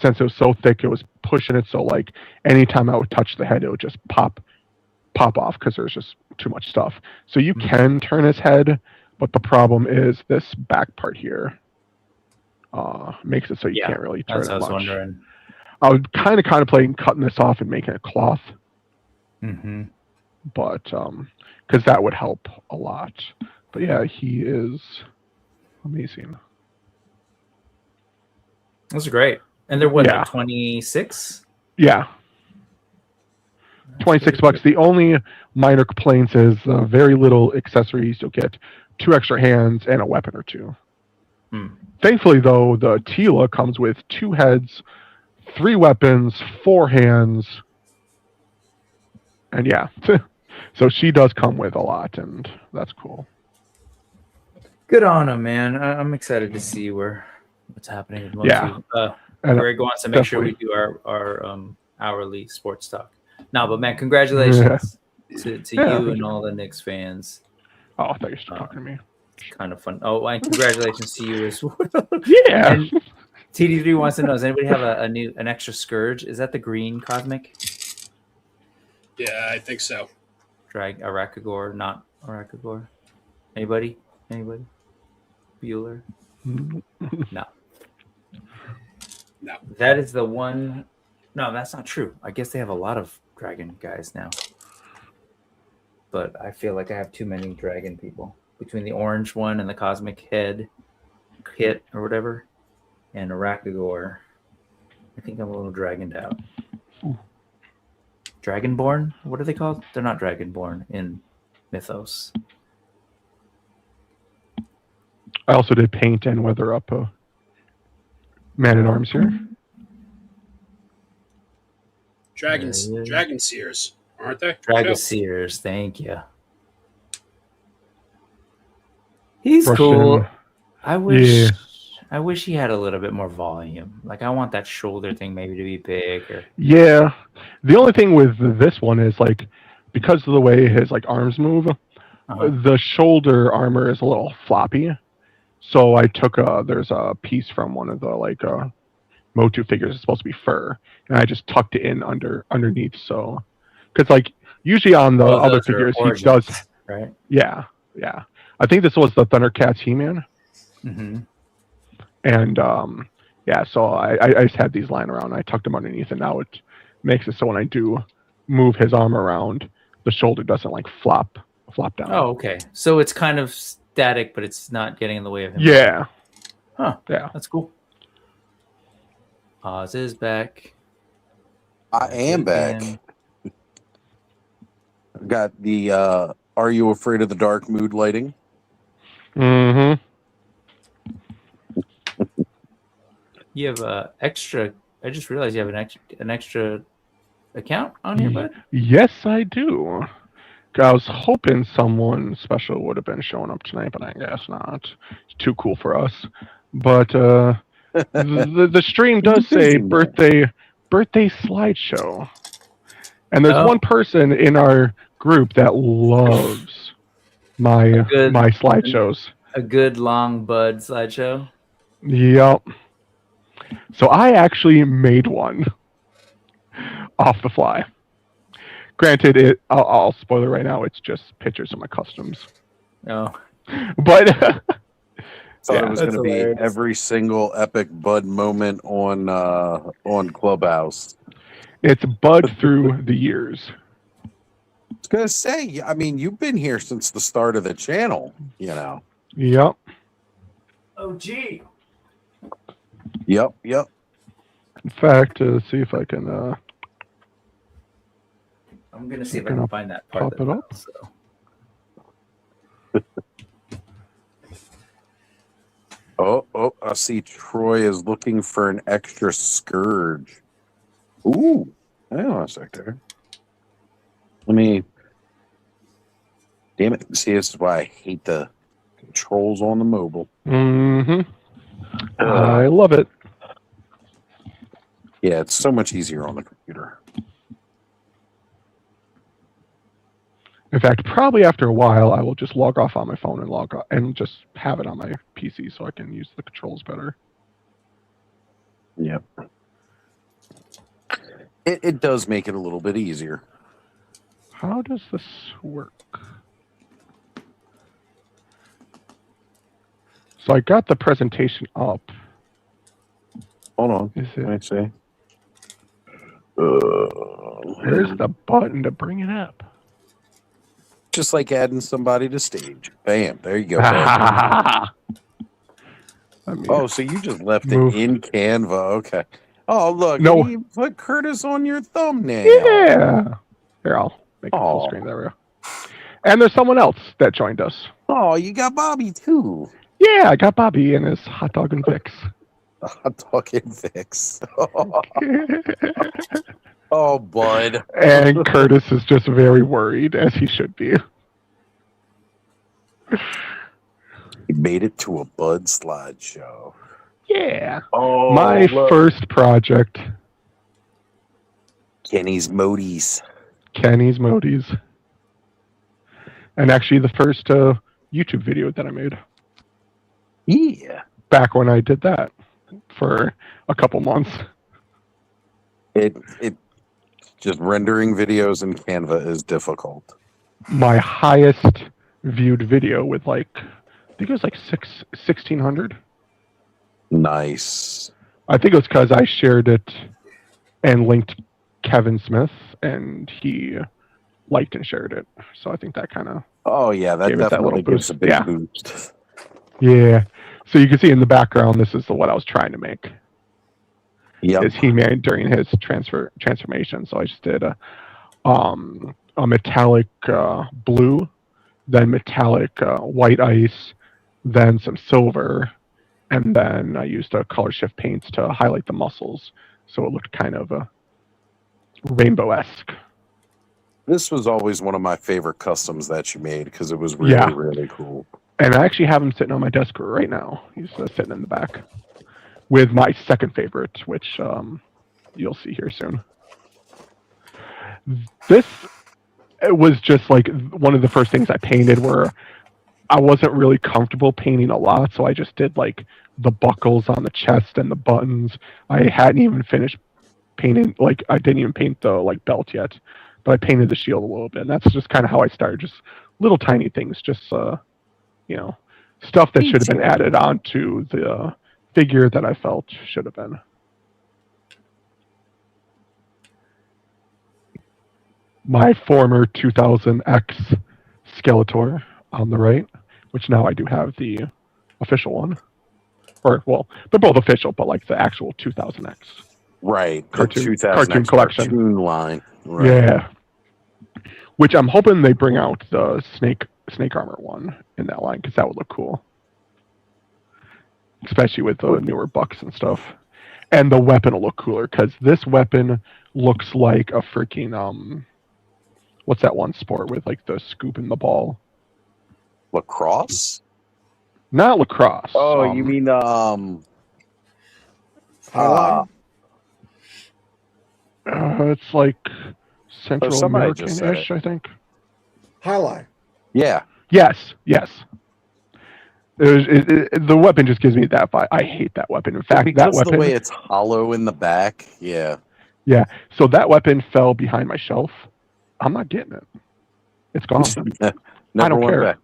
Since it was so thick, it was pushing it. So like anytime I would touch the head, it would just pop off because there's just too much stuff. So you can turn his head, but the problem is this back part here makes it so you can't really turn it much. That's what I was wondering. I was kind of contemplating cutting this off and making a cloth, Mm-hmm. but because that would help a lot. But yeah, he is amazing. Those are great. And they're what, Yeah. like 26? Yeah. That's 26 pretty bucks. good. The only minor complaints is very little accessories. You'll get 2 extra hands and a weapon or 2. Thankfully, though, the Tila comes with 2 heads, 3 weapons, 4 hands, and yeah. So she does come with a lot, and that's cool. Good on him, man. I'm excited to see what's happening with Motu. Yeah. Greg wants to make sure we do our hourly sports talk. No, but man, congratulations to you and all the Knicks fans. Oh, I thought you were still talking to me. Kind of fun. Oh, and congratulations to you as well. Yeah. And TD3 wants to know: does anybody have an extra scourge? Is that the green cosmic? Yeah, I think so. Arakagor, not Arakagor. Anybody? Bueller? No. No. That is the one. No, that's not true. I guess they have a lot of dragon guys now. But I feel like I have too many dragon people. Between the orange one and the cosmic head kit or whatever, and Arakagor, I think I'm a little dragoned out. Dragonborn? What are they called? They're not Dragonborn in Mythos. I also did paint and weather up a man-at-arms here. Dragon Seers, aren't they? Dragon Seers, thank you. He's cool. I wish he had a little bit more volume. Like I want that shoulder thing maybe to be big. Yeah. The only thing with this one is like because of the way his like arms move, the shoulder armor is a little floppy. So I took there's a piece from one of the like Motu figures. It's supposed to be fur, and I just tucked it in underneath. So because like usually on the other figures he does right. Yeah. I think this was the Thundercats He-Man. Mm-hmm. And yeah, so I just had these lying around. I tucked them underneath, and now it makes it so when I do move his arm around, the shoulder doesn't like flop down. Oh, okay. So it's kind of static, but it's not getting in the way of him. Yeah. Huh. Yeah. That's cool. Oz is back. I am back. I've got the Are You Afraid of the Dark mood lighting. Mm-hmm. You have extra. I just realized you have an extra account on here, bud. Yes, I do. I was hoping someone special would have been showing up tonight, but I guess not. It's too cool for us. But the stream does say birthday slideshow, and there's one person in our group that loves my slideshows. A good long bud slideshow. Yep. So I actually made one off the fly. Granted, I'll spoil it right now. It's just pictures of my customs. Oh. But thought it was going to be every single epic Bud moment on Clubhouse. It's Bud through the years. I was going to say, I mean, you've been here since the start of the channel, you know. Yep. Oh, gee. Yep. In fact, see if I can. I'm gonna see if I can find that part. Pop it up. Oh! I see Troy is looking for an extra scourge. Ooh, hang on a sec there. Let me. Damn it! See, this is why I hate the controls on the mobile. Mm-hmm. I love it. Yeah, it's so much easier on the computer. In fact, probably after a while, I will just log off on my phone and log off and just have it on my PC so I can use the controls better. Yep. It does make it a little bit easier. How does this work? So I got the presentation up. Hold on. Is it? Let me see. Where's the button to bring it up? Just like adding somebody to stage. Bam. There you go. Oh, so you just left move. it in Canva. Okay. Oh, look. No. You put Curtis on your thumbnail. Yeah. Here, I'll make it full screen. There we go. And there's someone else that joined us. Oh, you got Bobby, too. Yeah, I got Bobby and his hot dog and fix. Hot dog and fix. Oh, bud. And Curtis is just very worried, as he should be. He made it to a Bud slideshow. Yeah. Oh, my first project. Kenny's Modies. Kenny's Modies. And actually the first YouTube video that I made. Yeah. Back when I did that for a couple months. It just rendering videos in Canva is difficult. My highest viewed video with like, I think it was like 1,600. Nice. I think it was because I shared it and linked Kevin Smith, and he liked and shared it. So I think that kind of that definitely gives a big yeah. boost. Yeah. So you can see in the background, this is what I was trying to make. Yep. Is He-Man during his transformation. So I just did a metallic blue, then metallic white ice, then some silver, and then I used color shift paints to highlight the muscles, so it looked kind of rainbow-esque. This was always one of my favorite customs that you made because it was really, really cool. And I actually have him sitting on my desk right now. He's sitting in the back with my second favorite, which you'll see here soon. This was just like one of the first things I painted where I wasn't really comfortable painting a lot, so I just did like the buckles on the chest and the buttons. I hadn't even finished painting, like I didn't even paint the like belt yet, but I painted the shield a little bit, and that's just kind of how I started. Just little tiny things, just stuff that should have been added onto the figure that I felt should have been. My former 2000X Skeletor on the right, which now I do have the official one. Or, well, they're both official, but like the actual 2000X. Right. Cartoon Cartoon collection. Cartoon line. Right. Yeah. Which I'm hoping they bring out the snake armor one in that line, because that would look cool. Especially with the newer bucks and stuff. And the weapon will look cooler, because this weapon looks like a freaking, what's that one sport with like the scoop in the ball? Lacrosse? Not lacrosse. Oh, you mean it's like Central American-ish, I think. Highlight. Yeah. Yes. The weapon just gives me that vibe. I hate that weapon. In fact, that weapon, the way it's hollow in the back. Yeah. Yeah. So that weapon fell behind my shelf. I'm not getting it. It's gone. I don't care.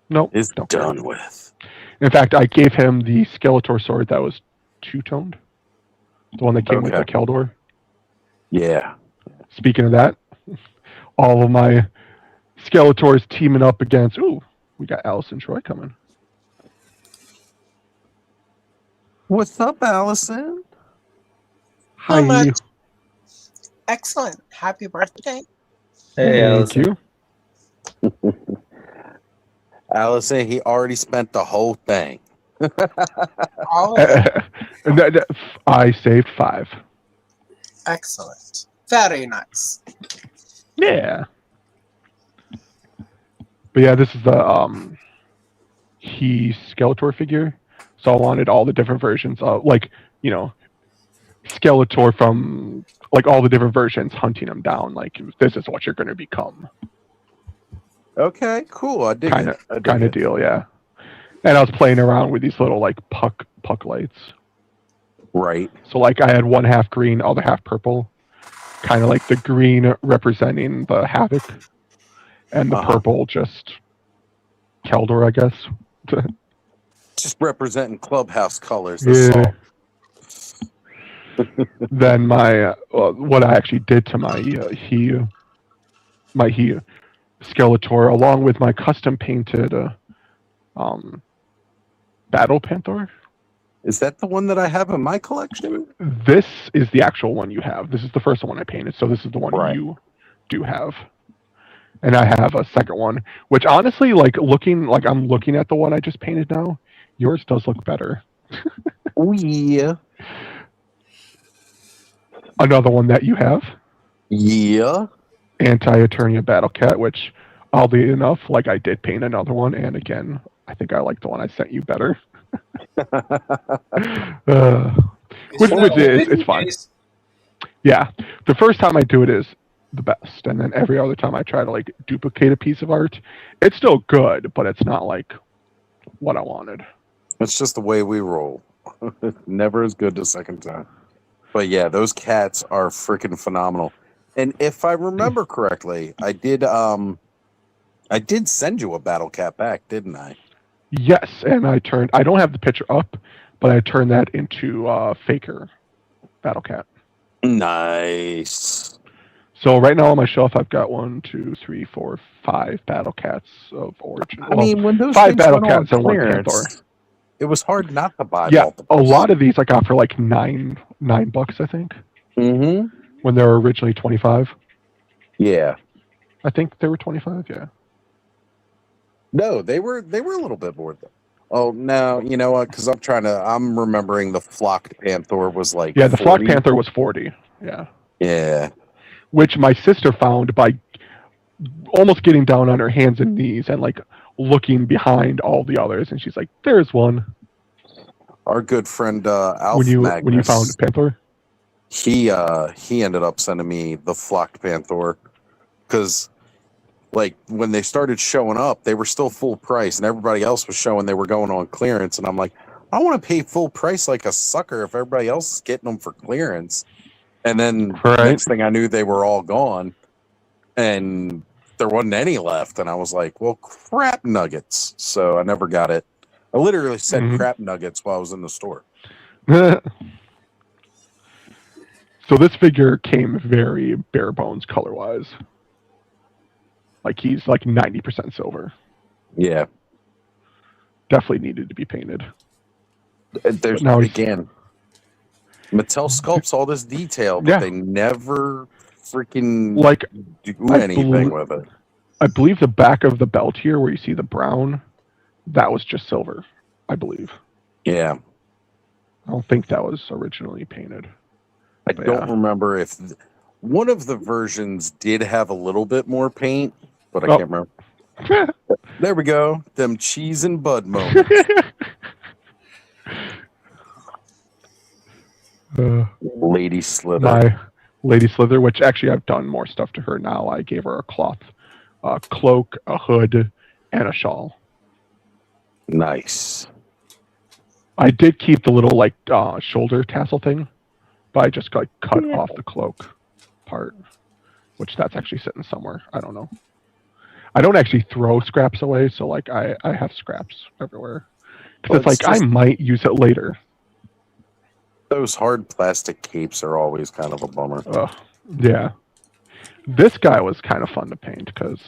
Nope. It's done care. With. In fact, I gave him the Skeletor sword that was two-toned. The one that came with the Keldor. Yeah. Speaking of that, all of my Skeletors teaming up against... Ooh, we got Allison Troy coming. What's up, Allison? Hi. Excellent. Happy birthday. Hey, Thank you. Allison, he already spent the whole thing. I saved 5. Excellent. Very nice. Yeah. But yeah, this is the he Skeletor figure. So I wanted all the different versions of, like, Skeletor from, like, all the different versions, hunting him down. Like, this is what you're going to become. Okay, cool. I dig it. Kind of deal, yeah. And I was playing around with these little, like, puck lights. Right. So, like, I had one half green, other half purple. Kind of like the green representing the Havoc. And the purple just Keldor, I guess. Just representing clubhouse colors. Yeah. Then my what I actually did to my Skeletor, along with my custom painted Battle Panther. Is that the one that I have in my collection? This is the actual one you have. This is the first one I painted, so this is the one Right. you do have. And I have a second one, which honestly, I'm looking at the one I just painted now. Yours does look better. Oh yeah. Another one that you have, Yeah. Anti-Eternia Battle Cat, which oddly enough, I did paint another one, and again, I think I like the one I sent you better. It's fine. Yeah, the first time I do it is the best, and then every other time I try to duplicate a piece of art, it's still good, but it's not what I wanted. It's just the way we roll. Never as good the second time. But yeah, those cats are freaking phenomenal. And if I remember correctly, I did send you a battle cat back, didn't I? Yes, and I don't have the picture up, but I turned that into Faker Battle Cat. Nice. So right now on my shelf, I've got 1, 2, 3, 4, 5 Battle Cats of origin. I mean, when those 5 things Battle went on Cats and 1 clearance, Panther. it was hard not to buy Yeah, multiples. a lot of these I got for $9, I think. Mm-hmm. When they were originally 25. Yeah. I think they were 25. Yeah. No, they were a little bit more though. Oh no, you know what? Because I'm remembering the flocked panther was like the 40. flocked panther was 40. Yeah. Yeah. Which my sister found by almost getting down on her hands and knees and looking behind all the others, and she's like, "There's one." Our good friend Alf when you Magnus, found Panther, he ended up sending me the flocked panther because when they started showing up, they were still full price, and everybody else was showing they were going on clearance, and I'm like, I want to pay full price like a sucker if everybody else is getting them for clearance. And then next thing I knew, they were all gone, and there wasn't any left. And I was like, well, crap nuggets. So I never got it. I literally said crap nuggets while I was in the store. So this figure came very bare bones color wise. He's 90% silver. Yeah. Definitely needed to be painted. There's now again. Mattel sculpts all this detail, but they never freaking do anything with it. I believe the back of the belt here, where you see the brown, that was just silver. I believe. Yeah. I don't think that was originally painted. I don't remember if one of the versions did have a little bit more paint, but I can't remember. There we go. Them cheese and bud moments. Lady Slither. My Lady Slither, which actually I've done more stuff to her now. I gave her a cloth, a cloak, a hood, and a shawl. Nice. I did keep the little shoulder tassel thing, but I just cut off the cloak part, which that's actually sitting somewhere. I don't know. I don't actually throw scraps away, so I have scraps everywhere. Because I might use it later. Those hard plastic capes are always kind of a bummer. Yeah. This guy was kind of fun to paint because,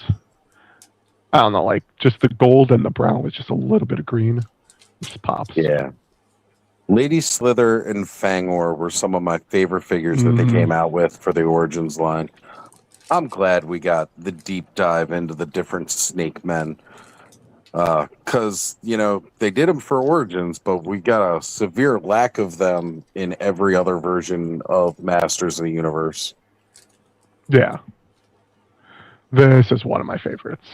I don't know, just the gold and the brown was just a little bit of green. It just pops. Yeah. Lady Slither and Fangor were some of my favorite figures that they came out with for the Origins line. I'm glad we got the deep dive into the different Snake Men. Because, they did them for Origins, but we got a severe lack of them in every other version of Masters of the Universe. Yeah. This is one of my favorites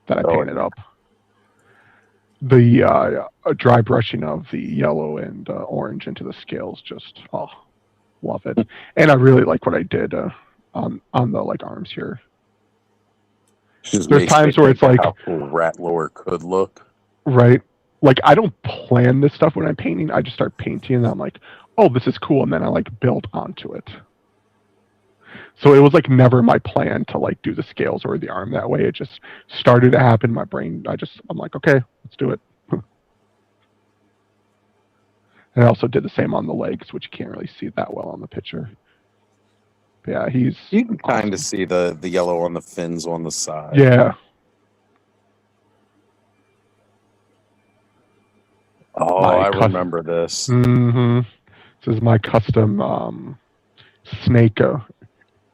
that I painted up. The dry brushing of the yellow and orange into the scales, just, love it. And I really like what I did on the arms here. There's times where it's how cool Rat Lore could look. Right. I don't plan this stuff when I'm painting. I just start painting and I'm like, oh, this is cool. And then I build onto it. So it was never my plan to do the scales or the arm that way. It just started to happen in my brain. I'm like, okay, let's do it. And I also did the same on the legs, which you can't really see that well on the picture. But yeah, You can kind awesome. of see the yellow on the fins on the side. Yeah. Oh, I remember this. Mm-hmm. This is my custom snake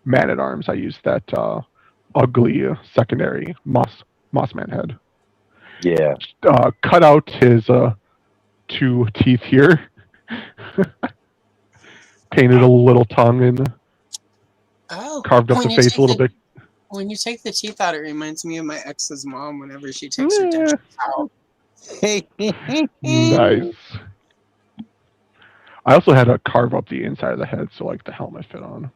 man-at-arms. I used that ugly secondary Mossman head. Yeah. Cut out his 2 teeth here. Painted a little tongue and carved up the face a little bit. When you take the teeth out, it reminds me of my ex's mom whenever she takes her dentures out. Nice. I also had to carve up the inside of the head so like the helmet fit on.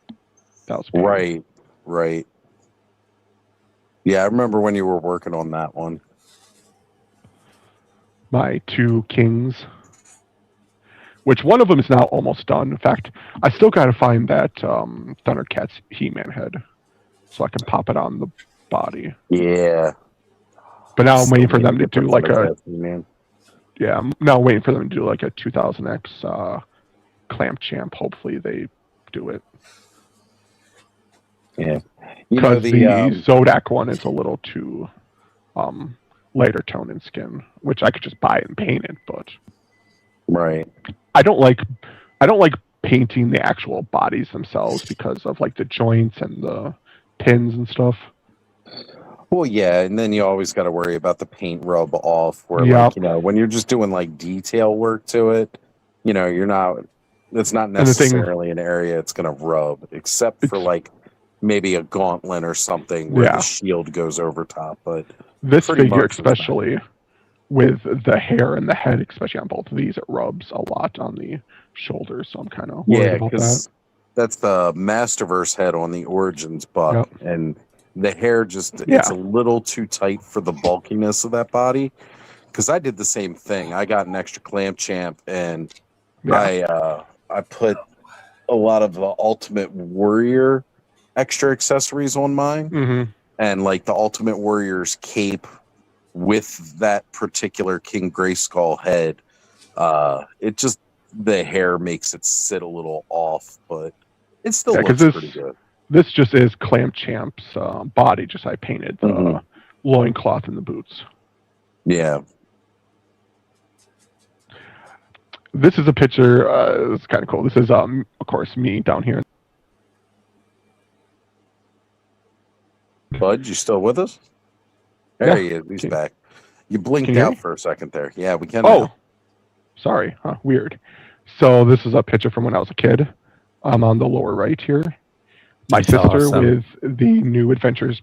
That was painful. Right. Yeah, I remember when you were working on that one. My 2 kings, which one of them is now almost done. In fact, I still got to find that Thundercats He-Man head so I can pop it on the body. Yeah. But now I'm waiting for them to do like a... Man. Yeah, I'm now waiting for them to do like a 2000X Clamp Champ. Hopefully they do it. Yeah. Because the Zodak one is a little too lighter tone in skin, which I could just buy it and paint it, but right. I don't like painting the actual bodies themselves because of like the joints and the pins and stuff. Well, yeah, and then you always got to worry about the paint rub off where like, when you're just doing like detail work to it, it's not necessarily an area it's going to rub, except for like maybe a gauntlet or something where the shield goes over top. But this figure, especially with the hair and the head, especially on both of these, it rubs a lot on the shoulders. So I'm kind of worried about that. That's the Masterverse head on the Origins buck, and the hair it's a little too tight for the bulkiness of that body. Because I did the same thing. I got an extra Clamp Champ, and I put a lot of the Ultimate Warrior extra accessories on mine, and like the Ultimate Warrior's cape with that particular King Grayskull head. It just the hair makes it sit a little off, but it still looks pretty good. This just is Clamp Champ's body. Just I painted the loincloth and the boots. Yeah. This is a picture. It's kind of cool. This is, of course, me down here. Bud, you still with us? There he is. He's back. You blinked out for a second there. Yeah, we can. Oh, sorry. Huh, weird. So this is a picture from when I was a kid. I'm on the lower right here. My sister with the New Adventures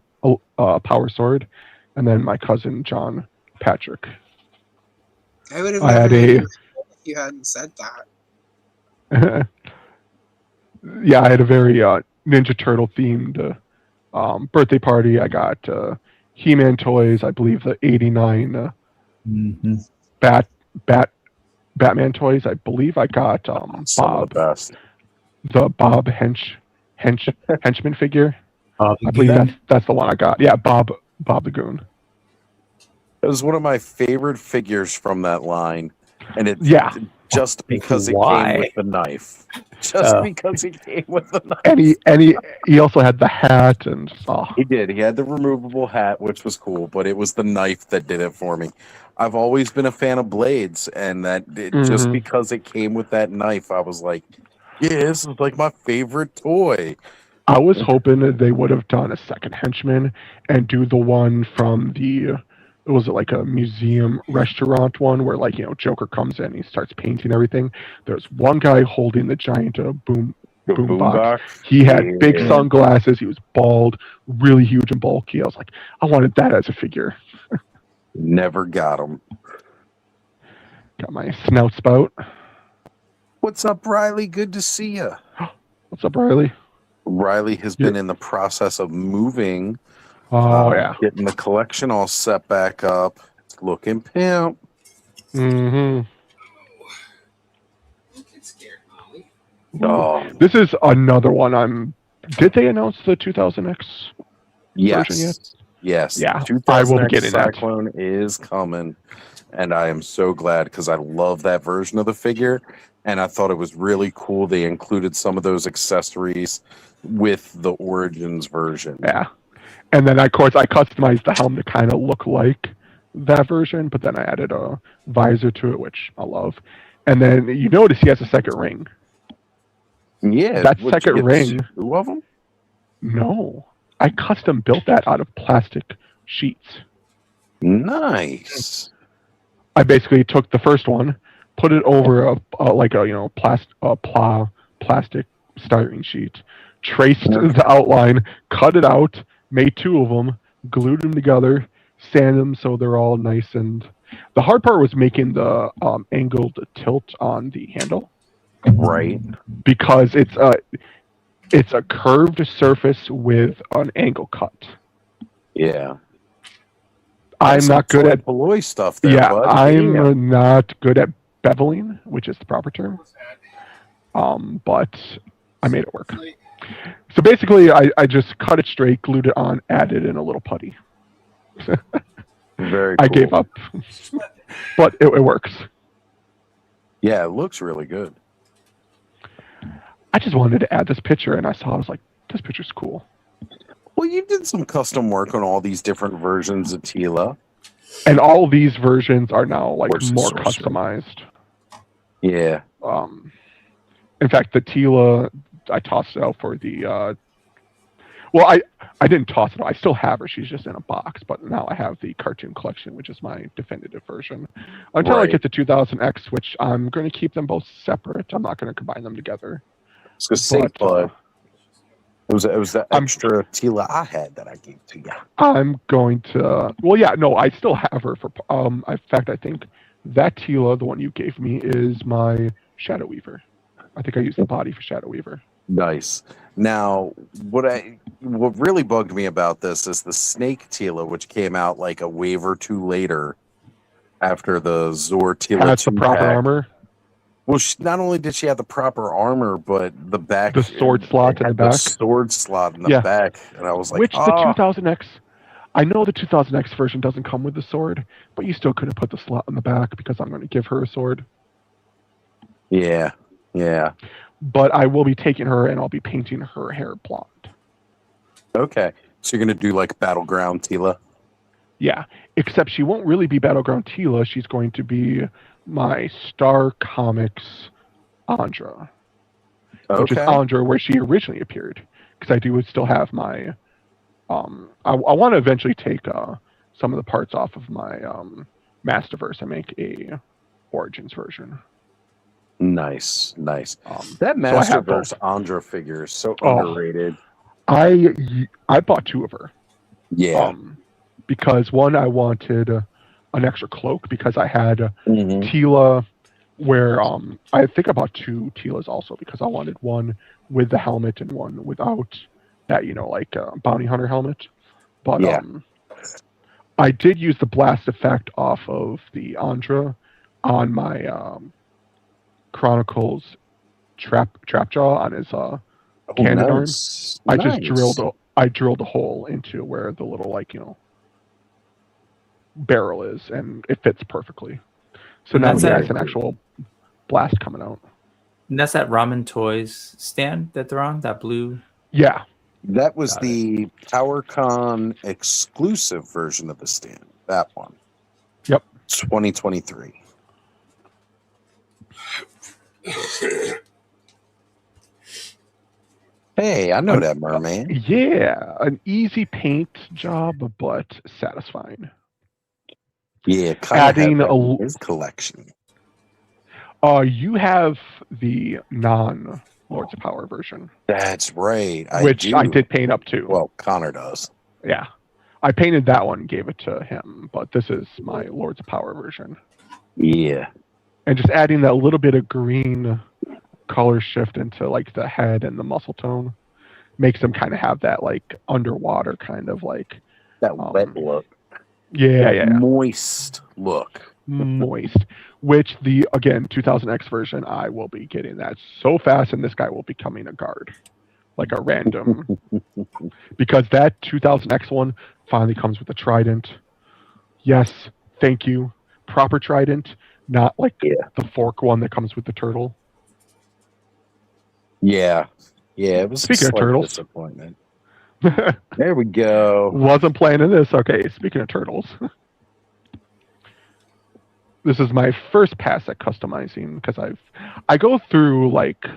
Power Sword, and then my cousin John Patrick. I would have never known if you hadn't said that. Yeah, I had a very Ninja Turtle themed birthday party. I got He-Man toys. I believe the '89 Batman toys. I believe I got Bob, the Bob henchman figure. I believe that's the one I got. Yeah, Bob the Goon. It was one of my favorite figures from that line, and just because it came with the knife. Because he came with the knife. And he also had the hat and he did. He had the removable hat, which was cool, but it was the knife that did it for me. I've always been a fan of blades, and just because it came with that knife, I was like, yeah, this is like my favorite toy. I was hoping that they would have done a second henchman and do the one from was it like a museum restaurant one where like, Joker comes in and he starts painting everything. There's one guy holding the giant boom box. He had big sunglasses. He was bald, really huge and bulky. I was like, I wanted that as a figure. Never got him. Got my snout spout. What's up, Riley? Good to see you. What's up, Riley? Riley has been in the process of moving. Getting the collection all set back up. It's looking pimp. Don't get scared, Molly. Oh, this is another one. Did they announce the 2000X version yet? Yes. Yeah. I will be getting that. Cyclone is coming, and I am so glad because I love that version of the figure. and I thought it was really cool. They included some of those accessories with the Origins version. Yeah. And then, of course, I customized the helm to kind of look like that version, but then I added a visor to it, which I love. And then you notice he has a second ring. Yeah. That second ring. 2 of them? No. I custom built that out of plastic sheets. Nice. I basically took the first one, put it over a plastic styrene sheet, traced the outline, cut it out, made 2 of them, glued them together, sand them so they're all nice. And the hard part was making the angled tilt on the handle. Right. Because it's a curved surface with an angle cut. Yeah. I'm not good at Beloy stuff there, yeah, bud. I'm not good at beveling, which is the proper term. But I made it work. So basically, I just cut it straight, glued it on, added in a little putty. Very cool. I gave up, but it works. Yeah, it looks really good. I just wanted to add this picture, and I was like, this picture's cool. Well, you did some custom work on all these different versions of Tila. And all these versions are now like more customized. Yeah. In fact, the Tila, I tossed it out for the. Well, I didn't toss it out. I still have her. She's just in a box. But now I have the cartoon collection, which is my definitive version. Until I get the 2000X, which I'm going to keep them both separate. I'm not going to combine them together. It's going to say, but it was the extra Tila I had that I gave to you. I'm going to. Well, yeah, no, I still have her for. In fact, I think that Tila, the one you gave me, is my Shadow Weaver. I think I used the body for Shadow Weaver. Nice. Now, what really bugged me about this is the Snake Tila, which came out like a wave or 2 later after the Zor Tila. Has the proper armor. Well, not only did she have the proper armor, but the back, the sword slot in the back, sword slot in the back, and I was like, which the 2000X. I know the 2000X version doesn't come with the sword, but you still could have put the slot in the back because I'm going to give her a sword. Yeah, yeah. But I will be taking her and I'll be painting her hair blonde. Okay, so you're going to do like Battleground Tila. Yeah, except she won't really be Battleground Tila. She's going to be my Star Comics Andra. Which is Andra where she originally appeared. Because I do still have my... I want to eventually take some of the parts off of my Masterverse and make a Origins version. Nice, nice. That Masterverse Andra figure is so underrated. I bought 2 of her. Yeah. Because one, I wanted an extra cloak because I had Tila where I think I bought 2 Tilas also because I wanted one with the helmet and one without that, like bounty hunter helmet. But I did use the blast effect off of the Andra on my Chronicles Trapjaw on his cannon arm. I just drilled a hole into where the little barrel is, and it fits perfectly. So now there's an actual blast coming out. And that's that Ramen Toys stand that they're on, that blue. Yeah. That was the PowerCon exclusive version of the stand. That one. Yep. 2023. Hey, I know that merman. Yeah, an easy paint job, but satisfying. Yeah, adding his collection. You have the non Lords of Power version. That's right. I did paint up too. Well, Connor does. Yeah, I painted that one, gave it to him, but this is my Lords of Power version. Yeah, and just adding that little bit of green color shift into like the head and the muscle tone makes them kind of have that like underwater kind of like that wet look. Yeah. Moist look. Moist. Which the 2000X version, I will be getting that so fast, and this guy will be becoming a guard. Like a random. Because that 2000X one finally comes with a trident. Yes, thank you. Proper trident, not like the fork one that comes with the turtle. Yeah. It was Speaking a of slight turtles. disappointment. There we go. Wasn't playing in this. Okay, speaking of turtles. This is my first pass at customizing because I go through like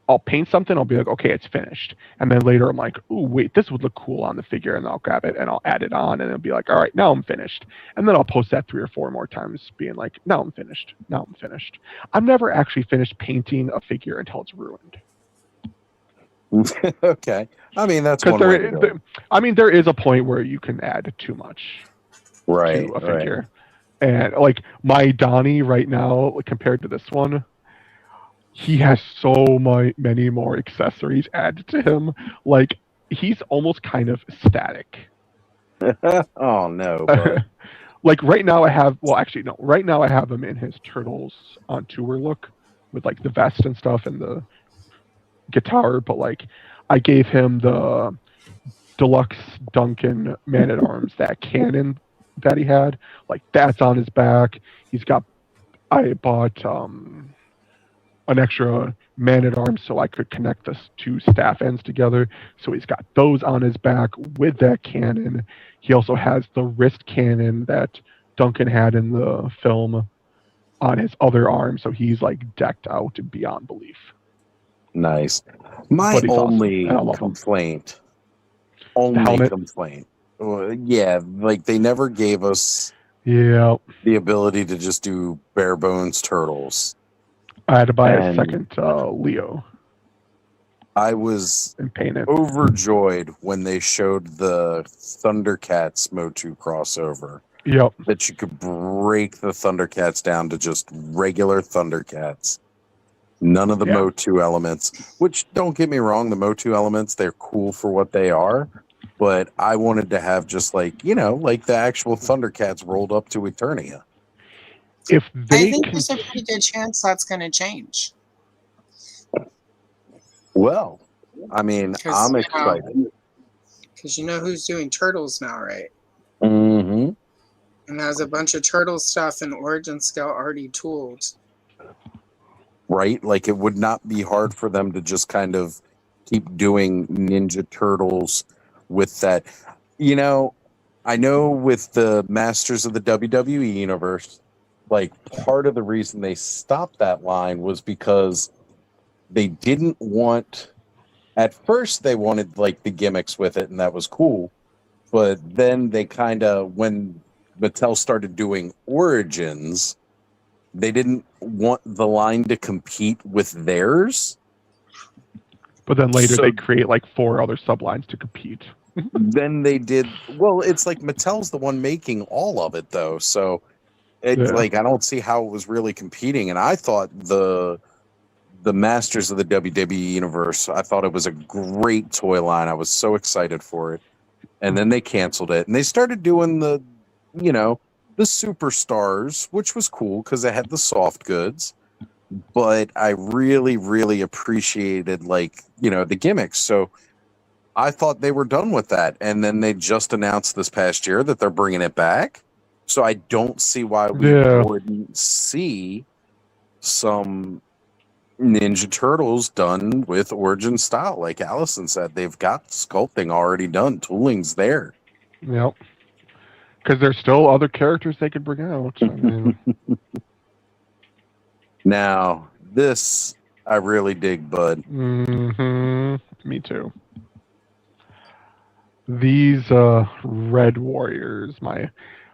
I'll paint something, I'll be like, okay, it's finished. And then later I'm like, oh wait, this would look cool on the figure, and I'll grab it and I'll add it on, and it'll be like, all right, now I'm finished. And then I'll post that 3 or 4 more times, being like, now I'm finished. Now I'm finished. I'm never actually finished painting a figure until it's ruined. Okay. I mean, that's one way to go. There is a point where you can add too much to a figure. And like my Donnie right now, compared to this one, he has so many more accessories added to him. Like he's almost kind of static. Oh no. But... like right now I have right now I have him in his Turtles on Tour look with like the vest and stuff and the guitar, but like I gave him the deluxe Duncan Man-at-Arms, that cannon that he had, like that's on his back. I bought an extra Man-at-Arms so I could connect the 2 staff ends together, so he's got those on his back with that cannon. He also has the wrist cannon that Duncan had in the film on his other arm, so he's like decked out beyond belief. Nice. My only complaint. Yeah, like they never gave us the ability to just do bare bones turtles. I had to buy a second Leo. I was overjoyed when they showed the Thundercats Motu crossover. Yep. That you could break the Thundercats down to just regular Thundercats. None of the Motu elements, which don't get me wrong, the Motu elements, they're cool for what they are. But I wanted to have just like, like the actual Thundercats rolled up to Eternia. I think there's a pretty good chance that's going to change. Well, I mean, I'm excited. Because you know who's doing Turtles now, right? Mm-hmm. And has a bunch of Turtle stuff in Origin Scale already tooled. Right? Like, it would not be hard for them to just kind of keep doing Ninja Turtles with that. I know with the Masters of the WWE Universe, like, part of the reason they stopped that line was because they didn't want... At first, they wanted, like, the gimmicks with it, and that was cool. But then they kind of... When Mattel started doing Origins... They didn't want the line to compete with theirs. But then later they create like 4 other sublines to compete. Then they did. Well, it's like Mattel's the one making all of it, though. So it's like I don't see how it was really competing. And I thought the Masters of the WWE Universe, I thought it was a great toy line. I was so excited for it. And then they canceled it. And they started doing the Superstars, which was cool because they had the soft goods, but I really, really appreciated the gimmicks. So I thought they were done with that. And then they just announced this past year that they're bringing it back. So I don't see why we wouldn't see some Ninja Turtles done with Origin style. Like Allison said, they've got sculpting already done. Tooling's there. Yep. Because there's still other characters they could bring out. I mean. Now, this I really dig, bud. Mm-hmm. Me too. These red warriors,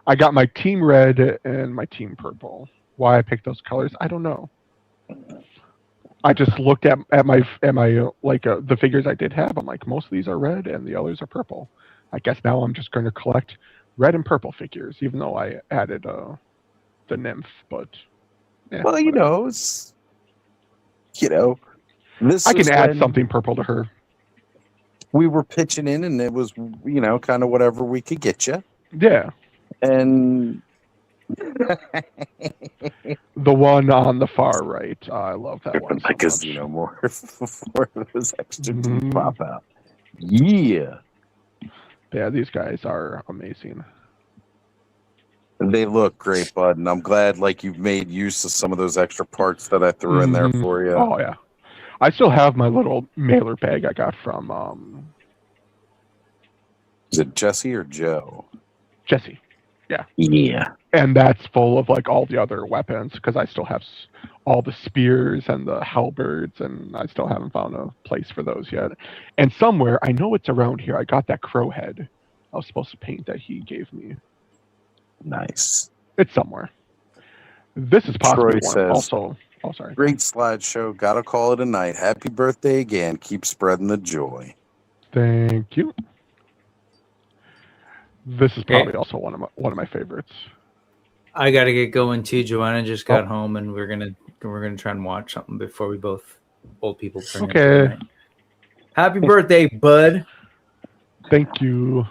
I got my team red and my team purple. Why I picked those colors, I don't know. I just looked at my the figures I did have. I'm like, most of these are red and the others are purple. I guess now I'm just going to collect red and purple figures, even though I added the nymph. But well, it's this. I can add something purple to her. We were pitching in, and it was kind of whatever we could get you. Yeah, and the one on the far right, I love that one. So because more before those extra teeth pop out. Yeah. Yeah, these guys are amazing. They look great, bud, and I'm glad you've made use of some of those extra parts that I threw in there for you. Oh yeah, I still have my little mailer bag I got from Is it Jesse or Joe? Jesse. Yeah. Yeah. And that's full of like all the other weapons because I still have all the spears and the halberds, and I still haven't found a place for those yet. And somewhere, I know it's around here, I got that crow head I was supposed to paint that he gave me. Nice. It's somewhere. This is possibly Troy one. says, Also, oh sorry. Great slideshow. Gotta call it a night. Happy birthday again. Keep spreading the joy. Thank you. This is probably also one of my favorites. I gotta get going too. Joanna just got home, and we're gonna try and watch something before we both old people turn in for the night. Happy birthday, bud! Thank you.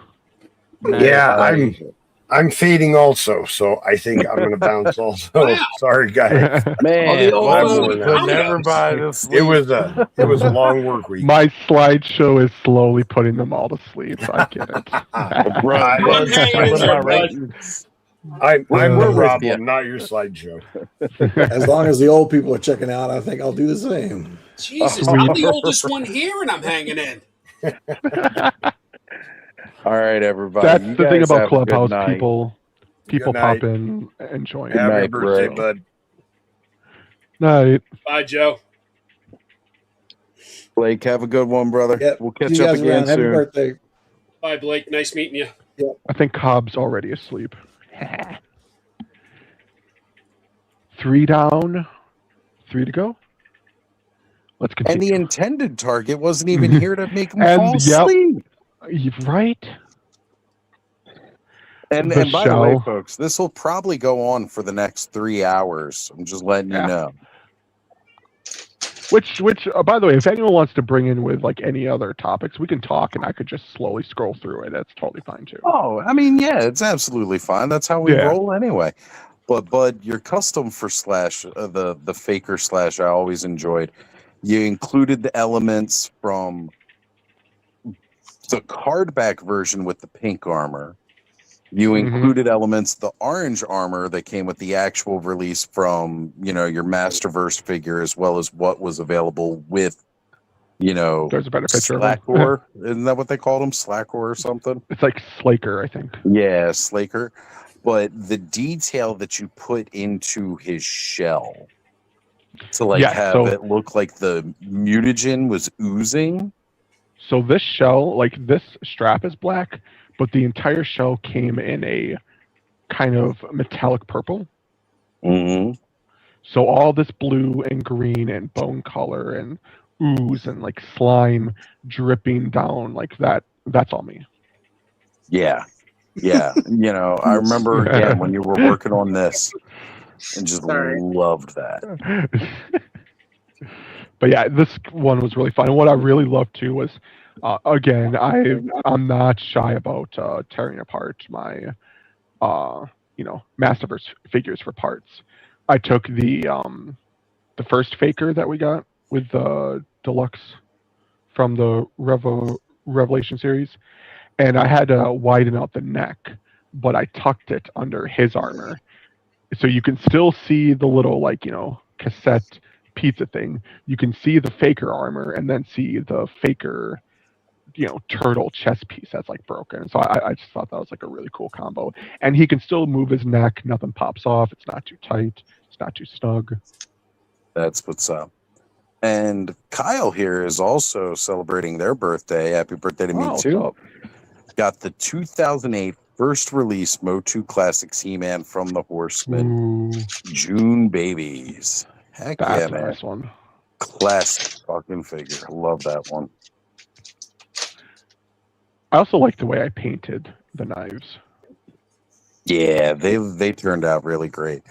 Yeah, I'm fading also, so I think I'm gonna bounce also. Wow. Sorry, guys. Man, putting everybody to sleep. It was a long work week. My slideshow is slowly putting them all to sleep. I get it. I'm the with problem, you. not your slideshow. As long as the old people are checking out, I think I'll do the same. Jesus, I'm the oldest one here, and I'm hanging in. All right, everybody. That's You the thing guys about have a good Clubhouse. night. People Good pop night. in and join. Happy night, birthday, bro. bud. Night. Bye, Joe. Blake, have a good one, brother. Yep. We'll See catch you up guys again around. Happy soon. birthday. Bye, Blake. Nice meeting you. I think Cobb's already asleep. 3 down, 3 to go. Let's And continue. the intended target wasn't even here to make him And, fall yep. asleep. Right? And The by the way, show. folks, this will probably go on for the next 3 hours. I'm just letting you know. Which, by the way, if anyone wants to bring in with like any other topics, we can talk, and I could just slowly scroll through it. That's totally fine too. Oh, I mean, yeah, it's absolutely fine. That's how we roll anyway. But Bud, your custom for Slash, the Faker Slash, I always enjoyed. You included the elements from the card back version with the pink armor. You included elements, the orange armor that came with the actual release from, your Masterverse figure, as well as what was available with, There's a better picture. Slackor. Isn't that what they called him? Slackor or something? It's like Slaker, I think. Yeah, Slaker. But the detail that you put into his shell to have it look like the mutagen was oozing. So this shell, like this strap is black, but the entire shell came in a kind of metallic purple. Mm-hmm. So all this blue and green and bone color and ooze and like slime dripping down like that's all me. Yeah. Yeah. I remember again when you were working on this and just loved that. But yeah, this one was really fun. And what I really loved too was, again, I'm not shy about tearing apart my, Masterverse figures for parts. I took the first Faker that we got with the deluxe from the Revelation series, and I had to widen out the neck, but I tucked it under his armor, so you can still see the little cassette pizza thing. You can see the Faker armor and then see the Faker turtle chest piece that's broken. So I just thought that was a really cool combo, and he can still move his neck. Nothing pops off. It's not too tight. It's not too snug. That's what's up. And Kyle here is also celebrating their birthday. Happy birthday to me too. Got the 2008 first release Motu Classics He-Man from the Horsemen. June babies. Heck that's yeah, a man. nice one. Classic fucking figure. I love that one. I also like the way I painted the knives. Yeah, they turned out really great.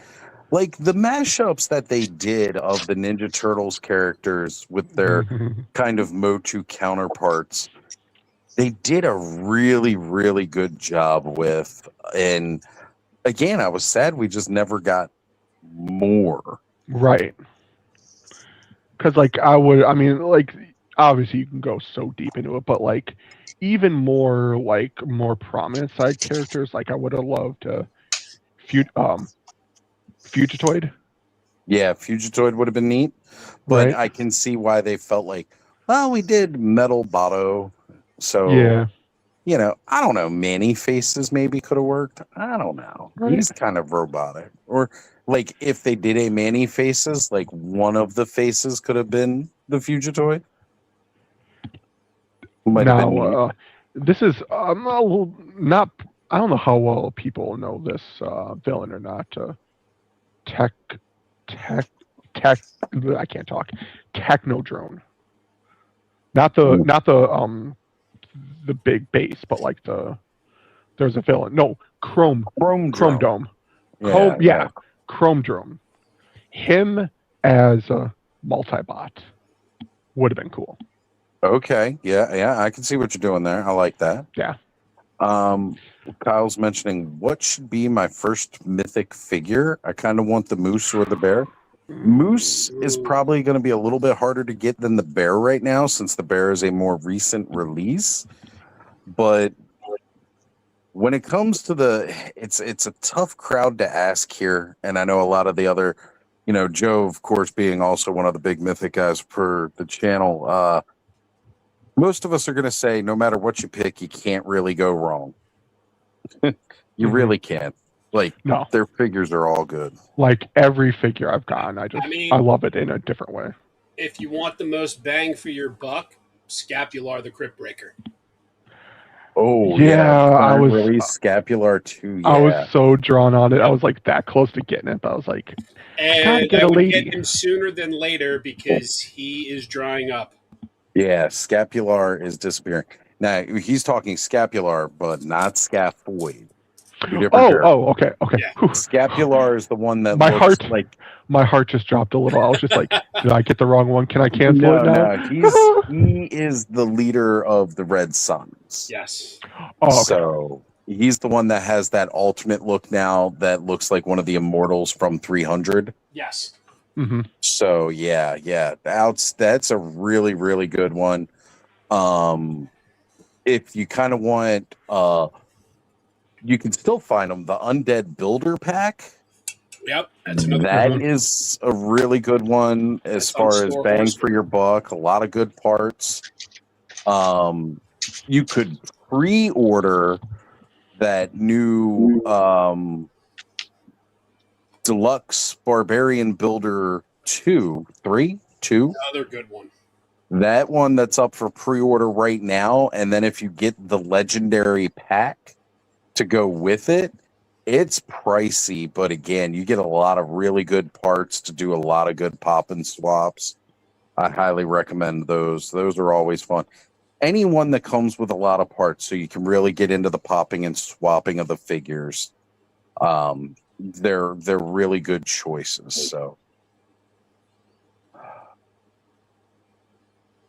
Like the mashups that they did of the Ninja Turtles characters with their kind of Motu counterparts, they did a really, really good job with. And again, I was sad we just never got more. Right. Because obviously you can go so deep into it, but even more prominent side characters, I would have loved Fugitoid. Yeah, Fugitoid would have been neat, but Right. I can see why they felt like, well, we did Metal Botto, so Yeah. you know, I don't know. Manny Faces maybe could have worked. I don't know. Right. He's kind of robotic, or like if they did a Manny Faces, like one of the faces could have been the Fugitoid. Might have been neat. Now, this is not. I don't know how well people know this villain or not. Tech. I can't talk. Technodrone. Not the big base, but like there's a villain. No, Chrome Dome. Yeah. Chrome Drone. Him as a multi-bot would have been cool. Okay. Yeah. I can see what you're doing there. I like that. Yeah. Kyle's mentioning what should be my first mythic figure. I kind of want the moose or the bear. Moose is probably going to be a little bit harder to get than the bear right now, since the bear is a more recent release. But when it comes to it's a tough crowd to ask here, and I know a lot of the other, Joe, of course, being also one of the big mythic guys per the channel. Most of us are going to say, no matter what you pick, you can't really go wrong. You really can't. Like, no, their figures are all good. Like every figure I've gotten, I love it in a different way. If you want the most bang for your buck, Scapular the Crypt Breaker. Oh yeah, I was really Scapular too. Yeah. I was so drawn on it. I was like that close to getting it, but I was like, and get I a would lady. get him sooner than later because he is drying up. Yeah, Scapular is disappearing. Now he's talking Scapular, but not Scaphoid. Okay. Yeah. Scapular is the one that my heart just dropped a little. I was just like, did I get the wrong one? Can I cancel it now? No, he is the leader of the Red Suns. Yes. Oh, okay. So he's the one that has that alternate look now that looks like one of the Immortals from 300. Yes. Mm-hmm. So yeah, that's a really, really good one. If you kind of want, you can still find them. The Undead Builder Pack. Yep, that's another That good one. is a really good one as far as bang for your buck. A lot of good parts. You could pre-order that new Deluxe Barbarian Builder 2. Another good one. That one that's up for pre-order right now, and then if you get the Legendary Pack to go with it, it's pricey, but again, you get a lot of really good parts to do a lot of good pop and swaps. I highly recommend those. Those are always fun. Anyone that comes with a lot of parts, so you can really get into the popping and swapping of the figures. They're really good choices. So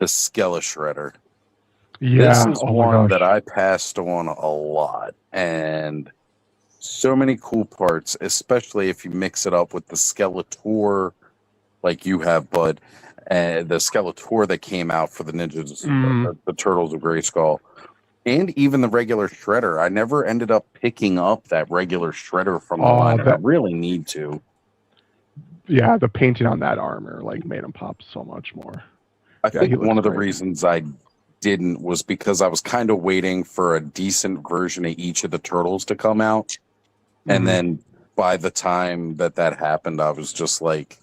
the Skella Shredder. Yeah, this is one that I passed on a lot, and so many cool parts, especially if you mix it up with the Skeletor, like you have, Bud, and the Skeletor that came out for the Ninjas, the Turtles of Grayskull, and even the regular Shredder. I never ended up picking up that regular Shredder from the line, and I really need to. Yeah, the painting on that armor made him pop so much more. I think one of the reasons I didn't was because I was kind of waiting for a decent version of each of the Turtles to come out. And then by the time that happened, I was just like,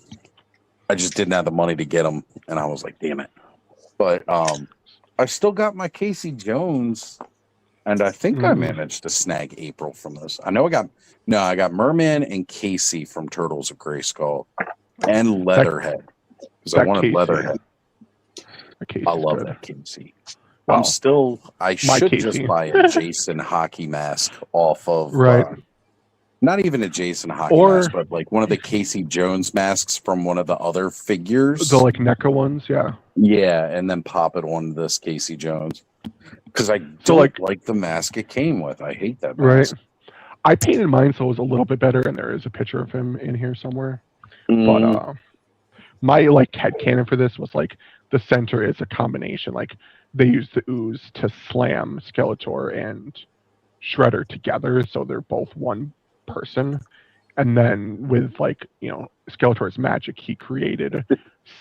I just didn't have the money to get them. And I was like, damn it. But I still got my Casey Jones. And I think I managed to snag April from this. I know I got Merman and Casey from Turtles of Grayskull and Leatherhead. Because I wanted Casey. Leatherhead. I love that Casey. Well, I should just buy a Jason hockey mask off of not even a Jason hockey mask, but like one of the Casey Jones masks from one of the other figures. The NECA ones, yeah. Yeah, and then pop it on this Casey Jones. Because I don't like the mask it came with. I hate that mask. Right. I painted mine so it was a little bit better, and there is a picture of him in here somewhere. But my headcanon for this was the center is a combination. They use the ooze to slam Skeletor and Shredder together, so they're both one person. And then with Skeletor's magic, he created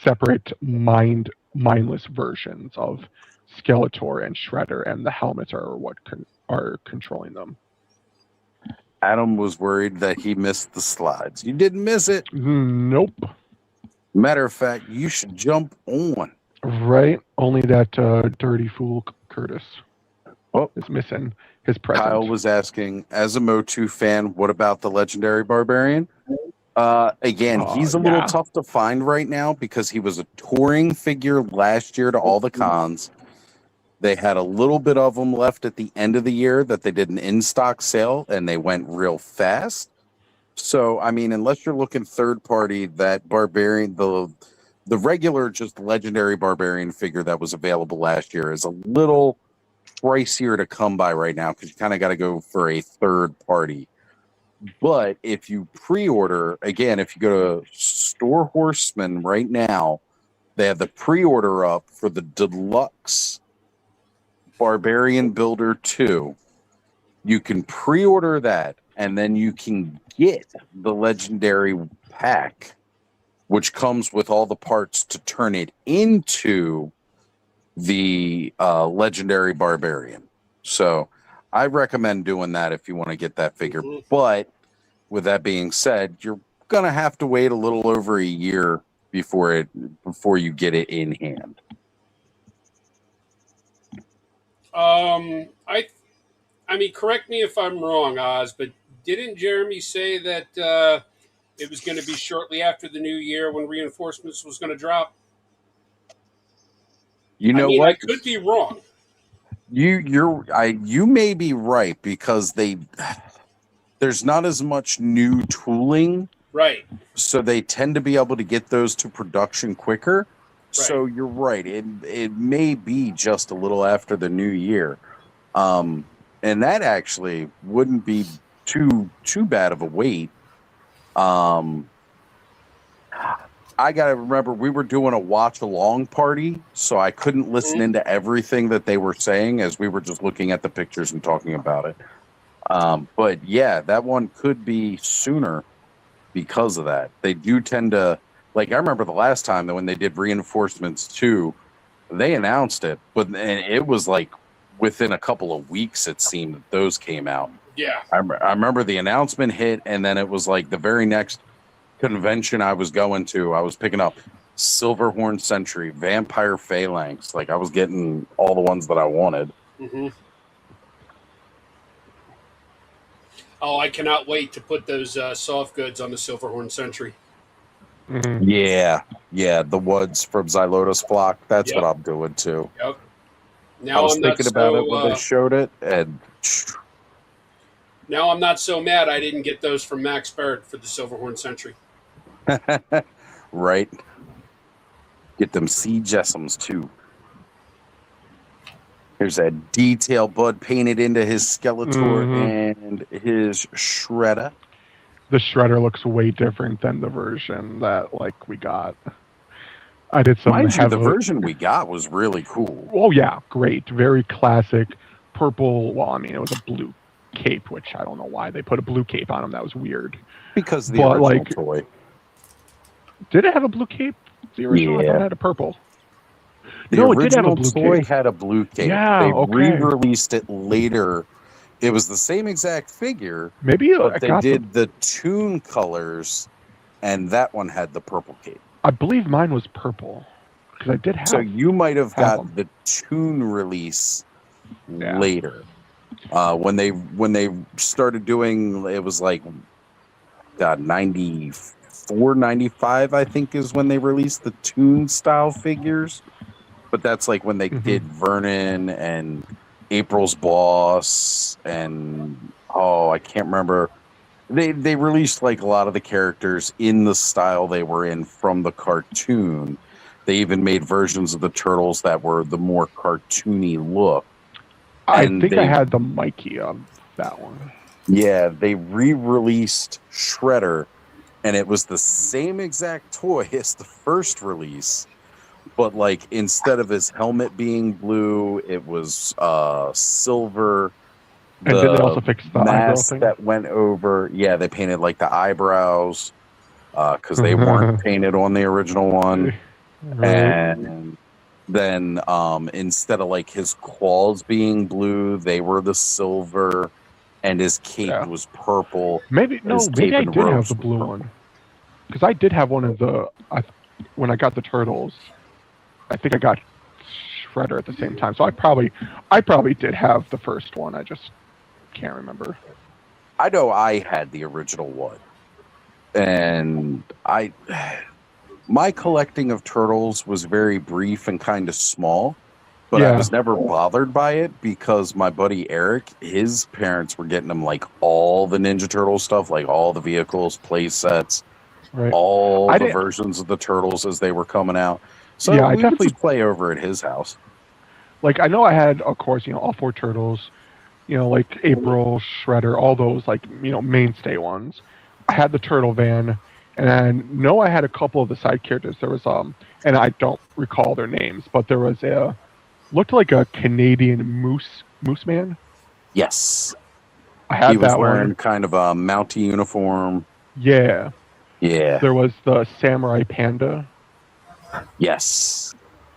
separate mindless versions of Skeletor and Shredder, and the helmets are what are controlling them. Adam was worried that he missed the slides. You didn't miss it. Nope. Matter of fact, you should jump on. Right. Only that dirty fool Curtis is missing his present. Kyle was asking, as a Motu fan, what about the legendary barbarian? Again, he's a little tough to find right now because he was a touring figure last year to all the cons. They had a little bit of them left at the end of the year that they did an in-stock sale, and they went real fast. So, I mean, unless you're looking third party, that barbarian, the regular just legendary barbarian figure that was available last year is a little pricier to come by right now because you kind of got to go for a third party. But if you pre-order, again, if you go to Store Horseman right now, they have the pre-order up for the deluxe Barbarian Builder 2. You can pre-order that, and then you can get the legendary pack, which comes with all the parts to turn it into the legendary barbarian. So I recommend doing that if you want to get that figure. But with that being said, you're gonna have to wait a little over a year before you get it in hand. I mean, correct me if I'm wrong, Oz, but didn't Jeremy say that it was going to be shortly after the new year when reinforcements was going to drop? You know what? I could be wrong. You may be right because there's not as much new tooling, right? So they tend to be able to get those to production quicker. Right. So you're right. It may be just a little after the new year, and that actually wouldn't be too bad of a wait. I got to remember we were doing a watch along party, so I couldn't listen into everything that they were saying as we were just looking at the pictures and talking about it. But yeah, that one could be sooner because of that. They do tend to, like, I remember the last time that when they did Reinforcements 2, they announced it, and it was like within a couple of weeks, it seemed that those came out. Yeah. I remember the announcement hit, and then it was like the very next convention I was going to, I was picking up Silverhorn Sentry, Vampire Phalanx. Like, I was getting all the ones that I wanted. Mm-hmm. Oh, I cannot wait to put those soft goods on the Silverhorn Sentry. Mm-hmm. Yeah, the Woods from Xylotus Flock. That's what I'm doing too. Yep. Now I was thinking about it when they showed it, and now I'm not so mad I didn't get those from Max Barrett for the Silverhorn Sentry. Right. Get them Sea Jessams too. There's that detail Bud painted into his Skeletor and his Shredder. The Shredder looks way different than the version that we got. I did some. The version we got was really cool. Oh yeah, great, very classic, purple. Well, I mean, it was a blue cape, which I don't know why they put a blue cape on him. That was weird. Because the original toy. Did it have a blue cape? The original I thought it had a purple. The original toy had a blue cape. Yeah, they re-released it later. It was the same exact figure. Maybe but they did the Toon colors, and that one had the purple cape. I believe mine was purple because I did have. So you might have got the Toon release later. When they started doing, it was like 94, 95, I think, is when they released the Toon style figures. But that's like when they did Vernon and April's Boss and I can't remember. They released like a lot of the characters in the style they were in from the cartoon. They even made versions of the Turtles that were the more cartoony look. I think I had the Mikey of that one. Yeah, they re-released Shredder, and it was the same exact toy as the first release. But like instead of his helmet being blue, it was silver, And did they also fix the eyebrow mask thing? that went over. Yeah, they painted like the eyebrows because they weren't painted on the original one. And then instead of like his claws being blue, they were the silver, and his cape was purple. Maybe maybe I did have the blue purple. one, because I did have one of the. When I got the turtles, I think I got Shredder at the same time. So I probably did have the first one. I just can't remember. I know I had the original one, and my collecting of turtles was very brief and kind of small, but I was never bothered by it because my buddy Eric, his parents were getting him like all the Ninja Turtle stuff, like all the vehicles, play sets, all the versions of the turtles as they were coming out. So I we would just play over at his house. Like I know I had, of course, all 4 turtles, like April, Shredder, all those like mainstay ones. I had the turtle van. And I know I had a couple of the side characters. There was and I don't recall their names, but there was looked like a Canadian moose man. Yes, I had he was that wearing one. kind of a Mountie uniform. Yeah. There was the Samurai Panda. Yes,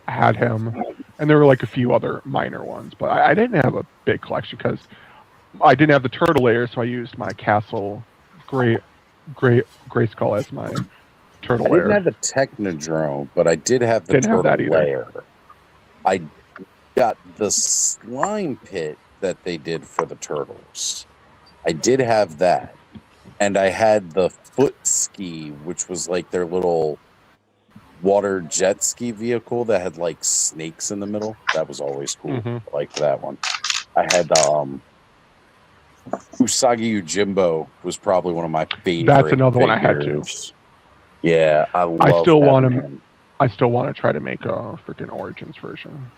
I had him, and there were like a few other minor ones, but I didn't have a big collection because I didn't have the turtle layer, so I used my Castle Grayskull as my turtle layer. I didn't have the Technodrome, but I did have the turtle layer. I got the slime pit that they did for the turtles. I did have that. And I had the foot ski, which was like their little water jet ski vehicle that had like snakes in the middle. That was always cool. I liked that one. I had Usagi Yojimbo was probably one of my favorite. That's another one I had too. Yeah, I love. I still want to try to make a freaking Origins version.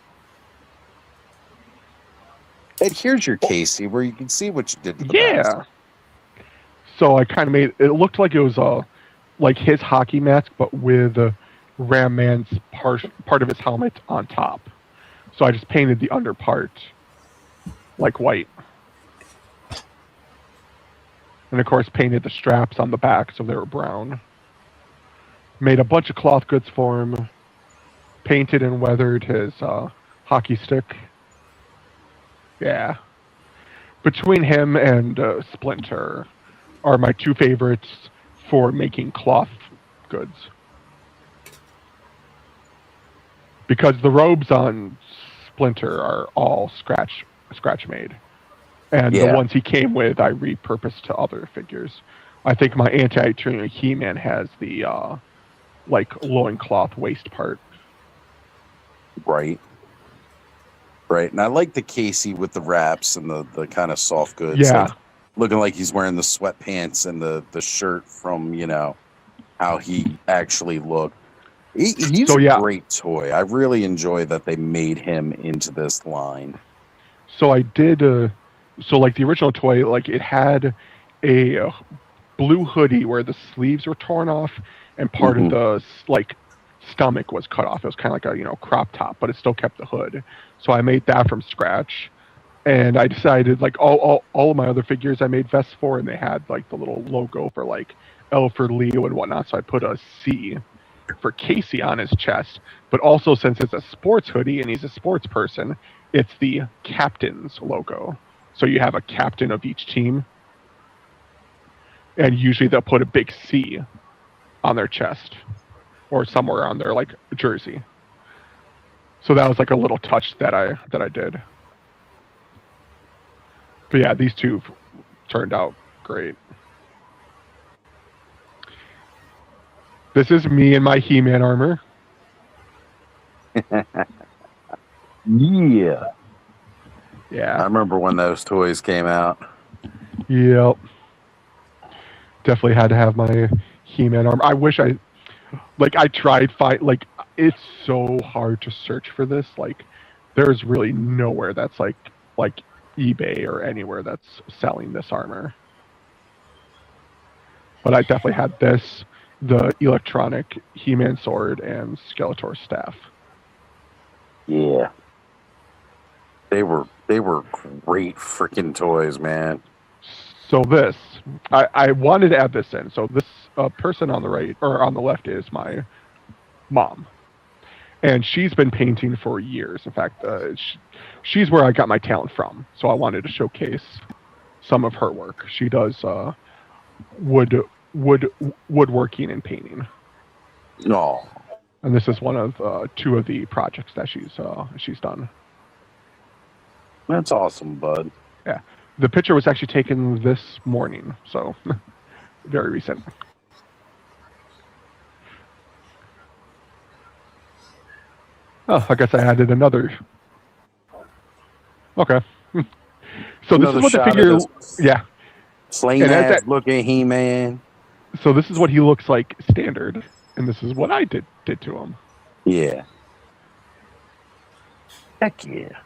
And here's your Casey, where you can see what you did to the mask. So I kind of made it looked like it was like his hockey mask, but with Ram Man's part of his helmet on top. So I just painted the under part like white. And of course painted the straps on the back so they were brown. Made a bunch of cloth goods for him. Painted and weathered his hockey stick. Yeah. Between him and Splinter are my 2 favorites for making cloth goods. Because the robes on Splinter are all scratch made. And the ones he came with, I repurposed to other figures. I think my anti-Eternia He-Man has the like loincloth waist part. Right. And I like the Casey with the wraps and the kind of soft goods. Yeah. Like, looking like he's wearing the sweatpants and the shirt from, how he actually looked. He's a great toy. I really enjoy that they made him into this line. So I did, so like the original toy, like it had a blue hoodie where the sleeves were torn off and part of the like stomach was cut off. It was kind of like a crop top, but it still kept the hood. So I made that from scratch. And I decided, like, all of my other figures I made vests for, and they had, like, the little logo for, like, Alfred Leo and whatnot, so I put a C for Casey on his chest. But also, since it's a sports hoodie and he's a sports person, it's the captain's logo. So you have a captain of each team. And usually they'll put a big C on their chest or somewhere on their, like, jersey. So that was, like, a little touch that I did. But yeah, these 2 turned out great. This is me in my He-Man armor. Yeah. Yeah. I remember when those toys came out. Yep. Definitely had to have my He-Man armor. I wish I tried it's so hard to search for this. Like, there's really nowhere that's like eBay or anywhere that's selling this armor. But I definitely had this, the electronic He-Man sword, and Skeletor staff. Yeah. They were great freaking toys, man. So this, I wanted to add this in. So this person on the right or on the left is my mom, and she's been painting for years. In fact, she's where I got my talent from. So I wanted to showcase some of her work. She does woodworking and painting. No. And this is one of 2 of the projects that she's done. That's awesome, bud. Yeah. The picture was actually taken this morning, so very recent. Oh, I guess I added another. Okay. So this is what the figure. Yeah. Plain ass looking He-Man. So this is what he looks like standard, and this is what I did to him. Yeah. Heck yeah.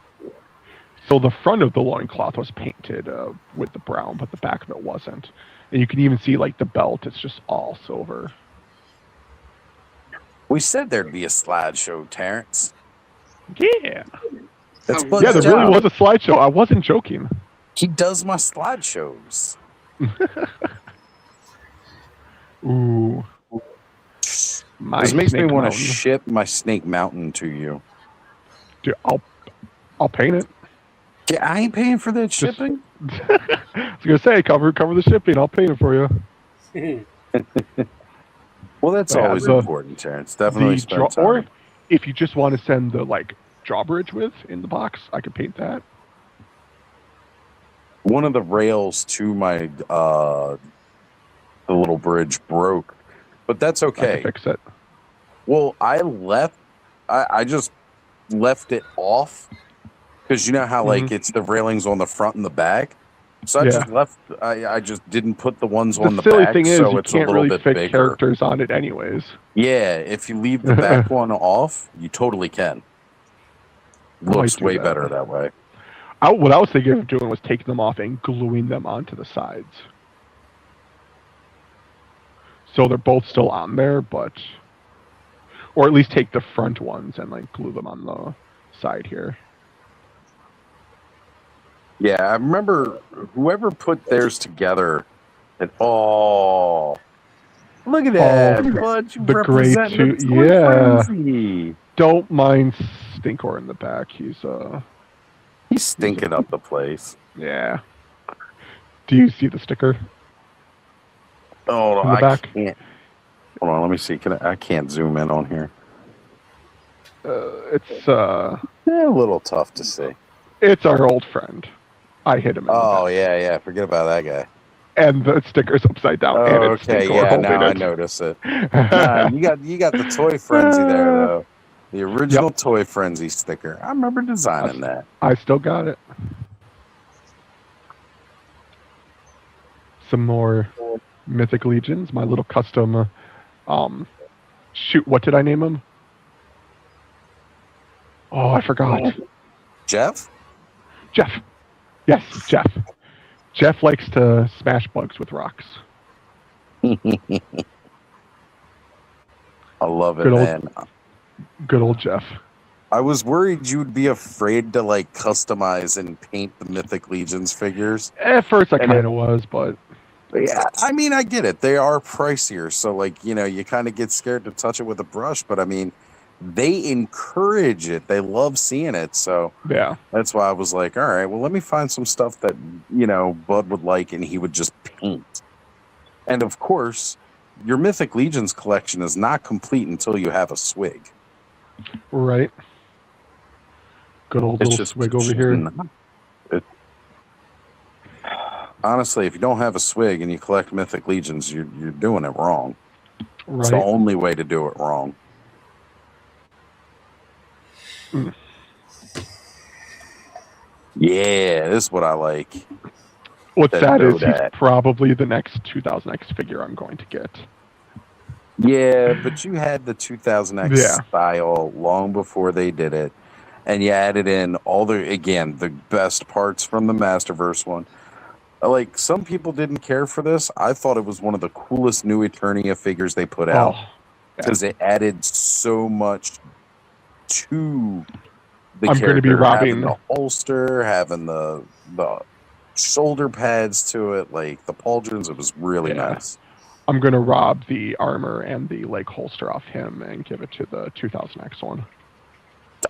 So the front of the loincloth was painted with the brown, but the back of it wasn't. And you can even see like the belt; it's just all silver. We said there'd be a slideshow, Terrence. Yeah. That's yeah, there really was a slideshow. I wasn't joking. He does my slideshows. Ooh. This makes me want to ship my Snake Mountain to you. Dude, I'll paint it. Yeah, I ain't paying for that shipping. I was gonna say cover the shipping. I'll paint it for you. Well, that's always important, Terrence. Definitely spend time. Or if you just want to send the drawbridge with in the box, I could paint that. One of the rails to my the little bridge broke, but that's okay. I can fix it. Well, I just left it off because you know how it's the railings on the front and the back. So I just didn't put the ones on the back. The silly thing is, so it's can't a little really bit fit bigger. Characters on it anyways. Yeah, if you leave the back one off, you totally can. Looks way better that way. What I was thinking of doing was taking them off and gluing them onto the sides. So they're both still on there, or at least take the front ones and glue them on the side here. Yeah, I remember whoever put theirs together. And look at that! The great two, yeah. Frenzy. Don't mind Stinkor in the back. He's stinking up the place. Yeah. Do you see the sticker? Oh, I can't. Hold on, let me see. I can't zoom in on here. It's a little tough to see. It's our old friend. I hit him. Yeah. Forget about that guy. And the sticker's upside down. Oh, and it's okay. Yeah, now I notice it. Nah, you got the Toy Frenzy there though. The original Toy Frenzy sticker. I remember designing that. I still got it. Some more Mythic Legions. My little custom. Shoot, what did I name him? Oh, I forgot. Jeff. Yes, Jeff. Jeff likes to smash bugs with rocks. I love it, man. Good old Jeff. I was worried you'd be afraid to customize and paint the Mythic Legions figures. At first I kind of was, but yeah, I mean, I get it. They are pricier, so you kind of get scared to touch it with a brush, but I mean, they encourage it. They love seeing it, so yeah, that's why I was like, all right, well, let me find some stuff that Bud would like, and he would just paint. And of course, your Mythic Legions collection is not complete until you have a swig. Right. Good old little swig over here. Honestly, if you don't have a swig and you collect Mythic Legions, you're doing it wrong. Right. It's the only way to do it wrong. Mm. Yeah, this is what I like. What's sad is he's probably the next 2000X figure I'm going to get. Yeah, but you had the 2000X style long before they did it. And you added in all the best parts from the Masterverse one. Some people didn't care for this. I thought it was one of the coolest new Eternia figures they put out. Because it added so much to The I'm going to be robbing the holster, having the shoulder pads to it, like the pauldrons. It was really nice. I'm going to rob the armor and the leg holster off him and give it to the 2000X one.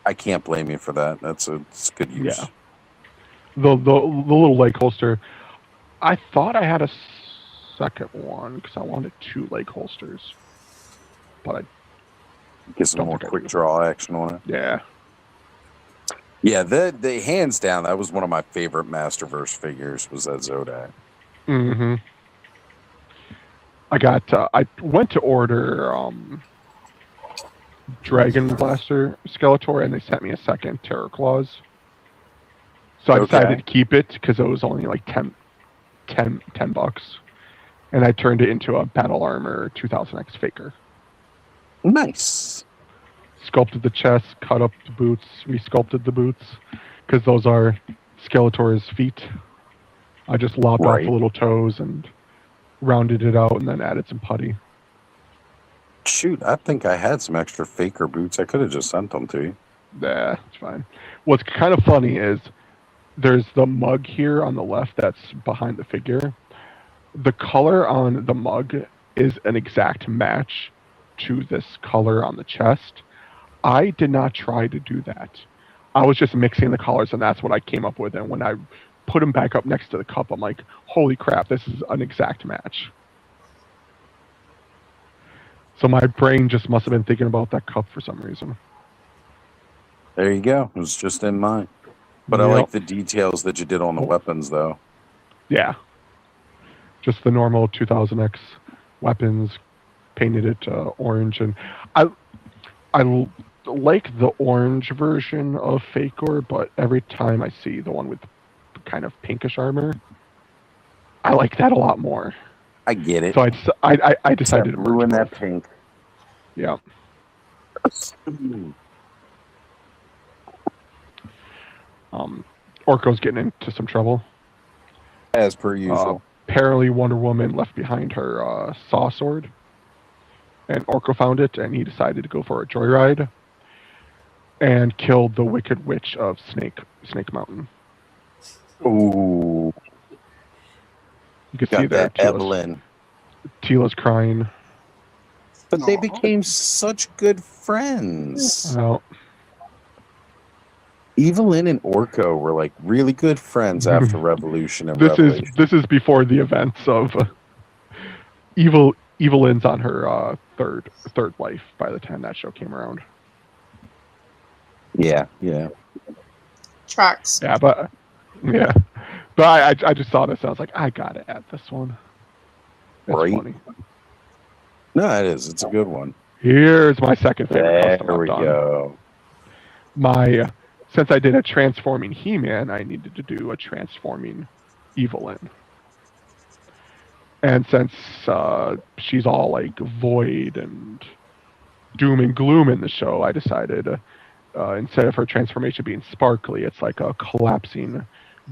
I can't blame you for that. It's good use. Yeah. The little leg holster, I thought I had a second one because I wanted 2 leg holsters, but I get some more quick draw action on it. Yeah. Yeah, the hands down, that was one of my favorite Masterverse figures, was that Zodak. Mm-hmm. I went to order Dragon Blaster Skeletor, and they sent me a second Terror Claws. So I decided to keep it because it was only like $10. And I turned it into a Battle Armor 2000X Faker. Nice. Sculpted the chest, cut up the boots, resculpted the boots, because those are Skeletor's feet. I just lopped off the little toes and rounded it out and then added some putty. Shoot, I think I had some extra Faker boots. I could have just sent them to you. Nah, it's fine. What's kind of funny is there's the mug here on the left that's behind the figure. The color on the mug is an exact match to this color on the chest. I did not try to do that. I was just mixing the colors, and that's what I came up with. And when I put them back up next to the cup, I'm like, holy crap, this is an exact match. So my brain just must have been thinking about that cup for some reason. There you go. It was just in mind. But I like the details that you did on the weapons, though. Yeah. Just the normal 2000X weapons, painted it orange. And I like the orange version of Faker, but every time I see the one with kind of pinkish armor, I like that a lot more. I get it. So I decided to ruin that pink. Yeah. Orko's getting into some trouble. As per usual. Apparently Wonder Woman left behind her saw sword. And Orko found it, and he decided to go for a joyride. And killed the Wicked Witch of Snake Mountain. Ooh. You can see there, Evelyn. Tila's crying. But they became such good friends. Well, Evelyn and Orko were like really good friends after Revolution and Revelation. This is before the events of Evelyn's on her third life by the time that show came around. Yeah. Tracks. Yeah, but I just saw this. I was like, I gotta add this one. That's funny. No, it is. It's a good one. Here's my second favorite custom. There we go. Since I did a transforming He-Man, I needed to do a transforming Evelyn. And since she's all like void and doom and gloom in the show, I decided instead of her transformation being sparkly, it's like a collapsing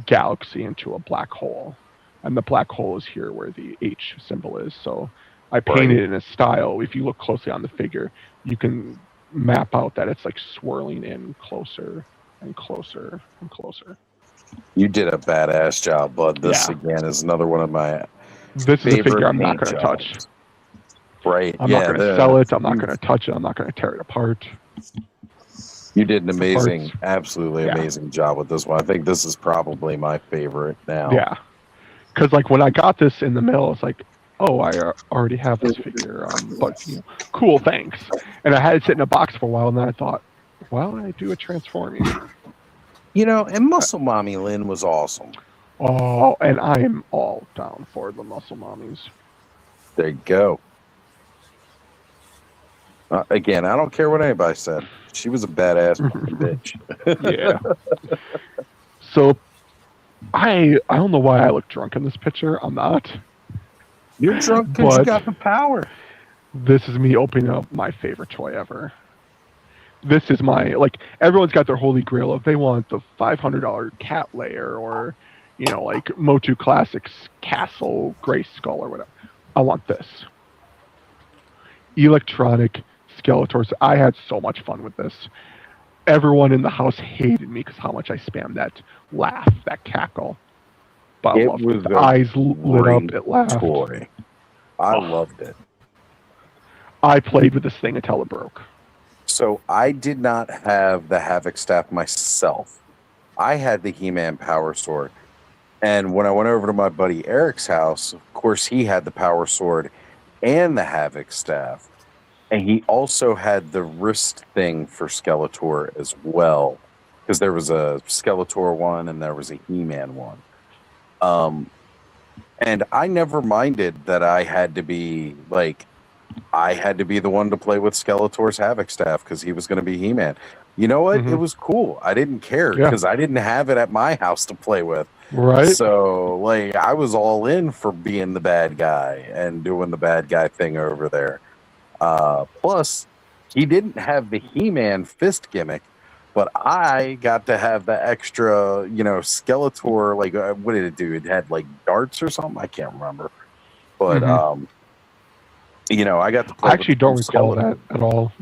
galaxy into a black hole. And the black hole is here where the H symbol is. So I painted it in a style. If you look closely on the figure, you can map out that it's like swirling in closer and closer and closer. You did a badass job, bud. This again is another one of my This is a figure I'm not going to touch. Right. I'm not going to sell it. I'm not going to touch it. I'm not going to tear it apart. You did an amazing, absolutely amazing job with this one. I think this is probably my favorite now. Yeah. Because like when I got this in the mail, it's like, oh, I already have this figure, but cool, thanks. And I had it sit in a box for a while, and then I thought, why don't I do a transforming? And Muscle Mommy Lynn was awesome. Oh, and I am all down for the Muscle Mommies. There you go. Again, I don't care what anybody said. She was a badass bitch. Yeah. So, I don't know why I look drunk in this picture. I'm not. You're drunk because you got the power. This is me opening up my favorite toy ever. This is my, everyone's got their holy grail of they want the $500 cat layer or, like Motu Classics Castle Gray Skull or whatever. I want this. Electronic Skeletors. I had so much fun with this. everyone in the house hated me because how much I spammed that laugh, that cackle. But I It loved was it. The a eyes lit up. great It laughed. toy. I loved it. I played with this thing until it broke. So I did not have the Havoc staff myself. I had the He-Man Power Sword. And when I went over to my buddy Eric's house, of course, he had the Power Sword and the Havoc staff. And he also had the wrist thing for Skeletor as well. Because there was a Skeletor one and there was a He-Man one. And I never minded that I had to be the one to play with Skeletor's Havoc staff because he was going to be He-Man. You know what? Mhm. It was cool. I didn't care because I didn't have it at my house to play with. Right. So, like, I was all in for being the bad guy and doing the bad guy thing over there. Plus, he didn't have the He-Man fist gimmick, but I got to have the extra, Skeletor. Like, what did it do? It had like darts or something. I can't remember. But I got to play. I actually don't recall that at all.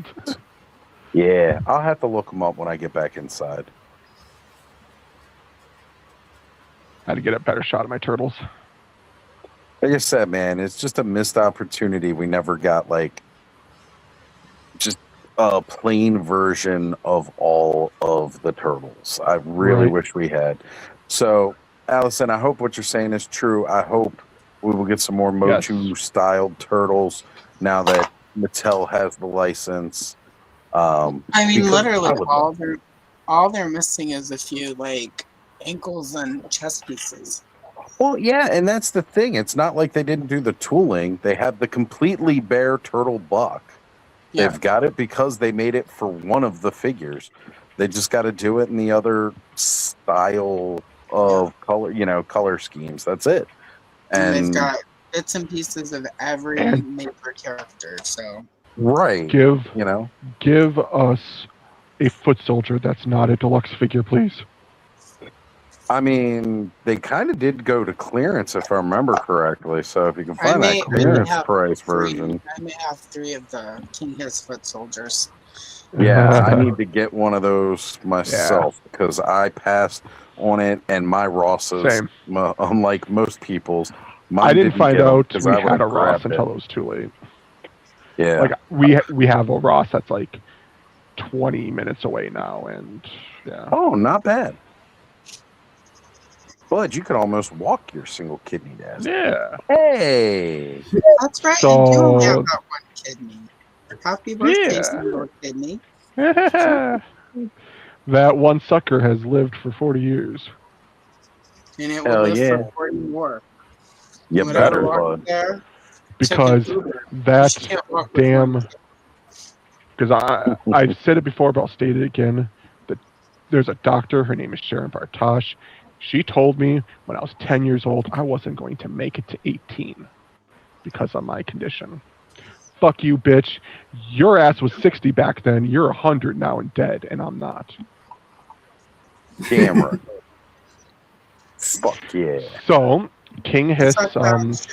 Yeah, I'll have to look them up when I get back inside. Had to get a better shot at my turtles. Like I said, man, it's just a missed opportunity. We never got just a plain version of all of the turtles. I really wish we had. So, Allison, I hope what you're saying is true. I hope we will get some more Mochu-styled turtles now that Mattel has the license. I mean, literally, all they're missing is a few ankles and chest pieces. Well, yeah, and that's the thing. It's not like they didn't do the tooling. They have the completely bare turtle buck. Yeah. They've got it because they made it for one of the figures. They just got to do it in the other style of color schemes. That's it. And they've got bits and pieces of every major character. So give us a foot soldier that's not a deluxe figure, please. I mean, they kind of did go to clearance, if I remember correctly. So if you can find that clearance price version. I may have 3 of the King His foot soldiers. Yeah, I need to get one of those myself because I passed on it, and my Rosses, unlike most people's, I didn't find out we had a Ross until it was too late. Yeah, we have a Ross that's 20 minutes away now, and Oh, not bad. Bud, you could almost walk your single kidney dad. Yeah. Hey. That's right. You do only have that one kidney. Happy birthday, single kidney. That one sucker has lived for 40 years. And it will live for 40 more. You better, Bud. Because that's damn. Because I've said it before, but I'll state it again. That there's a doctor. Her name is Sharon Bartosh. She told me when I was 10 years old I wasn't going to make it to 18 because of my condition. Fuck you, bitch. Your ass was 60 back then. You're 100 now and dead, and I'm not. Damn right. Fuck yeah. So, King Hiss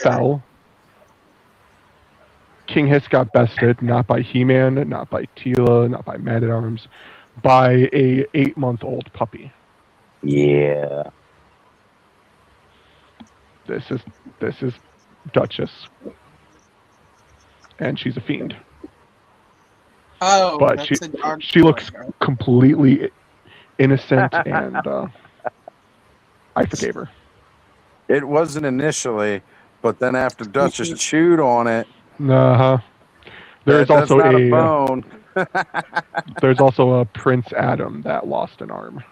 fell. King Hiss got bested, not by He-Man, not by Teela, not by Man-at-Arms, by a 8-month-old puppy. Yeah. This is Duchess. And she's a fiend. Oh, but she looks completely innocent, and I forgave her. It wasn't initially, but then after Duchess chewed on it. There's also a bone. There's also a Prince Adam that lost an arm.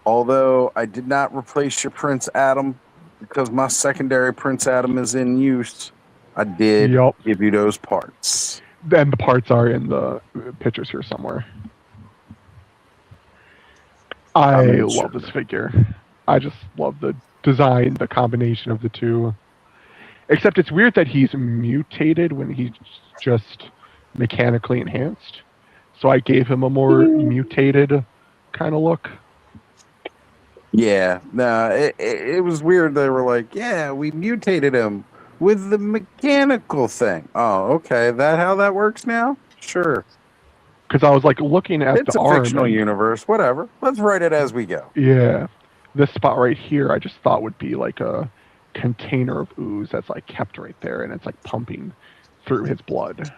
Although I did not replace your Prince Adam because my secondary Prince Adam is in use, I did give you those parts. And the parts are in the pictures here somewhere. I love this figure. I just love the design, the combination of the two. Except it's weird that he's mutated when he's just mechanically enhanced. So I gave him a more mutated kind of look. Yeah, no, it was weird. They were like, yeah, we mutated him with the mechanical thing. Oh, okay. That how that works now? Sure. because I was like looking at It's the a arm. fictional universe. Whatever. Let's write it as we go. Yeah, this spot right here, I just thought would be like a container of ooze that's like kept right there, and it's like pumping through his blood.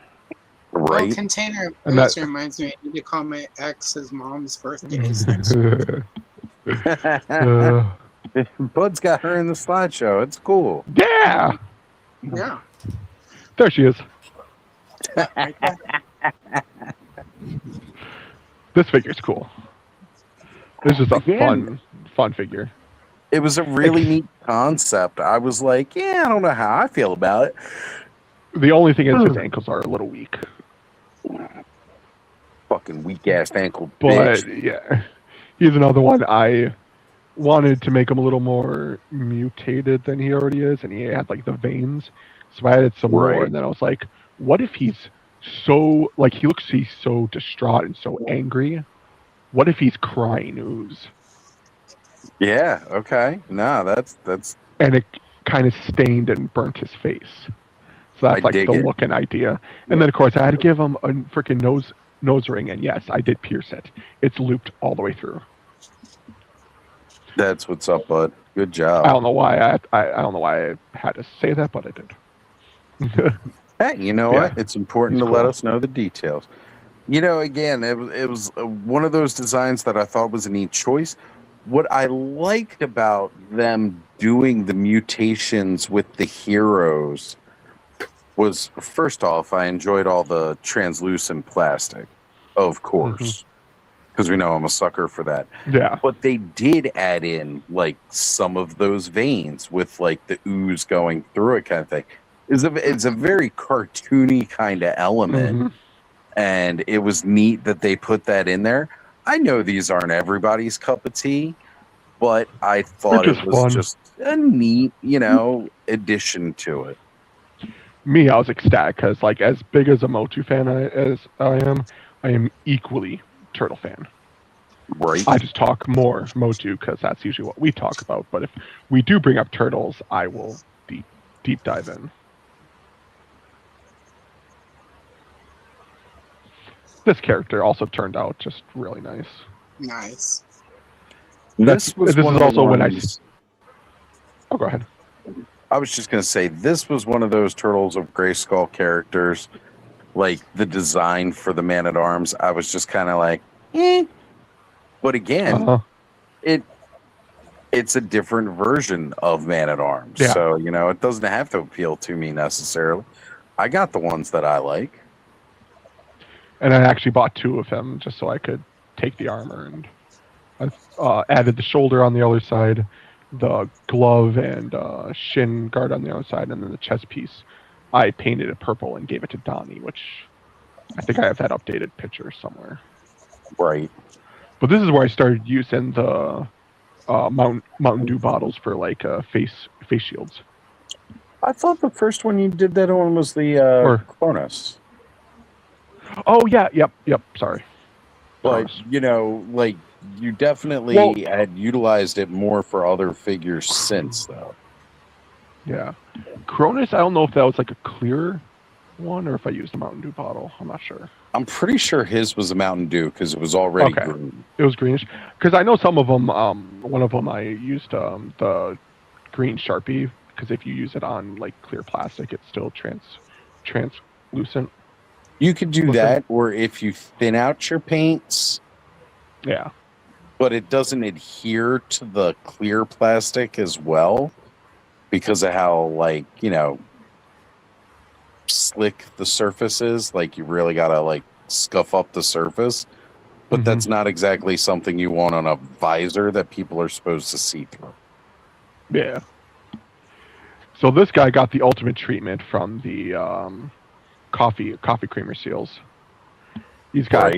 Right. Oh, container of And ooze that- reminds me. I need to call my ex's mom's birthdays next week. Bud's got her in the slideshow. It's cool. Yeah, Yeah. there she is. Right there. This figure's cool. This is a Again, fun figure. It was a really neat concept. I was like, yeah, I don't know how I feel about it. The only thing is his ankles are a little weak. Fucking weak ass ankle But bitch. yeah, he's another one. I wanted to make him a little more mutated than he already is, and he had like the veins, so I added some more. And then I was like, what if he's so like he's so distraught and so angry? What if he's crying ooze? Yeah. Okay. No, that's. And it kind of stained and burnt his face. So that's I like the dig it. look and idea. And then of course I had to give him a freaking nose ring, and yes, I did pierce it. It's looped all the way through. That's what's up, bud. Good job. I don't know why I don't know why I had to say that, but I did. Hey, you know Yeah. what? It's important It's to let cool. us know the details. You know, again, it was one of those designs that I thought was a neat choice. What I liked about them doing the mutations with the heroes was, first off, I enjoyed all the translucent plastic, of course, because we know I'm a sucker for that. Yeah. But they did add in like some of those veins with like the ooze going through it, kind of thing. It's a very cartoony kind of element, Mhm. and it was neat that they put that in there. I know these aren't everybody's cup of tea, but I thought They're it just was fun. just a neat, addition to it. Me, I was ecstatic because, like, as big as a Motu fan as I am equally Turtle fan. Right. I just talk more Motu because that's usually what we talk about. But if we do bring up Turtles, I will deep dive in. This character also turned out just really nice. Nice. This was this one is of the also when I. ones- Oh, go ahead. I was just going to say, this was one of those Turtles of Grayskull characters, like the design for the Man-at-Arms. I was just kind of like, eh. But again, it's a different version of Man-at-Arms. Yeah. So, it doesn't have to appeal to me necessarily. I got the ones that I like. And I actually bought 2 of him just so I could take the armor, and I added the shoulder on the other side, the glove and shin guard on the other side, and then the chest piece. I painted it purple and gave it to Donnie, which I think I have that updated picture somewhere. Right. But this is where I started using the Mountain Dew bottles for like face shields. I thought the first one you did that on was the Cronus. Oh yeah, yep. Sorry. But you definitely had utilized it more for other figures since, though. Yeah, Cronus. I don't know if that was like a clear one or if I used a Mountain Dew bottle. I'm not sure. I'm pretty sure his was a Mountain Dew because it was already green. It was greenish. Because I know some of them. One of them I used the green Sharpie because if you use it on like clear plastic, it's still translucent. You could do that, or if you thin out your paints. Yeah. But it doesn't adhere to the clear plastic as well because of how, slick the surface is. Like, you really got to, scuff up the surface. But that's not exactly something you want on a visor that people are supposed to see through. Yeah. So this guy got the ultimate treatment from the coffee creamer seals. He's got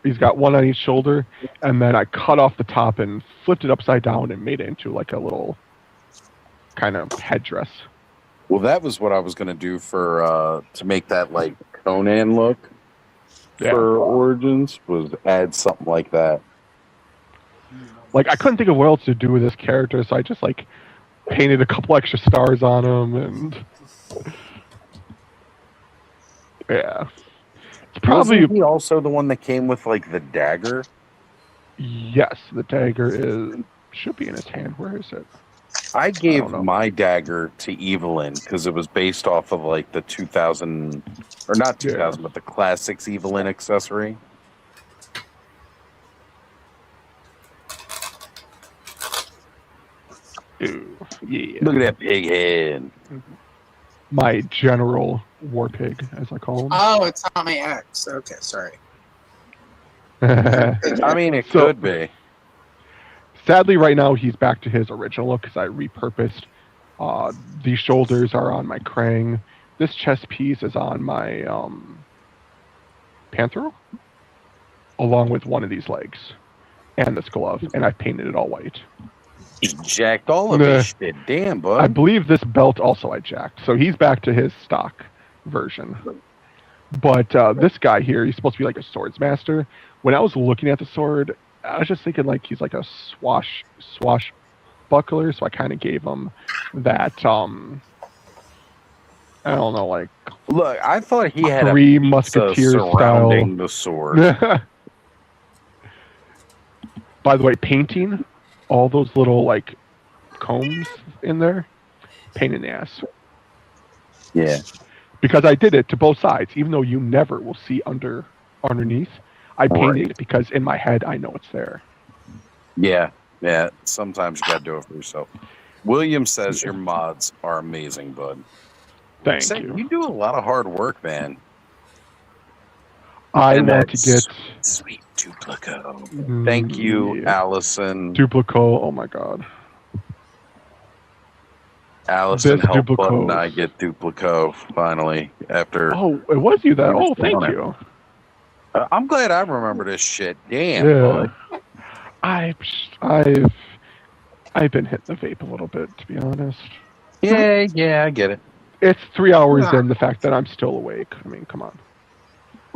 he's got one on each shoulder, and then I cut off the top and flipped it upside down and made it into like a little kind of headdress. Well, that was what I was going to do for to make that like Conan look for Origins, was add something like that. Like, I couldn't think of what else to do with this character, so I just like painted a couple extra stars on him, and yeah. Probably. Wasn't he also the one that came with like the dagger? Yes, the dagger should be in his hand. Where is it? I gave my dagger to Evelyn because it was based off of like the 2000, or not 2000, but the Classics Evelyn accessory. Ooh, yeah. Look at that pig head. My general war pig, as I call him. Oh, it's not my ex. Okay, sorry. I mean, it could be. Sadly, right now he's back to his original look because I repurposed. These shoulders are on my Krang. This chest piece is on my Panther, along with one of these legs and this glove, and I painted it all white. He jacked all of his shit. Damn, bud. I believe this belt also I jacked, so he's back to his stock version. But this guy here, he's supposed to be like a swords master. When I was looking at the sword, I was just thinking like he's like a swashbuckler, so I kind of gave him that I don't know, like, look, I thought he had Three Musketeers surrounding style the sword. By the way, painting all those little like combs in there, pain in the ass. Yeah. Because I did it to both sides, even though you never will see underneath. I painted it because in my head I know it's there. Yeah, yeah. Sometimes you gotta do it for yourself. William says your mods are amazing, bud. Thank you. You do a lot of hard work, man. I want to get sweet Duplico. Thank you, Allison. Duplico. Oh my god. Allison helped Bud and I get Duplico finally after. Oh, it was you that. Oh, thank you. I'm glad I remember this shit. Damn. Yeah. I've been hitting the vape a little bit, to be honest. Yeah, I get it. It's 3 hours in. The fact that I'm still awake. I mean, come on.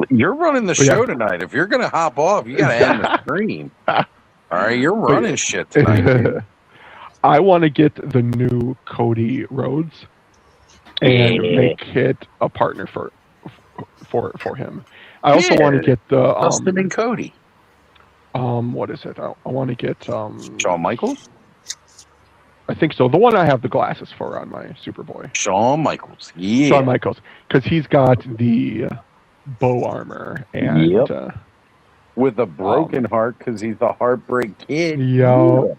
You're running the show tonight. If you're gonna hop off, you gotta end the stream. All right, you're running shit tonight. Dude. I want to get the new Cody Rhodes and make it a partner for him. I also want to get the Dustin and Cody. What is it? I want to get Shawn Michaels. I think so. The one I have the glasses for on my Superboy. Shawn Michaels. Yeah. Shawn Michaels, because he's got the bow armor and with a broken heart because he's a heartbreak kid. Yeah.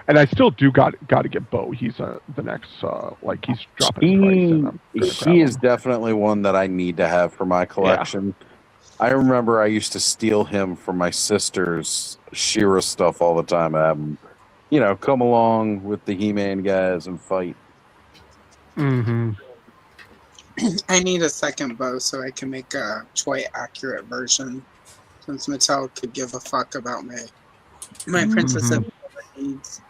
And I still do got to get Bo. He's the next like he's dropping price. He is definitely one that I need to have for my collection. Yeah. I remember I used to steal him from my sister's She-Ra stuff all the time. I have him, come along with the He-Man guys and fight. Mm-hmm. I need a second bow so I can make a toy accurate version. Since Mattel could give a fuck about my Princess of needs.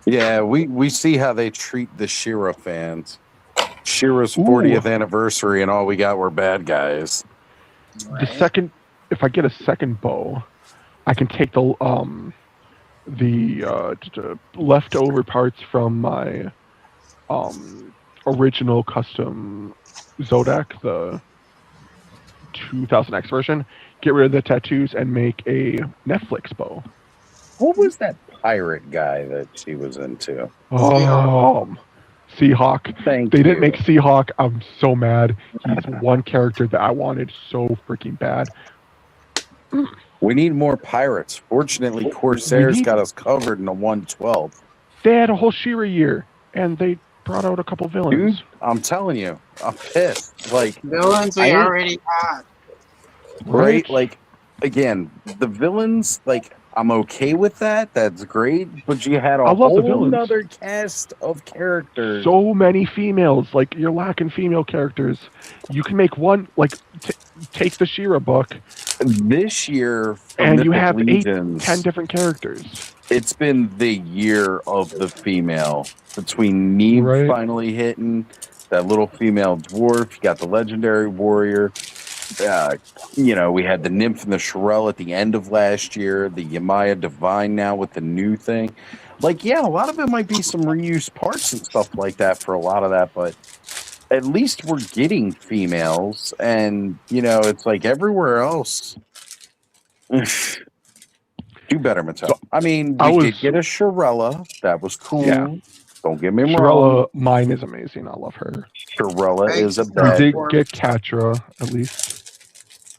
Yeah, we see how they treat the She-Ra fans. She-Ra's 40th anniversary, and all we got were bad guys. Right. If I get a second bow, I can take the leftover parts from my original custom Zodak, the 2000X version, get rid of the tattoos and make a Netflix bow. What was that pirate guy that she was into? Seahawk. They didn't make Seahawk. I'm so mad. He's one character that I wanted so freaking bad. We need more pirates. Fortunately, Corsairs got us covered in the 112. They had a whole She-Ra year, and they brought out a couple villains. Dude, I'm telling you, I'm pissed. Like villains we already had. Right? Like, again, the villains, like, I'm okay with that. That's great. But you had a whole other cast of characters. So many females. Like, you're lacking female characters. You can make one, like, take the She-Ra book. This year, and you have 10 different characters. It's been the year of the female. Between Neve finally hitting, that little female dwarf, you got the legendary warrior. We had the Nymph and the Shirelle at the end of last year, the Yamaya Divine now with the new thing. Like, yeah, a lot of it might be some reused parts and stuff like that for a lot of that, but at least we're getting females, and you know, it's like everywhere else. Do better, Mattel. So, I mean, I we was- did get a Shirella. That was cool. Yeah. Don't get me wrong. Shirella, mine is amazing. I love her. Shirella I is a just We got did four- get Catra, at least.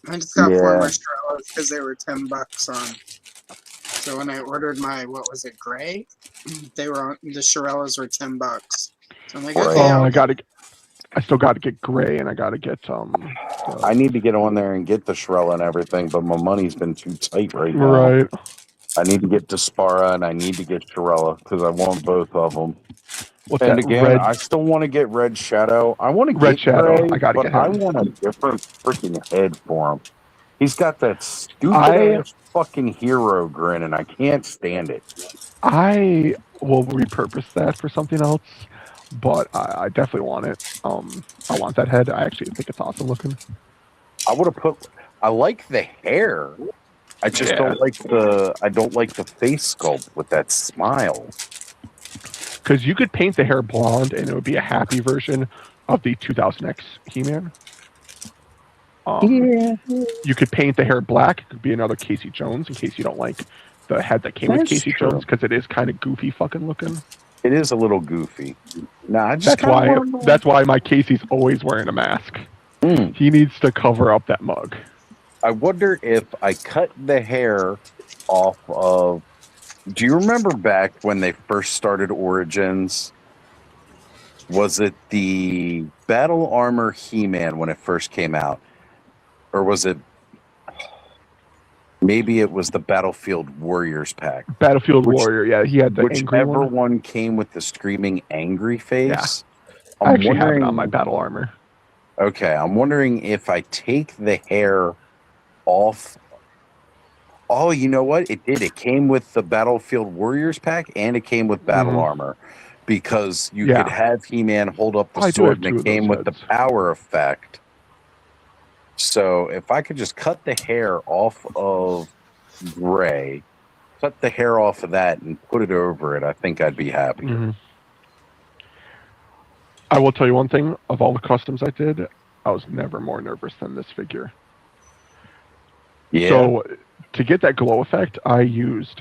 I just got Yeah. 4 more Shirellas because they were $10 on. So when I ordered my, what was it, gray? They were on, the Shirellas were $10. So I'm like, Right. okay, I'll get I still got to get Gray, and I got to get I need to get on there and get the Shirella and everything, but my money's been too tight right now. right. I need to get Dispara and I need to get Shirella because I want both of them. What's And that? again, Red. I still want to get Red Shadow. I want to Red get Shadow. Gray, I gotta but get I him. want a different freaking head for him. He's got that stupid ass fucking hero grin, and I can't stand it. I will repurpose that for something else, but I definitely want it. I want that head. I actually think it's awesome looking. I would have put. I like the hair. I just don't like the face sculpt with that smile. Because you could paint the hair blonde, and it would be a happy version of the 2000X He-Man. You could paint the hair black. It could be another Casey Jones, in case you don't like the head that came with That's Casey true. Jones, because it is kind of goofy fucking looking. It is a little goofy. Nah, I just That's why my Casey's always wearing a mask. He needs to cover up that mug. I wonder if I cut the hair off of. Do you remember back when they first started Origins? Was it the Battle Armor He-Man when it first came out? Or was it. Maybe it was the Battlefield Warriors pack. Battlefield Warrior, yeah. He had the angry Whichever one. one came with the screaming angry face. I actually have it on my Battle Armor. Okay, I'm wondering if I take the hair off. Oh, you know what? It did. It came with the Battlefield Warriors pack, and it came with Battle Armor, because you could have He-Man hold up the sword, and it came with the power effect. So if I could just cut the hair off of Gray, cut the hair off of that, and put it over it, I think I'd be happy. I will tell you one thing. Of all the customs I did, I was never more nervous than this figure. Yeah. So to get that glow effect, I used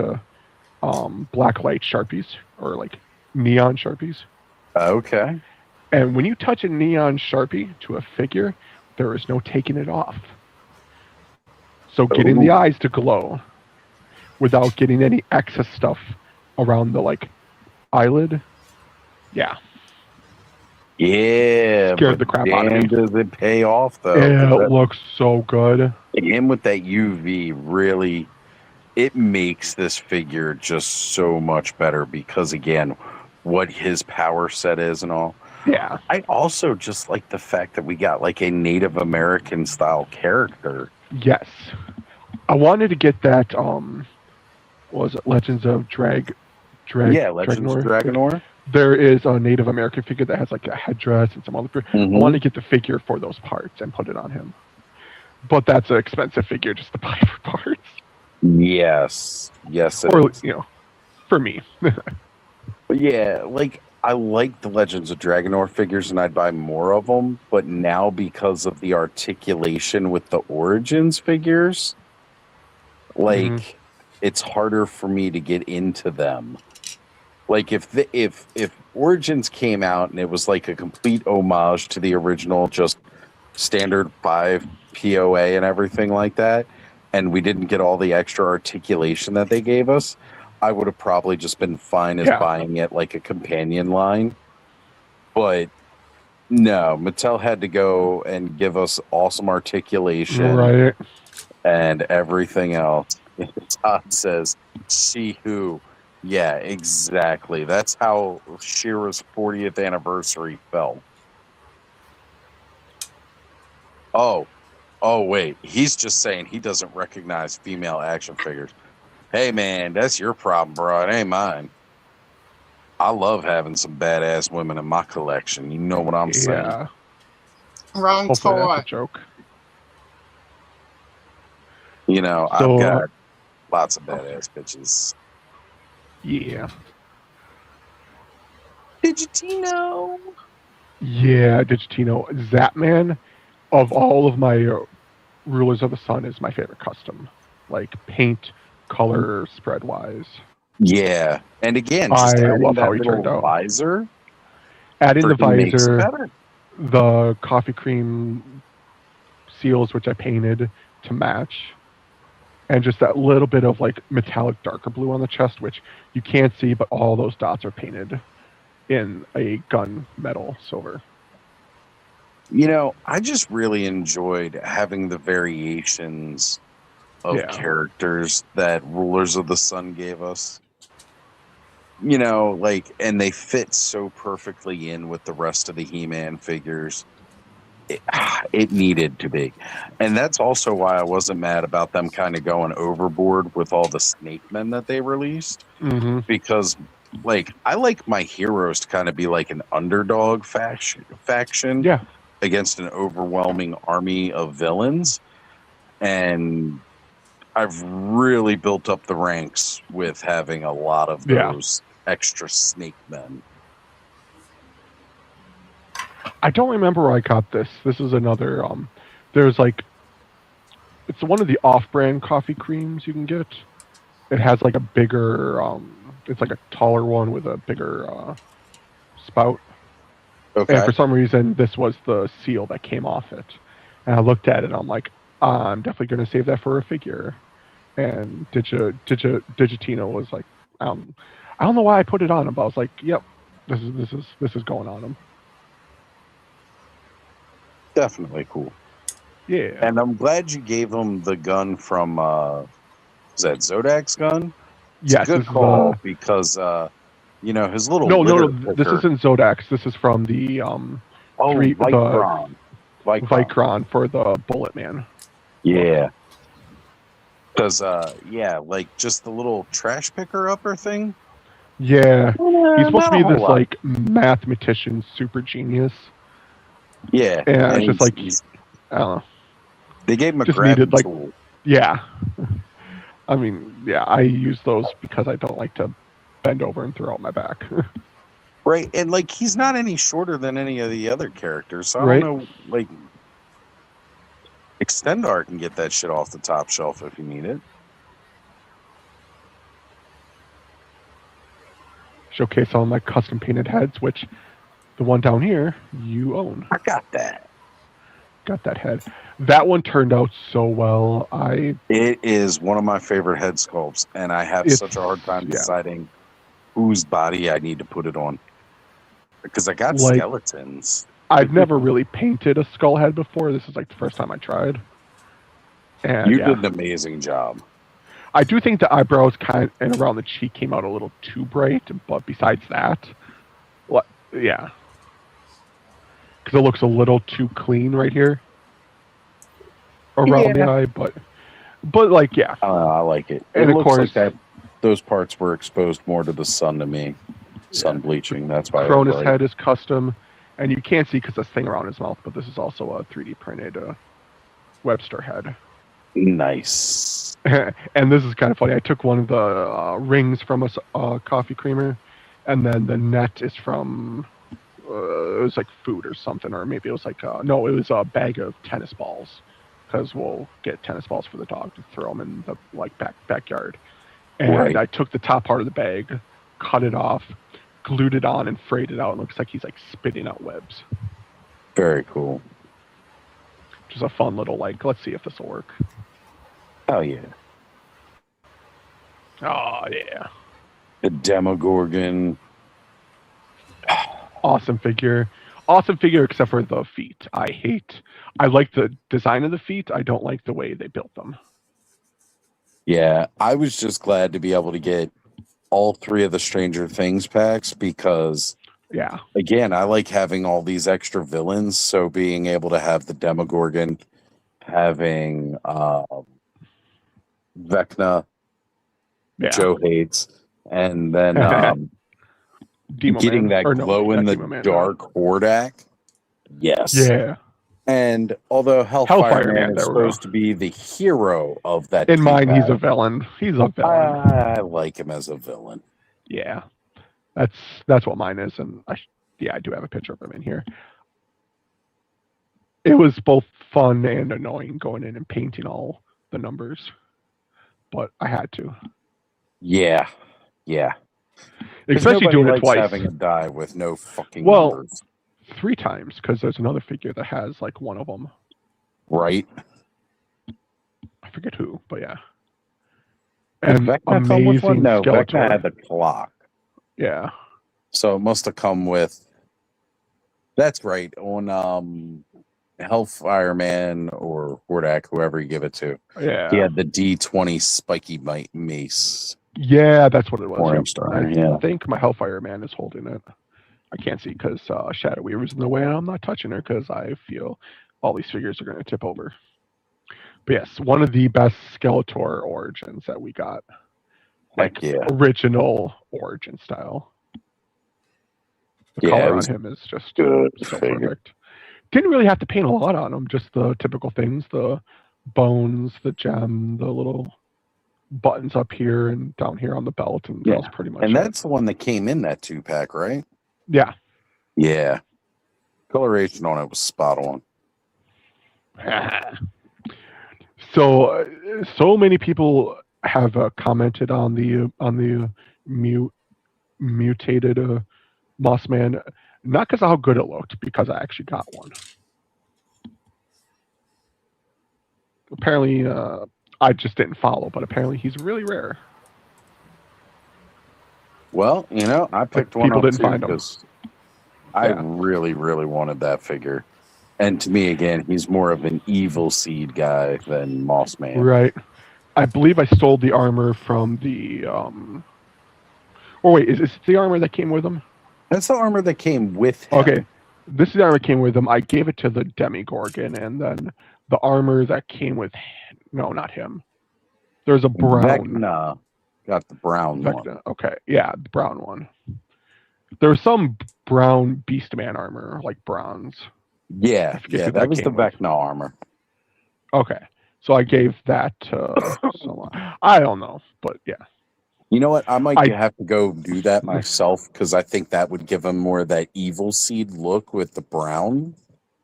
black light Sharpies, or like neon Sharpies. Okay. And when you touch a neon Sharpie to a figure, there is no taking it off. So getting the eyes to glow without getting any excess stuff around the like eyelid, yeah. Yeah, Scared the crap out of me. Does it pay off though? It looks so good. Him with that UV really, it makes this figure just so much better because again, what his power set is and all. Yeah. I also just like the fact that we got like a Native American style character. Yes. I wanted to get that what was it, Legends of Legends of Dragonor. There is a Native American figure that has like a headdress and some other. I wanted to get the figure for those parts and put it on him. But that's an expensive figure just to buy for parts. Yes. Yes. Or, you know, for me. But yeah, like I like the Legends of Dragonor figures and I'd buy more of them. But now because of the articulation with the Origins figures, like it's harder for me to get into them. Like if Origins came out and it was like a complete homage to the original, just standard 5 POA and everything like that, and we didn't get all the extra articulation that they gave us, I would have probably just been fine as buying it like a companion line. But no, Mattel had to go and give us awesome articulation and everything else. Todd says, "See who." Yeah, exactly. That's how She-Ra's 40th anniversary felt. Oh, wait. He's just saying he doesn't recognize female action figures. Hey, man, that's your problem, bro. It ain't mine. I love having some badass women in my collection. You know what I'm saying? Wrong Hopefully toy. that's a joke. You know, So, I've got lots of badass bitches. Yeah. Digitino. Yeah, Digitino. Zapman, of all of my Rulers of the Sun, is my favorite custom. Like paint, color, spread wise. Yeah, and again, I just adding love how that he turned little out. visor Adding the freaking makes it visor, better. the coffee cream seals, which I painted to match, and just that little bit of like metallic darker blue on the chest, which you can't see, but all those dots are painted in a gun metal silver. You know, I just really enjoyed having the variations of characters that Rulers of the Sun gave us. You know, like, and they fit so perfectly in with the rest of the He-Man figures. It needed to be. And that's also why I wasn't mad about them kind of going overboard with all the Snake Men that they released. Mm-hmm. Because, like, I like my heroes to kind of be like an underdog faction Yeah. against an overwhelming army of villains. And I've really built up the ranks with having a lot of those extra Snake Men. I don't remember where I got this. This is another, there's like, it's one of the off-brand coffee creams you can get. It has like a bigger, it's like a taller one with a bigger spout. Okay. And for some reason, this was the seal that came off it. And I looked at it, and I'm like, I'm definitely going to save that for a figure. And Digitino was like, I don't know why I put it on him, but I was like, yep, this is going on him. Definitely cool. Yeah. And I'm glad you gave him the gun from, is that Zodak's gun? It's Yes, a good call because, you know, his little No, picker, this isn't Zodak's. This is from the Vicron for the Bullet Man. Yeah. Because, yeah, like just the little trash picker upper thing. Yeah. He's supposed to be this like mathematician super genius. Yeah. And it's just like, I don't know. They gave him a just grabbing needed, like, tool. Yeah. I mean, yeah, I use those because I don't like to bend over and throw out my back. Right. And like, he's not any shorter than any of the other characters. So I Right. don't know, like, Extendar can get that shit off the top shelf if you need it. Showcase all my custom painted heads, which the one down here you own. I got that. Got that head. That one turned out so well. It is one of my favorite head sculpts, and I have such a hard time deciding whose body I need to put it on. Because I got skeletons. I've never really painted a skull head before. This is like the first time I tried. And you did an amazing job. I do think the eyebrows and around the cheek came out a little too bright, but besides that, yeah. Because it looks a little too clean right here around the eye, but like, yeah. I like it. And it of looks course, like that those parts were exposed more to the sun to me. Sun bleaching. That's why. Cronus head is custom, and you can't see because this thing around his mouth, but this is also a 3D printed Webster head. Nice. And this is kind of funny. I took one of the rings from a coffee creamer, and then the net is from it was like food or something, or maybe it was like no, it was a bag of tennis balls, because we'll get tennis balls for the dog to throw them in the backyard. And I took the top part of the bag, cut it off, glued it on, and frayed it out. It looks like he's like spitting out webs. Very cool. Just a fun little let's see if this will work. Oh yeah. Oh yeah. The Demogorgon. Awesome figure. Awesome figure except for the feet. I like the design of the feet. I don't like the way they built them. Yeah, I was just glad to be able to get all 3 of the Stranger Things packs because, again, I like having all these extra villains. So being able to have the Demogorgon, having Vecna, Joe hates, and then getting that glow in the dark Hordak. Yes. Yeah. And although Hellfire Man is supposed to be the hero of that, in mine, he's a villain. He's a villain. I like him as a villain. Yeah, that's what mine is, and Yeah, I do have a picture of him in here. It was both fun and annoying going in and painting all the numbers, but I had to. Yeah. Especially doing it twice. Having a die with no fucking well, numbers. 3 times, because there's another figure that has like one of them. Right. I forget who, but yeah. Did And Vecna come with one? amazing No, Vecna Skeletor. had the clock. Yeah. So it must have come with. That's right. On Hellfire Man or Hordak, whoever you give it to. Yeah. He had the D20 spiky mace. Yeah, that's what it was. Orange Star, I think my Hellfire Man is holding it. I can't see because Shadow Weaver's in the way, and I'm not touching her because I feel all these figures are going to tip over. But yes, one of the best Skeletor origins that we got. Like original origin style. The color on him is just good so figure. perfect. Didn't really have to paint a lot on him, just the typical things, the bones, the gem, the little buttons up here and down here on the belt, and that was pretty much And it. that's the one that came in that 2-pack, right? Yeah. Yeah. Coloration on it was spot on. So many people have commented on the mutated Mossman, not because of how good it looked, because I actually got one. Apparently, I just didn't follow, but apparently he's really rare. Well, I picked one people up didn't too find him. because I really, really wanted that figure. And to me, again, he's more of an evil seed guy than Mossman. Right. I believe I stole the armor from the. Or wait, is this the armor that came with him? That's the armor that came with him. Okay, this is the armor that came with him. I gave it to the Demigorgon, and then the armor that came with. No, not him. There's a brown. Vecna got the brown one. Okay, yeah, the brown one. There was some brown Beastman armor, like bronze. Yeah, that was the Vecna armor. Okay, so I gave that to someone. I don't know, but yeah. You know what? I might have to go do that myself because I think that would give him more of that evil seed look with the brown.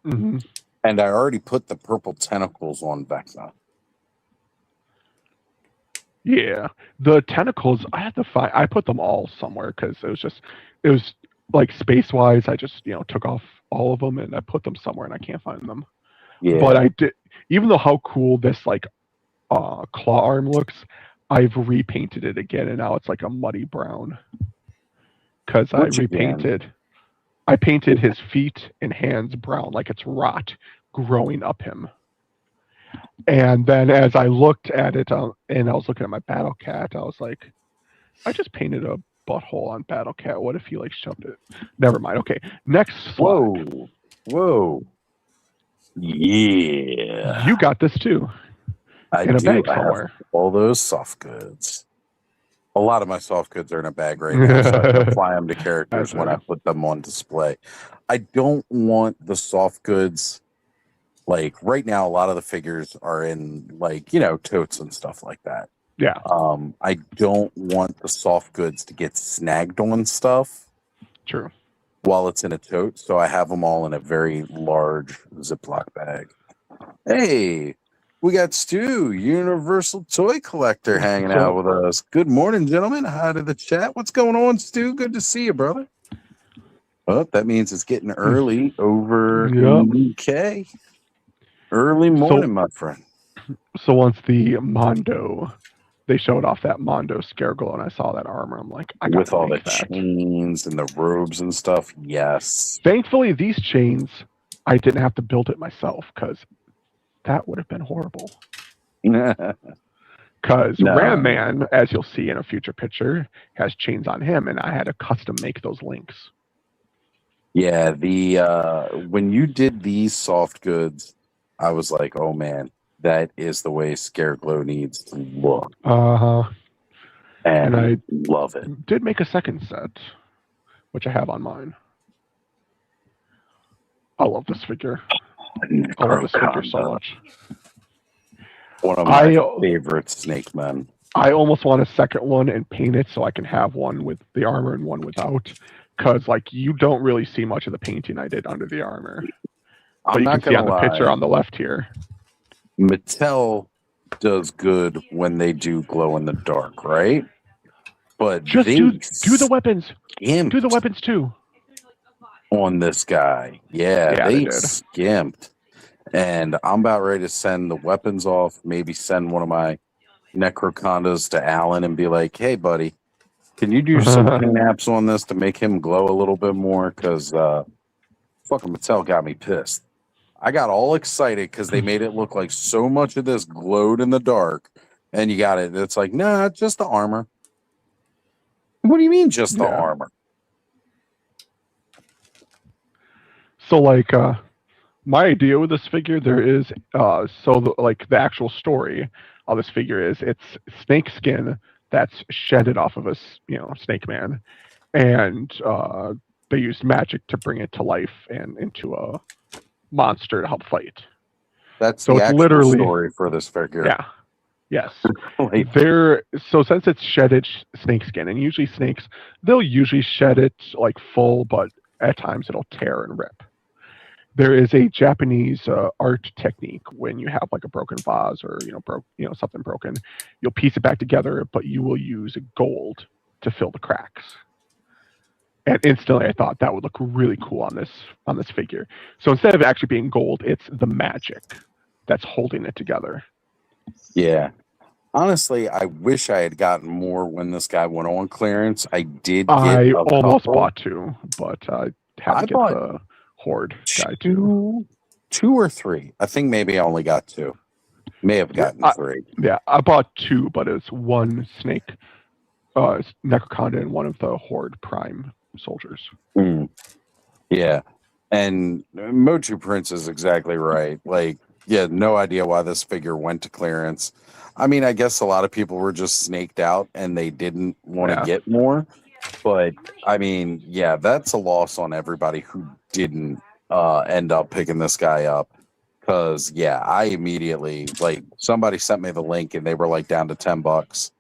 Mm-hmm. And I already put the purple tentacles on Vecna. Yeah, the tentacles, I had to find. I put them all somewhere because it was like space wise. I just took off all of them and I put them somewhere and I can't find them. Yeah. But I did, even though how cool this like claw arm looks, I've repainted it again and now it's like a muddy brown because I repainted. I painted his feet and hands brown like it's rot growing up him. And then as I looked at it and I was looking at my Battle Cat, I was like, I just painted a butthole on Battle Cat. What if he like shoved it? Never mind. Okay, next slide. Whoa. Yeah. You got this too. In a bag somewhere. All those soft goods. A lot of my soft goods are in a bag right now, so I can apply them to characters when I put them on display. I don't want the soft goods. Like right now, a lot of the figures are in like, totes and stuff like that. Yeah. I don't want the soft goods to get snagged on stuff. True. While it's in a tote, so I have them all in a very large Ziploc bag. Hey, we got Stu, Universal Toy Collector, hanging out with us. Good morning, gentlemen. Hi to the chat. What's going on, Stu? Good to see you, brother. Well, that means it's getting early over in the UK. Early morning, my friend. So once the Mondo, they showed off that Mondo Scareglow, and I saw that armor. I'm like, I got with all the chains and the robes and stuff. Yes. Thankfully, these chains, I didn't have to build it myself because that would have been horrible. Because Ram Man, as you'll see in a future picture, has chains on him, and I had to custom make those links. Yeah, when you did these soft goods, I was like, oh man, that is the way Scareglow needs to look. And I love it. Did make a second set, which I have on mine. I love this figure. I love this figure so much. One of my favorite Snake Men. I almost want a second one and paint it so I can have one with the armor and one without. because like you don't really see much of the painting I did under the armor. But I'm you not can see on gonna the picture lie. on the left here. Mattel does good when they do glow in the dark, right? But Just they do the weapons. skimped Do the weapons too. on this guy. Yeah, Yeah, they they did. skimped. And I'm about ready to send the weapons off, maybe send one of my Necrocondas to Alan and be like, hey, buddy, can you do some paint apps on this to make him glow a little bit more? Because fucking Mattel got me pissed. I got all excited because they made it look like so much of this glowed in the dark. And you got it. It's like, nah, just the armor. What do you mean just the armor? So like my idea with this figure, there is the actual story of this figure is it's snake skin that's shedded off of a snake man, and they used magic to bring it to life and into a monster to help fight. That's so the it's actual literally story for this figure. Yeah. Yes. Like, so since it's shedded snake skin, and usually snakes, they'll usually shed it like full, but at times it'll tear and rip. There is a Japanese art technique when you have like a broken vase or something broken, you'll piece it back together, but you will use gold to fill the cracks. And instantly, I thought that would look really cool on this figure. So instead of actually being gold, it's the magic that's holding it together. Yeah. Honestly, I wish I had gotten more when this guy went on clearance. I did get I a almost couple. bought two, but I had to get the Horde guy too. Two or three. I think maybe I only got two. May have gotten three. Yeah, I bought two, but it's one snake Necroconda and one of the Horde Prime soldiers. Yeah. And Mochu Prince is exactly right. Like, yeah, no idea why this figure went to clearance. I mean, I guess a lot of people were just snaked out and they didn't want to get more. But, I mean, yeah, that's a loss on everybody who didn't end up picking this guy up. Because, yeah, I immediately, like, somebody sent me the link and they were, like, down to $10.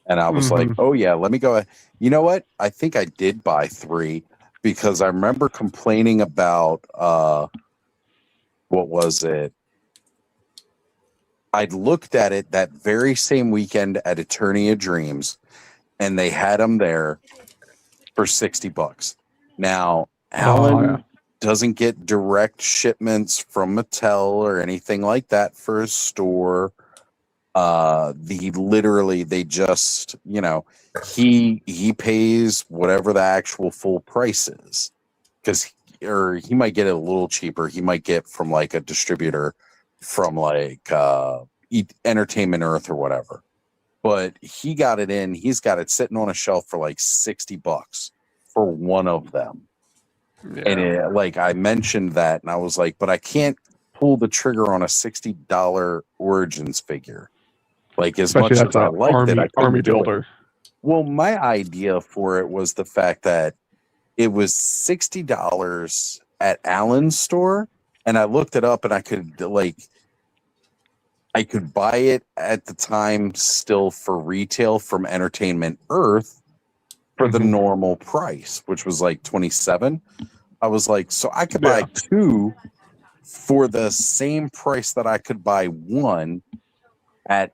And I was like, oh, yeah, let me go. You know what? I think I did buy three because I remember complaining about, what was it? I'd looked at it that very same weekend at Eternity of Dreams, and they had them there for $60. Now, Alan doesn't get direct shipments from Mattel or anything like that for his store. They just, he pays whatever the actual full price is, or he might get it a little cheaper. He might get from like a distributor from like Entertainment Earth or whatever. But he got it in. He's got it sitting on a shelf for like $60 for one of them. Yeah. And I mentioned that, and I was like, but I can't pull the trigger on a $60 Origins figure. Like, as Especially much as I liked it, I Army Builder. Well, my idea for it was the fact that it was $60 at Allen's store, and I looked it up, and I could buy it at the time still for retail from Entertainment Earth for the normal price, which was like $27. I was like, so I could buy two for the same price that I could buy one at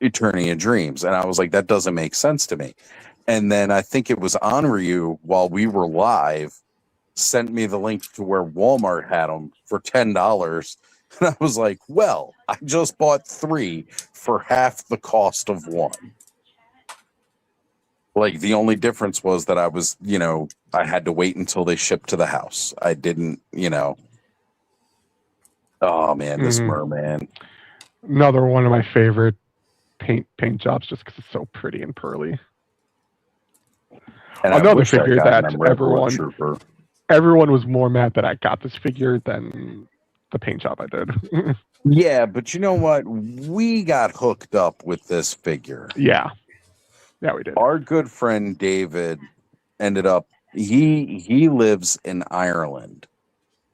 Eternity of Dreams. And I was like, that doesn't make sense to me. And then I think it was Onryu, while we were live, sent me the link to where Walmart had them for $10. And I was like, well, I just bought three for half the cost of one. Like, the only difference was that I was, I had to wait until they shipped to the house. I didn't, oh man, this merman. Another one of my favorite paint jobs, just because it's so pretty and pearly. And another figure that everyone was more mad that I got this figure than the paint job I did. Yeah, but you know what? We got hooked up with this figure. Yeah, we did. Our good friend David ended up, he lives in Ireland,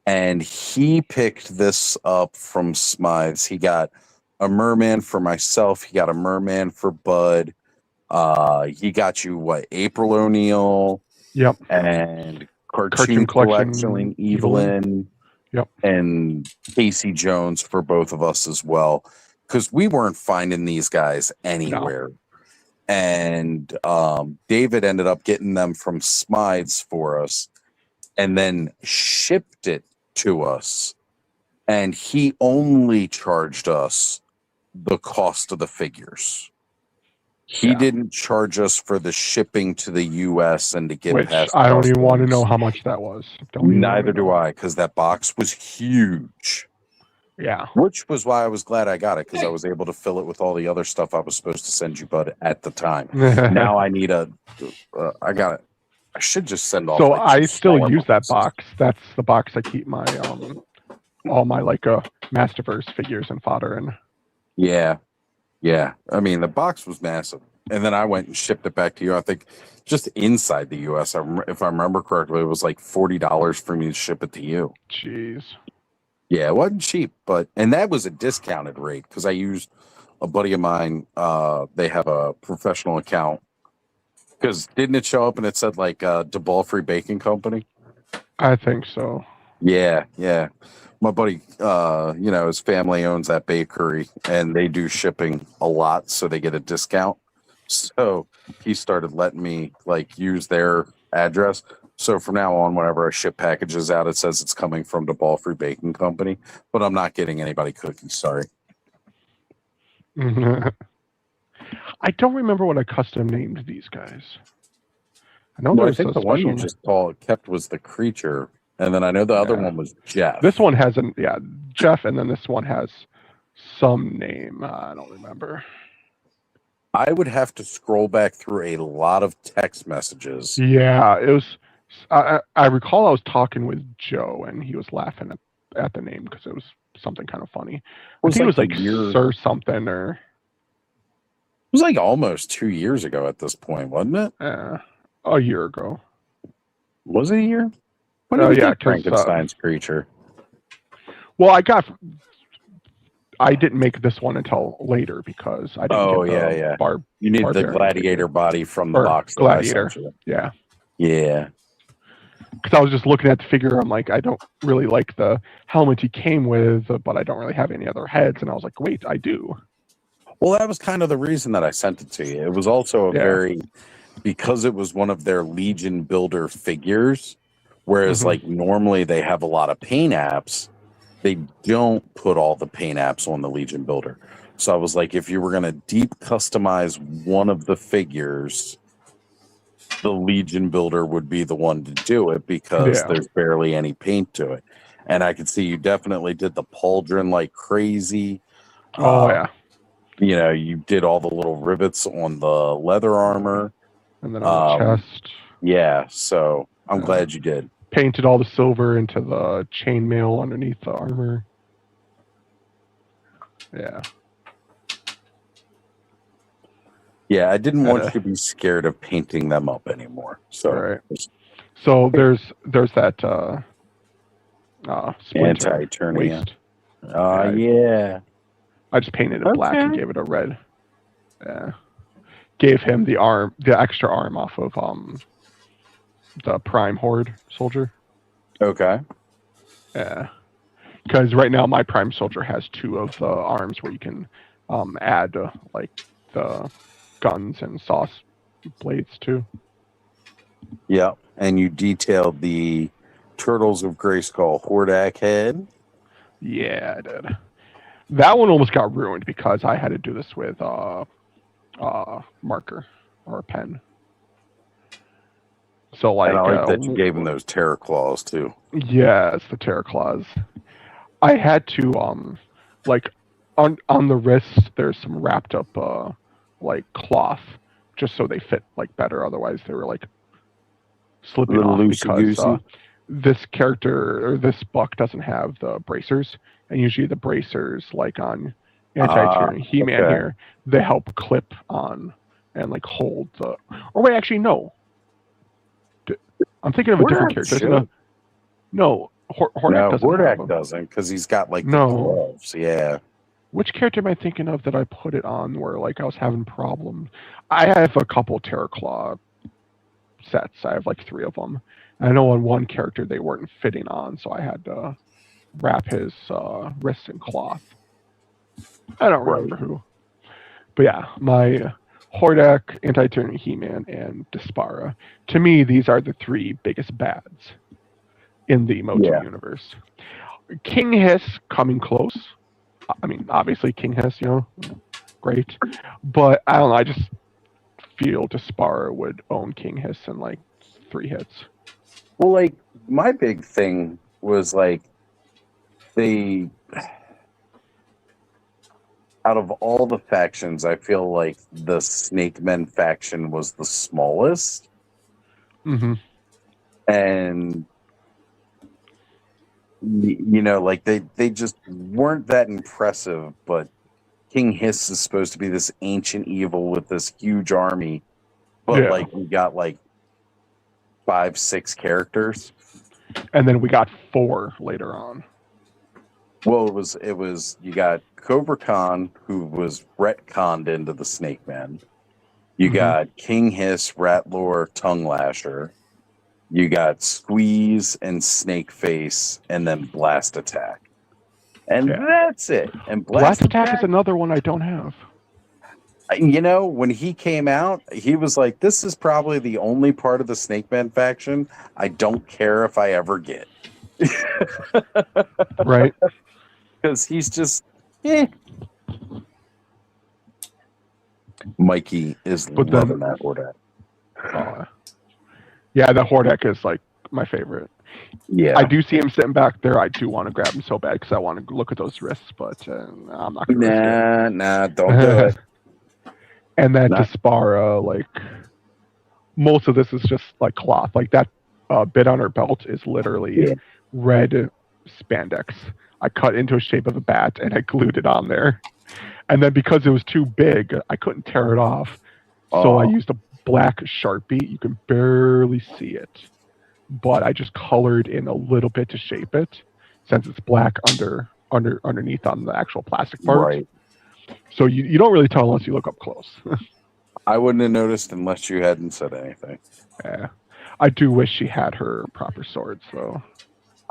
and he picked this up from Smythe's. He got a merman for myself. He got a merman for Bud. He got you April O'Neil. Yep. And Cartoon Cartoon Collection, Collection, Evelyn. Yep. And Casey Jones for both of us as well, because we weren't finding these guys anywhere. And David ended up getting them from Smides for us and then shipped it to us. And he only charged us the cost of the figures. He didn't charge us for the shipping to the U.S. and to get Which past I don't even want to customs. know how much that was. Neither do I, because that box was huge. Yeah. Which was why I was glad I got it, because I was able to fill it with all the other stuff I was supposed to send you, bud, at the time. Now I need I got it. I should just send off. So like, I still smaller use that boxes. box. That's the box I keep my all my like Masterverse figures and fodder in. Yeah. Yeah. I mean, the box was massive. And then I went and shipped it back to you. I think just inside the U.S., if I remember correctly, it was like $40 for me to ship it to you. Jeez. Yeah, it wasn't cheap, and that was a discounted rate because I used a buddy of mine. They have a professional account. Because didn't it show up and it said like DeBall-Free Baking Company? I think so. Yeah, yeah. My buddy, his family owns that bakery and they do shipping a lot, so they get a discount. So he started letting me like use their address. So from now on, whenever I ship packages out, it says it's coming from DeBall-Free Baking Company, but I'm not getting anybody cookies. Sorry. I don't remember what I custom named these guys. I know I think the one you just kept was the Creature, and then I know the other one was Jeff. This one has Jeff, and then this one has some name. I don't remember. I would have to scroll back through a lot of text messages. Yeah, it was. I recall I was talking with Joe, and he was laughing at the name because it was something kind of funny. I think it was like Sir something or. It was like almost 2 years ago at this point, wasn't it? A year ago. Was it a year? When did we get Frankenstein's Creature? Well, I didn't make this one until later because I didn't get the you need the gladiator body from the box. Gladiator. Yeah. Yeah. Because I was just looking at the figure. I'm like, I don't really like the helmet he came with, but I don't really have any other heads. And I was like, wait, I do. Well, that was kind of the reason that I sent it to you. It was also because it was one of their Legion Builder figures, whereas like normally they have a lot of paint apps. They don't put all the paint apps on the Legion Builder. So I was like, if you were going to deep customize one of the figures, the Legion Builder would be the one to do it because there's barely any paint to it. And I could see you definitely did the pauldron like crazy. You did all the little rivets on the leather armor. And then on the chest. Yeah, so I'm glad you did. Painted all the silver into the chainmail underneath the armor. Yeah. Yeah, I didn't want you to be scared of painting them up anymore. So, so there's that Anti-Eternia. Yeah. I just painted it black and gave it a red. Yeah. Gave him the extra arm off of the Prime Horde soldier. Okay. Yeah. Because right now my Prime soldier has 2 of the arms where you can add like the guns and sauce blades too. Yeah, and you detailed the Turtles of Grayskull Hordak head. Yeah, I did. That one almost got ruined because I had to do this with marker or a pen. So like, and I like that you gave him those terror claws too. Yes, the terror claws. I had to like on the wrists. There's some wrapped up like cloth, just so they fit like better. Otherwise, they were like slipping off because this character or this buck doesn't have the bracers, and usually the bracers, like on Anti-Eternia He-Man here, they help clip on and like hold the. Or wait, actually no. I'm thinking of a different character. Hordak doesn't because he's got like the gloves. Yeah. Which character am I thinking of that I put it on where like I was having problems? I have a couple Terror Claw sets. I have like 3 of them. And I know on one character they weren't fitting on, so I had to wrap his wrists in cloth. I don't remember who. But yeah, my Hordak, Anti-Tyranny He-Man, and Despara. To me, these are the 3 biggest bads in the Moto universe. King Hiss coming close. I mean, obviously King Hiss, great. But I don't know, I just feel Despara would own King Hiss in like 3 hits. Well, like, my big thing was like, out of all the factions, I feel like the Snake Men faction was the smallest. Mm-hmm. And like they just weren't that impressive, but King Hiss is supposed to be this ancient evil with this huge army, but like we got like 5, 6 characters, and then we got 4 later on. Well, it was you got Cobra Khan, who was retconned into the Snake Man. You got King Hiss, Ratlore, Tongue Lasher. You got Squeeze and Snake Face, and then Blast Attack. And that's it. And Blast Attack is another one I don't have. When he came out, he was like, this is probably the only part of the Snake Man faction I don't care if I ever get. Right. Because he's just, Mikey is loving that Hordak. Yeah, the Hordak is like my favorite. Yeah, I do see him sitting back there. I do want to grab him so bad because I want to look at those wrists, but I'm not going to. Nah, don't do it. And then Despara, like most of this is just like cloth. Like that bit on her belt is literally red spandex. I cut into a shape of a bat and I glued it on there. And then because it was too big, I couldn't tear it off. So I used a black Sharpie. You can barely see it. But I just colored in a little bit to shape it, since it's black underneath on the actual plastic part. Right. So you don't really tell unless you look up close. I wouldn't have noticed unless you hadn't said anything. Yeah. I do wish she had her proper swords, though.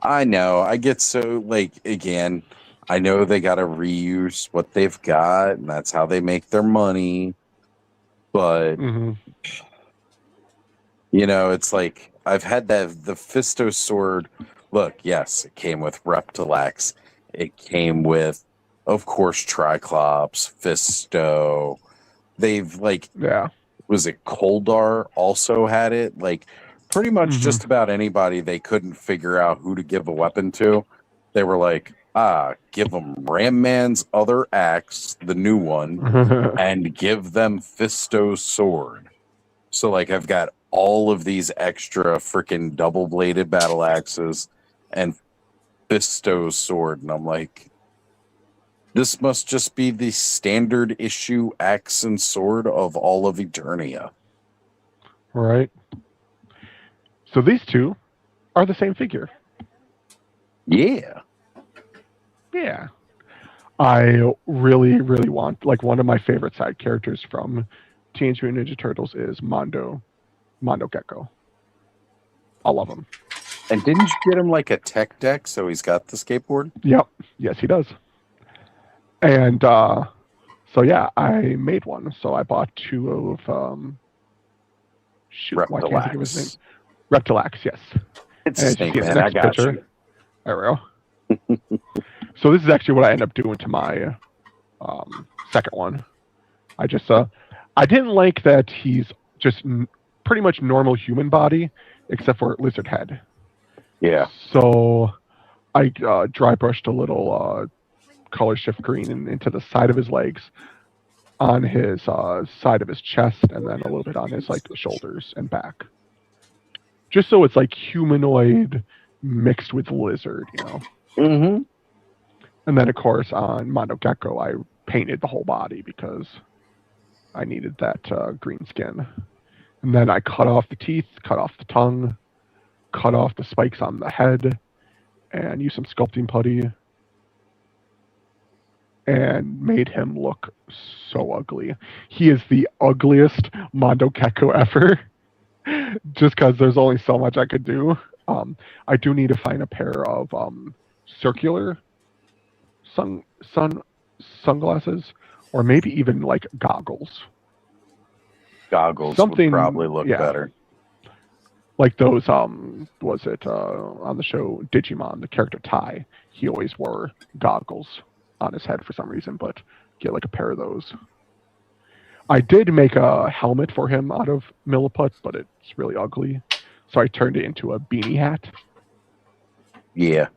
I know. I get so, like, again, I know they got to reuse what they've got, and that's how they make their money. But, it's like, I've had the Fisto sword. Look, yes, it came with Reptilex. It came with, of course, Triclops, Fisto. They've, like, was it Koldar also had it? Like, pretty much just about anybody they couldn't figure out who to give a weapon to. They were like, give them Ram Man's other axe, the new one, and give them Fisto's sword. So, like, I've got all of these extra freaking double-bladed battle axes and Fisto's sword. And I'm like, this must just be the standard issue axe and sword of all of Eternia. Right. So these two are the same figure. Yeah. Yeah. I really, really want, like, one of my favorite side characters from Teenage Mutant Ninja Turtles is Mondo Gecko. I love him. And didn't you get him like a tech deck so he's got the skateboard? Yep. Yes, he does. And so yeah, I made one. So I bought 2 of why can't I think of his name? Reptilex, yes. It's a Snake Man, I got you. There we go. So this is actually what I end up doing to my second one. I just I didn't like that he's just pretty much normal human body except for lizard head. Yeah. So I dry brushed a little color shift green into the side of his legs, on his side of his chest, and then a little bit on his like shoulders and back. Just so it's like humanoid mixed with lizard, Mm-hmm. And then of course on Mondo Gecko I painted the whole body because I needed that green skin. And then I cut off the teeth, cut off the tongue, cut off the spikes on the head, and used some sculpting putty. And made him look so ugly. He is the ugliest Mondo Gecko ever. just because there's only so much I could do. I do need to find a pair of circular sunglasses, or maybe even like goggles. Goggles Something would probably look better. Like those, was it on the show Digimon, the character Tai? He always wore goggles on his head for some reason, but get like a pair of those. I did make a helmet for him out of milliput, but it's really ugly, so I turned it into a beanie hat. Yeah.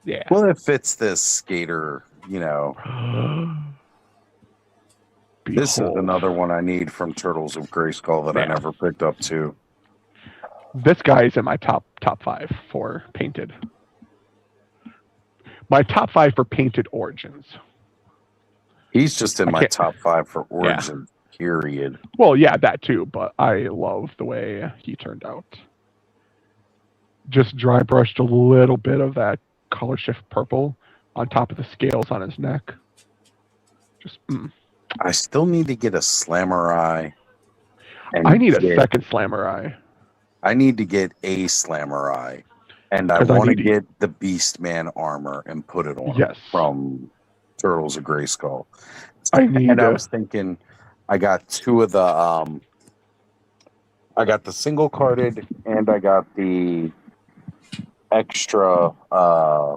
Yeah. Well, it fits this skater, you know. This is another one I need from Turtles of Grayskull that I never picked up too. This guy is in my top 5 for painted. My top 5 for painted origins. He's just in my top 5 for origins, period. Well, yeah, that too, but I love the way he turned out. Just dry brushed a little bit of that color shift purple on top of the scales on his neck. Just, I still need to get a Slammer Eye. I need a second Slammer Eye. I need to get a Slammer Eye. And I want to get the Beastman armor and put it on from Turtles of Grayskull. I was thinking, I got 2 of the, I got the single carded and I got the extra, I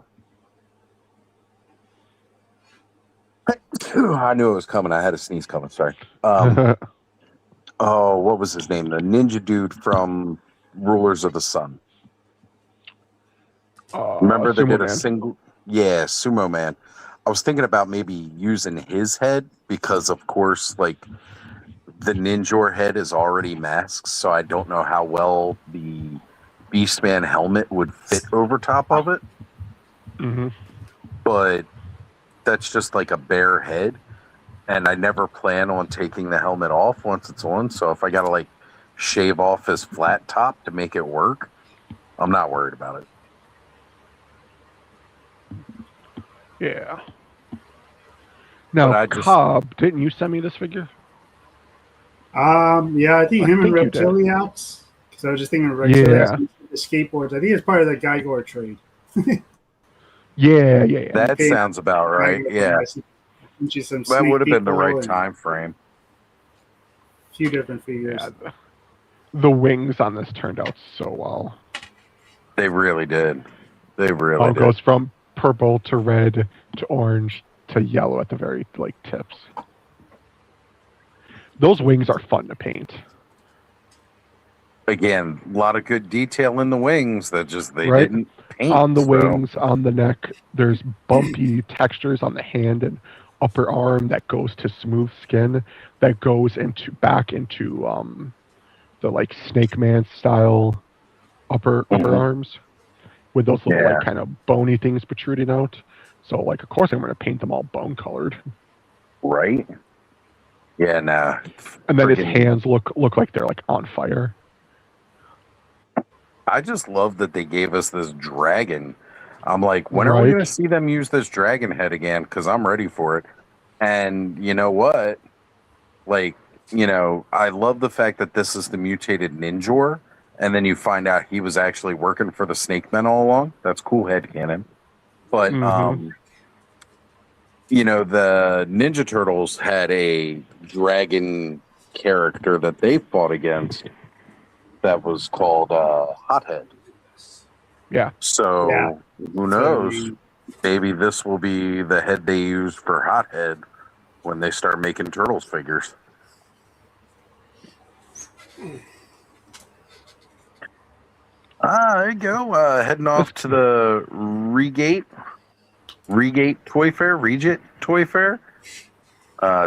knew it was coming. I had a sneeze coming. Sorry. Oh, what was his name? The ninja dude from Rulers of the Sun. Remember they did a single? Yeah, Sumo Man. I was thinking about maybe using his head because, of course, like the Ninjor head is already masked, so I don't know how well the Beastman helmet would fit over top of it. Mm-hmm. But that's just like a bare head, and I never plan on taking the helmet off once it's on. So if I gotta like shave off his flat top to make it work, I'm not worried about it. Yeah. Now, Cobb, didn't you send me this figure? Yeah, I think him and Reptiliacs. Because I was just thinking of Reptiliacs, the skateboards. I think it's part of the Gygor trade. Yeah. That sounds about right. Yeah. That would have been the right time frame. A few different figures. Yeah, the wings on this turned out so well. They really did. They really did. It goes from purple to red to orange to yellow at the very tips. Those wings are fun to paint. Again, a lot of good detail in the wings that they didn't paint. On the wings, on the neck, there's bumpy textures on the hand and upper arm that goes to smooth skin that goes back into the Snake Man style upper arms with those little kind of bony things protruding out. So of course I'm going to paint them all bone colored. Right. Yeah, nah. And then his hands look like they're on fire. I just love that they gave us this dragon. I'm like, when are we going to see them use this dragon head again? Because I'm ready for it. And you know what? I love the fact that this is the mutated Ninjor. And then you find out he was actually working for the Snake Men all along. That's cool headcanon. But, the Ninja Turtles had a dragon character that they fought against that was called Hothead. Yeah. So, who knows? Maybe this will be the head they use for Hothead when they start making Turtles figures. There you go. Heading off to the Regate Toy Fair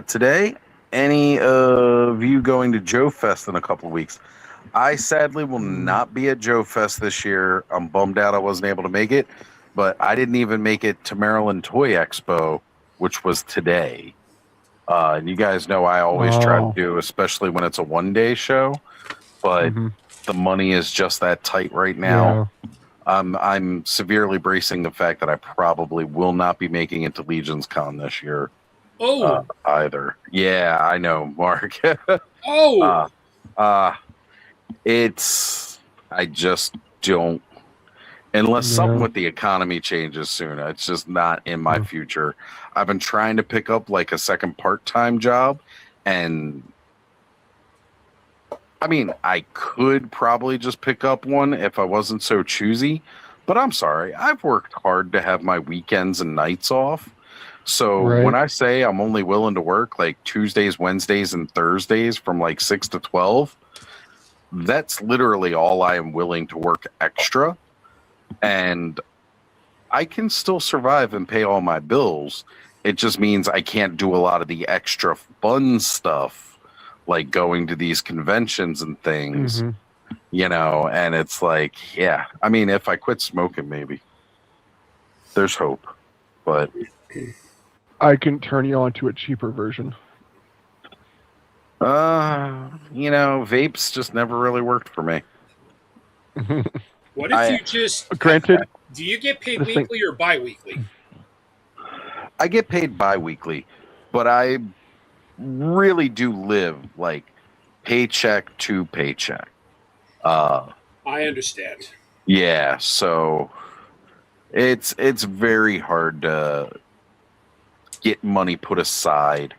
today. Any of you going to Joe Fest in a couple of weeks? I sadly will not be at Joe Fest this year. I'm bummed out I wasn't able to make it, but I didn't even make it to Maryland Toy Expo, which was today. And you guys know I always try to do, especially when it's a one-day show, but the money is just that tight right now. Yeah. I'm severely bracing the fact that I probably will not be making it to Legion's Con this year. Either. Yeah, I know, Mark. I just don't, unless something with the economy changes soon. It's just not in my future. I've been trying to pick up like a second part-time job, and I mean, I could probably just pick up one if I wasn't so choosy, but I'm sorry. I've worked hard to have my weekends and nights off. So when I say I'm only willing to work like Tuesdays, Wednesdays, and Thursdays from like 6 to 12, that's literally all I am willing to work extra. And I can still survive and pay all my bills. It just means I can't do a lot of the extra fun stuff, like going to these conventions and things, you know, and it's like, yeah, I mean, if I quit smoking, maybe there's hope, but I can turn you on to a cheaper version. You know, vapes just never really worked for me. What if you just granted? Do you get paid weekly or bi-weekly? I get paid bi-weekly, but I really do live like paycheck to paycheck. I understand. Yeah, so it's very hard to get money put aside.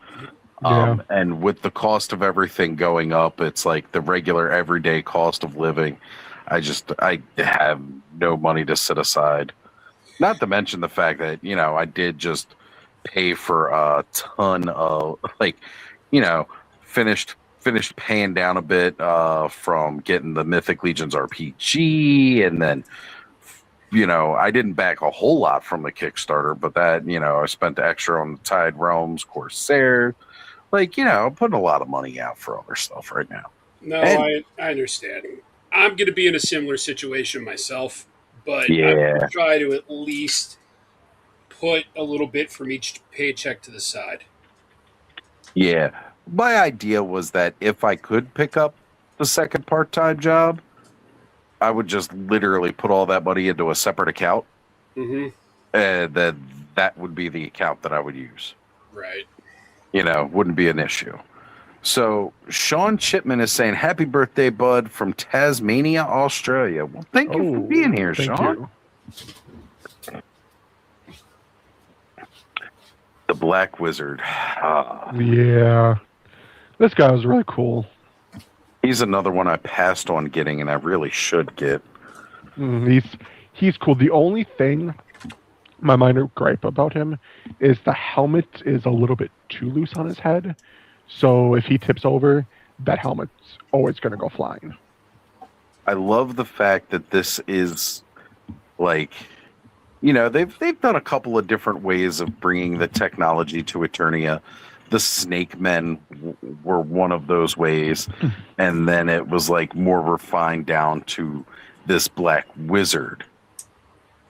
And with the cost of everything going up, it's like the regular everyday cost of living. I have no money to set aside. Not to mention the fact that, you know, I did just pay for a ton of, like, you know, finished paying down a bit from getting the Mythic Legions RPG, and then, you know, I didn't back a whole lot from the Kickstarter, but that, you know, I spent the extra on the Tide Realms, Corsair. Like, you know, I'm putting a lot of money out for other stuff right now. No, I understand. I'm going to be in a similar situation myself, but I'm going to try to at least put a little bit from each paycheck to the side. Yeah. My idea was that if I could pick up the second part-time job, I would just literally put all that money into a separate account. And then that would be the account that I would use. Right. You know, wouldn't be an issue. So Sean Chipman is saying, happy birthday, bud, from Tasmania, Australia. Well, thank you for being here, Sean. The Black Wizard. Yeah. This guy was really cool. He's another one I passed on getting, and I really should get. He's cool. The only thing, my minor gripe about him, is the helmet is a little bit too loose on his head. So if he tips over, that helmet's always going to go flying. I love the fact that this is like, you know, they've done a couple of different ways of bringing the technology to Eternia. The Snake Men were one of those ways, and then it was like more refined down to this Black Wizard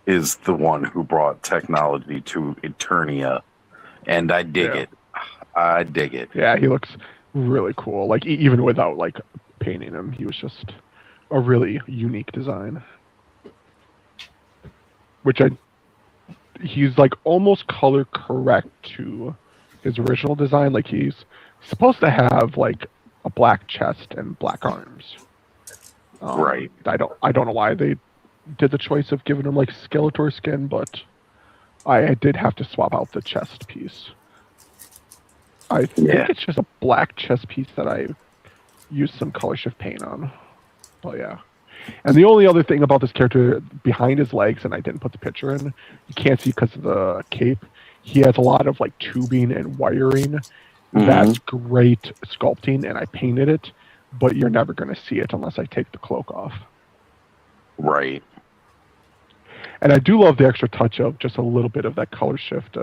is the one who brought technology to Eternia, and I dig it. I dig it. Yeah, he looks really cool. Like, even without, like, painting him, he was just a really unique design. He's, like, almost color correct to his original design. Like, he's supposed to have, like, a black chest and black arms. Right. I don't know why they did the choice of giving him, like, Skeletor skin, but I did have to swap out the chest piece. I think it's just a black chest piece that I used some color shift paint on. Oh, yeah. And the only other thing about this character, behind his legs, and I didn't put the picture in, you can't see because of the cape, he has a lot of, like, tubing and wiring. That's great sculpting, and I painted it, but you're never going to see it unless I take the cloak off. Right. And I do love the extra touch of just a little bit of that color shift,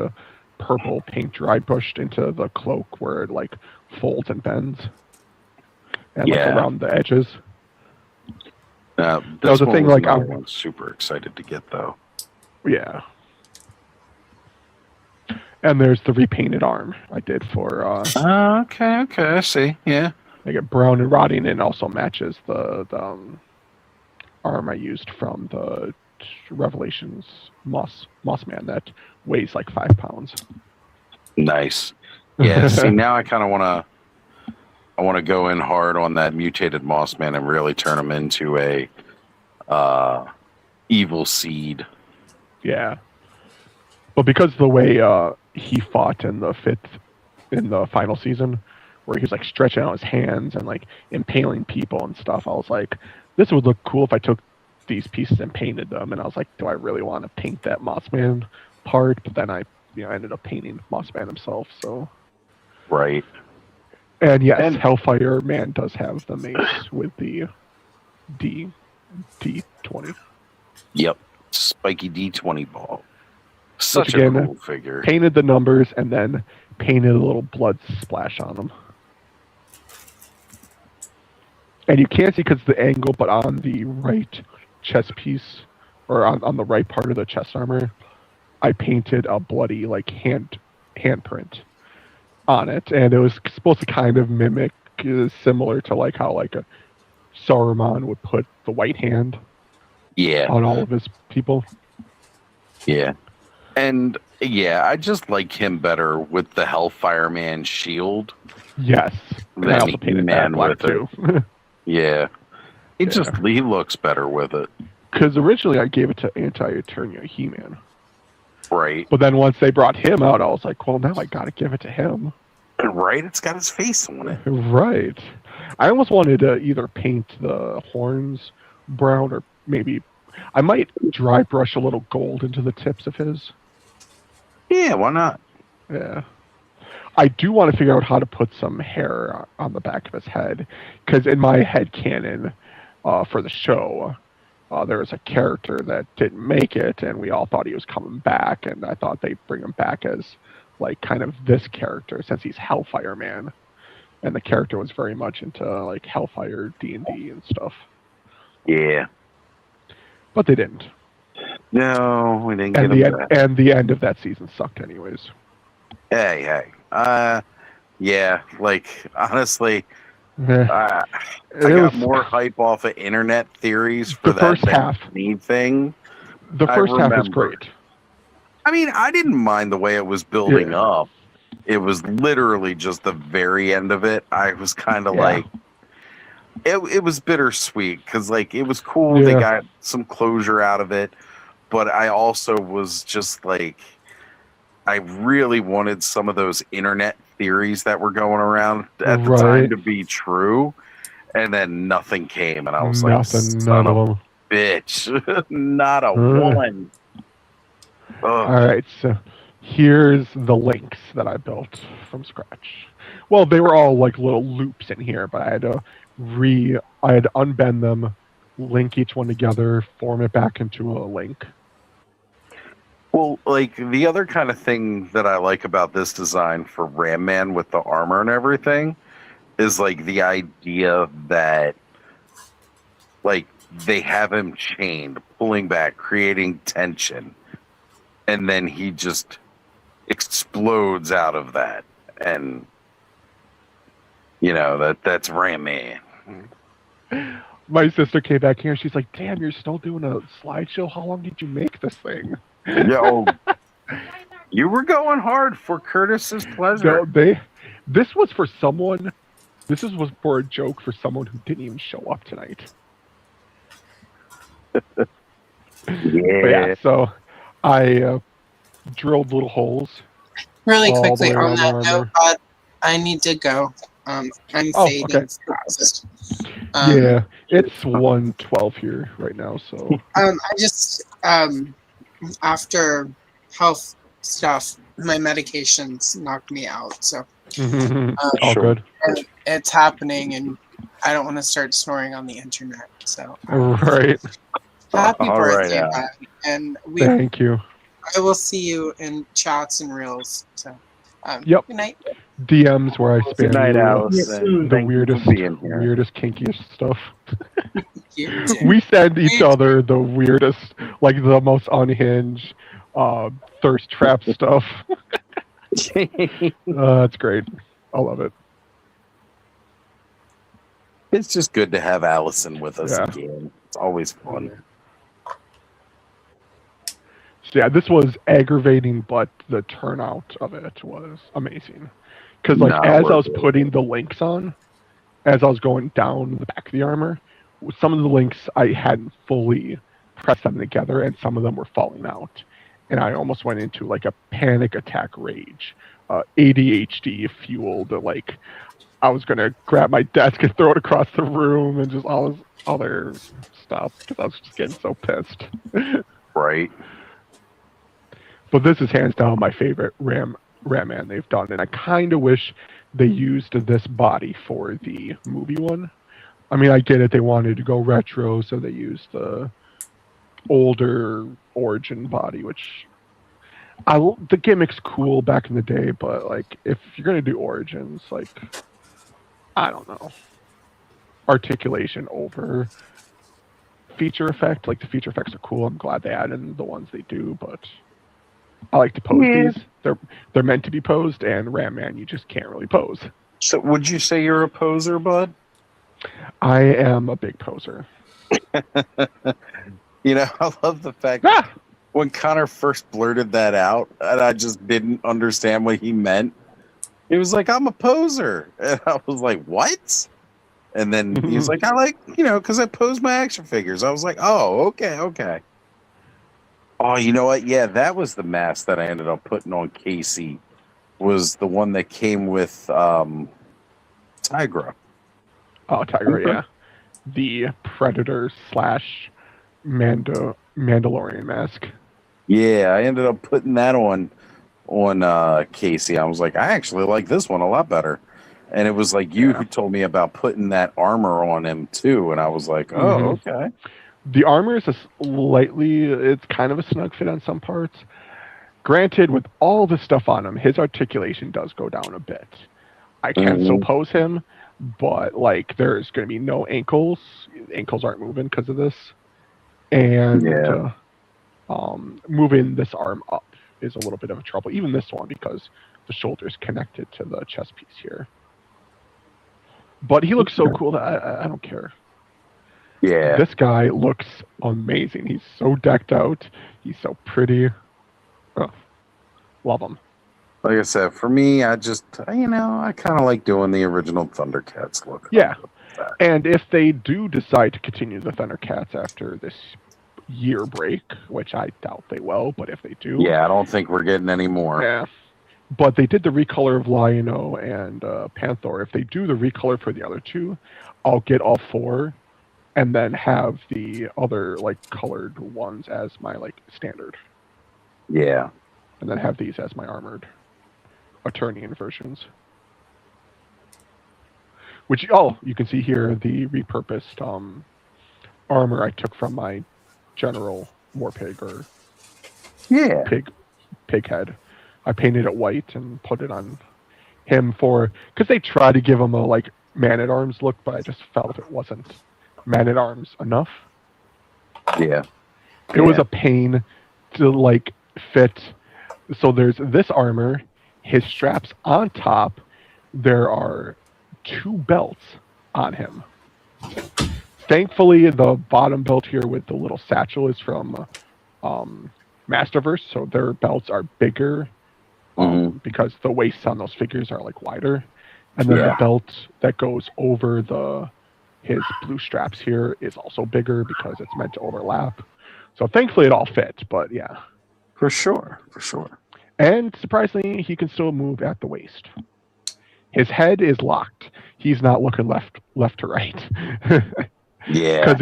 purple paint dry brushed into the cloak where it like folds and bends and like around the edges. That was a thing like I'm super excited to get though. Yeah. And there's the repainted arm I did for okay, I see. Yeah. They get brown and rotting and also matches the arm I used from the Revelations Moss Man that weighs like 5 pounds. Nice. Yeah, see, now I kind of want to to go in hard on that mutated Mossman and really turn him into a evil seed. Yeah. But because of the way he fought in the final season, where he was like stretching out his hands and like impaling people and stuff, I was like, this would look cool if I took these pieces and painted them. And I was like, do I really want to paint that Mossman part? But then I ended up painting Mossman himself. So right. And yes, Hellfire Man does have the mace with the D20. Yep, spiky D20 ball. Such a cool figure. Painted the numbers and then painted a little blood splash on them. And you can't see because of the angle, but on the right chest piece, or on the right part of the chest armor, I painted a bloody like handprint on it, and it was supposed to kind of mimic, similar to like how like a Saruman would put the white hand on all of his people. Yeah. And yeah, I just like him better with the Hellfire Man shield. Yes. And I also painted that black too. Yeah. He looks better with it. Because originally I gave it to Anti-Eternia He-Man. Right. But then once they brought him out, I was like, well, now I gotta give it to him. Right? It's got his face on it. Right. I almost wanted to either paint the horns brown or maybe I might dry brush a little gold into the tips of his. Yeah, why not? Yeah. I do want to figure out how to put some hair on the back of his head, because in my head canon for the show, there was a character that didn't make it, and we all thought he was coming back, and I thought they'd bring him back as like kind of this character, since he's Hellfire Man, and the character was very much into like Hellfire D&D and stuff. Yeah. But they didn't. No, we didn't get him back. And the end of that season sucked anyways. Hey. Yeah, like, honestly, I got more hype off of internet theories for that first half thing. The first half was great. I mean, I didn't mind the way it was building up. It was literally just the very end of it. I was kind of like, it was bittersweet because, like, it was cool. They got some closure out of it. But I also was just like, I really wanted some of those internet theories that were going around at the time to be true. And then nothing came. And I was like, son of a bitch. Not a one. All right. So here's the links that I built from scratch. Well, they were all like little loops in here, but I had to unbend them, link each one together, form it back into a link. Well, like, the other kind of thing that I like about this design for Ram Man with the armor and everything is, like, the idea that, like, they have him chained, pulling back, creating tension, and then he just explodes out of that. And, you know, that's Ram Man. My sister came back here and she's like, damn, you're still doing a slideshow? How long did you make this thing? Yo, you were going hard for Curtis's pleasure. No, this was for someone. This was for a joke for someone who didn't even show up tonight. So I drilled little holes. Really quickly on that note, I need to go. I'm fading fast. Yeah, it's 1:12 here right now. So I just after health stuff, my medications knocked me out. So all good. It's happening, and I don't want to start snoring on the internet. So right. Happy birthday, man. And thank you. I will see you in chats and reels. So yep. Good night. DMs where I spam good night, Alice. The weirdest, kinkiest stuff. We send each other the weirdest, like the most unhinged, thirst trap stuff. It's great. I love it. It's just good to have Allison with us again. It's always fun. So yeah, this was aggravating, but the turnout of it was amazing. Because like as I was putting the links on, as I was going down the back of the armor, some of the links I hadn't fully pressed them together, and some of them were falling out, and I almost went into like a panic attack rage, ADHD fueled. Like I was gonna grab my desk and throw it across the room, and just all this other stuff because I was just getting so pissed. Right. But this is hands down my favorite Ram Man they've done, and I kind of wish they used this body for the movie one. I mean, I get it; they wanted to go retro, so they used the older origin body, which the gimmick's cool back in the day. But like, if you're gonna do origins, like, I don't know, articulation over feature effect. Like the feature effects are cool. I'm glad they added the ones they do, but I like to pose these. They're meant to be posed, and Ram Man, you just can't really pose. So would you say you're a poser, bud? I am a big poser. You know, I love the fact when Connor first blurted that out, and I just didn't understand what he meant. He was like, "I'm a poser," and I was like, "What?" And then he was like, "I like, because I pose my action figures." I was like, "Oh, okay." Oh, you know what? Yeah, that was the mask that I ended up putting on Casey. Was the one that came with Tigra. Oh, Tigra, yeah. The Predator / Mandalorian mask. Yeah, I ended up putting that on Casey. I was like, I actually like this one a lot better. And it was like you who told me about putting that armor on him too, and I was like, oh, okay. The armor is it's kind of a snug fit on some parts. Granted, with all the stuff on him, his articulation does go down a bit. I can still pose him, but like there's going to be no ankles. Ankles aren't moving because of this. And moving this arm up is a little bit of a trouble. Even this one, because the shoulder is connected to the chest piece here. But he looks so cool that I don't care. Yeah. This guy looks amazing. He's so decked out. He's so pretty. Oh, love him. Like I said, for me, I just, I kind of like doing the original Thundercats look. Yeah. And if they do decide to continue the Thundercats after this year break, which I doubt they will, but if they do. Yeah, I don't think we're getting any more. Yeah. But they did the recolor of Lion-O and Panther. If they do the recolor for the other two, I'll get all four and then have the other like colored ones as my like standard. Yeah. And then have these as my armored Eternian versions. Which you can see here the repurposed armor I took from my General Warpig or pig head. I painted it white and put it on him because they tried to give him a like Man-at-Arms look, but I just felt it wasn't Man-at-Arms enough. Yeah. It was a pain to like fit. So there's this armor, his straps on top. There are 2 belts on him. Thankfully, the bottom belt here with the little satchel is from Masterverse, so their belts are bigger because the waists on those figures are like wider. And then the belt that goes over his blue straps here is also bigger because it's meant to overlap. So thankfully it all fits, but yeah. For sure. And surprisingly, he can still move at the waist. His head is locked. He's not looking left to right. Yeah.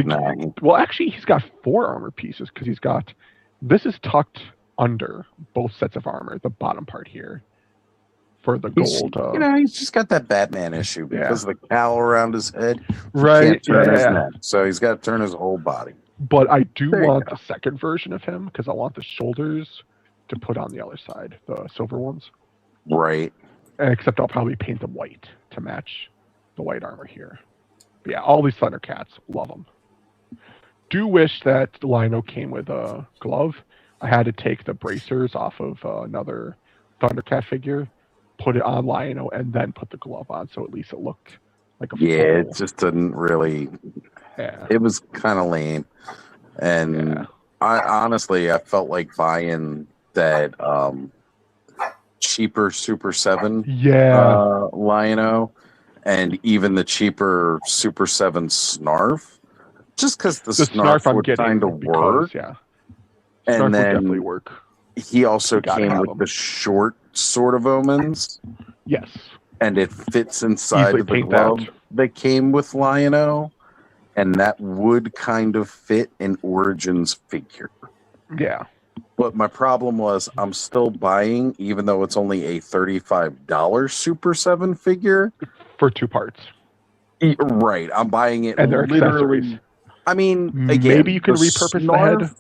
Well, actually, he's got 4 armor pieces because this is tucked under both sets of armor, the bottom part here. For the gold. He's just got that Batman issue because of the cowl around his head. Right. He can't turn his neck, so he's got to turn his whole body. But I do want the second version of him because I want the shoulders to put on the other side, the silver ones. Right. Except I'll probably paint them white to match the white armor here. But yeah, all these Thundercats, love them. Do wish that the Lion-O came with a glove. I had to take the bracers off of another Thundercat figure, put it on Lion-O, and then put the glove on, so at least it looked like a it just didn't really. Yeah. It was kind of lame, and I felt like buying that cheaper Super 7 Lion-O and even the cheaper Super 7 Snarf, just because the Snarf Snarf I'm would getting kind of work. yeah. And Snarf would then definitely work. he also You gotta came have with them. the short sort of omens. Yes. And it fits inside Easily of the paint glove that. that came with Lion-O. And that would kind of fit an Origins figure. Yeah. But my problem was I'm still buying, even though it's only a $35 Super 7 figure. For 2 parts. Right. I'm buying it And their literally. accessories. I mean, again, Maybe you can repurpose the head.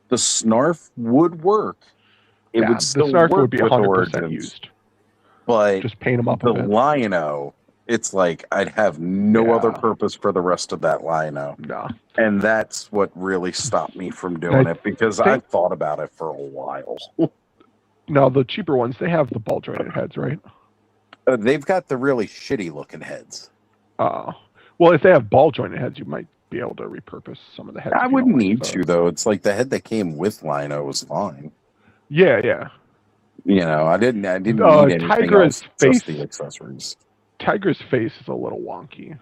The Snarf would work. It would still the Snarf work would be with 100% Origins. used. But just paint them up the a bit. Lion-O, it's like I'd have no other Yeah. purpose for the rest of that Lion-O. No. And that's what really stopped me from doing it, because I thought about it for a while. No, the cheaper ones, they have the ball jointed heads, right? They've got the really shitty looking heads. Well, if they have ball jointed heads, you might be able to repurpose some of the heads. I if you wouldn't don't like need the- to, though. It's like the head that came with Lion-O was fine. Yeah, yeah. You know, I didn't need anything Tigra's else, face, just the accessories. Tiger's face is a little wonky.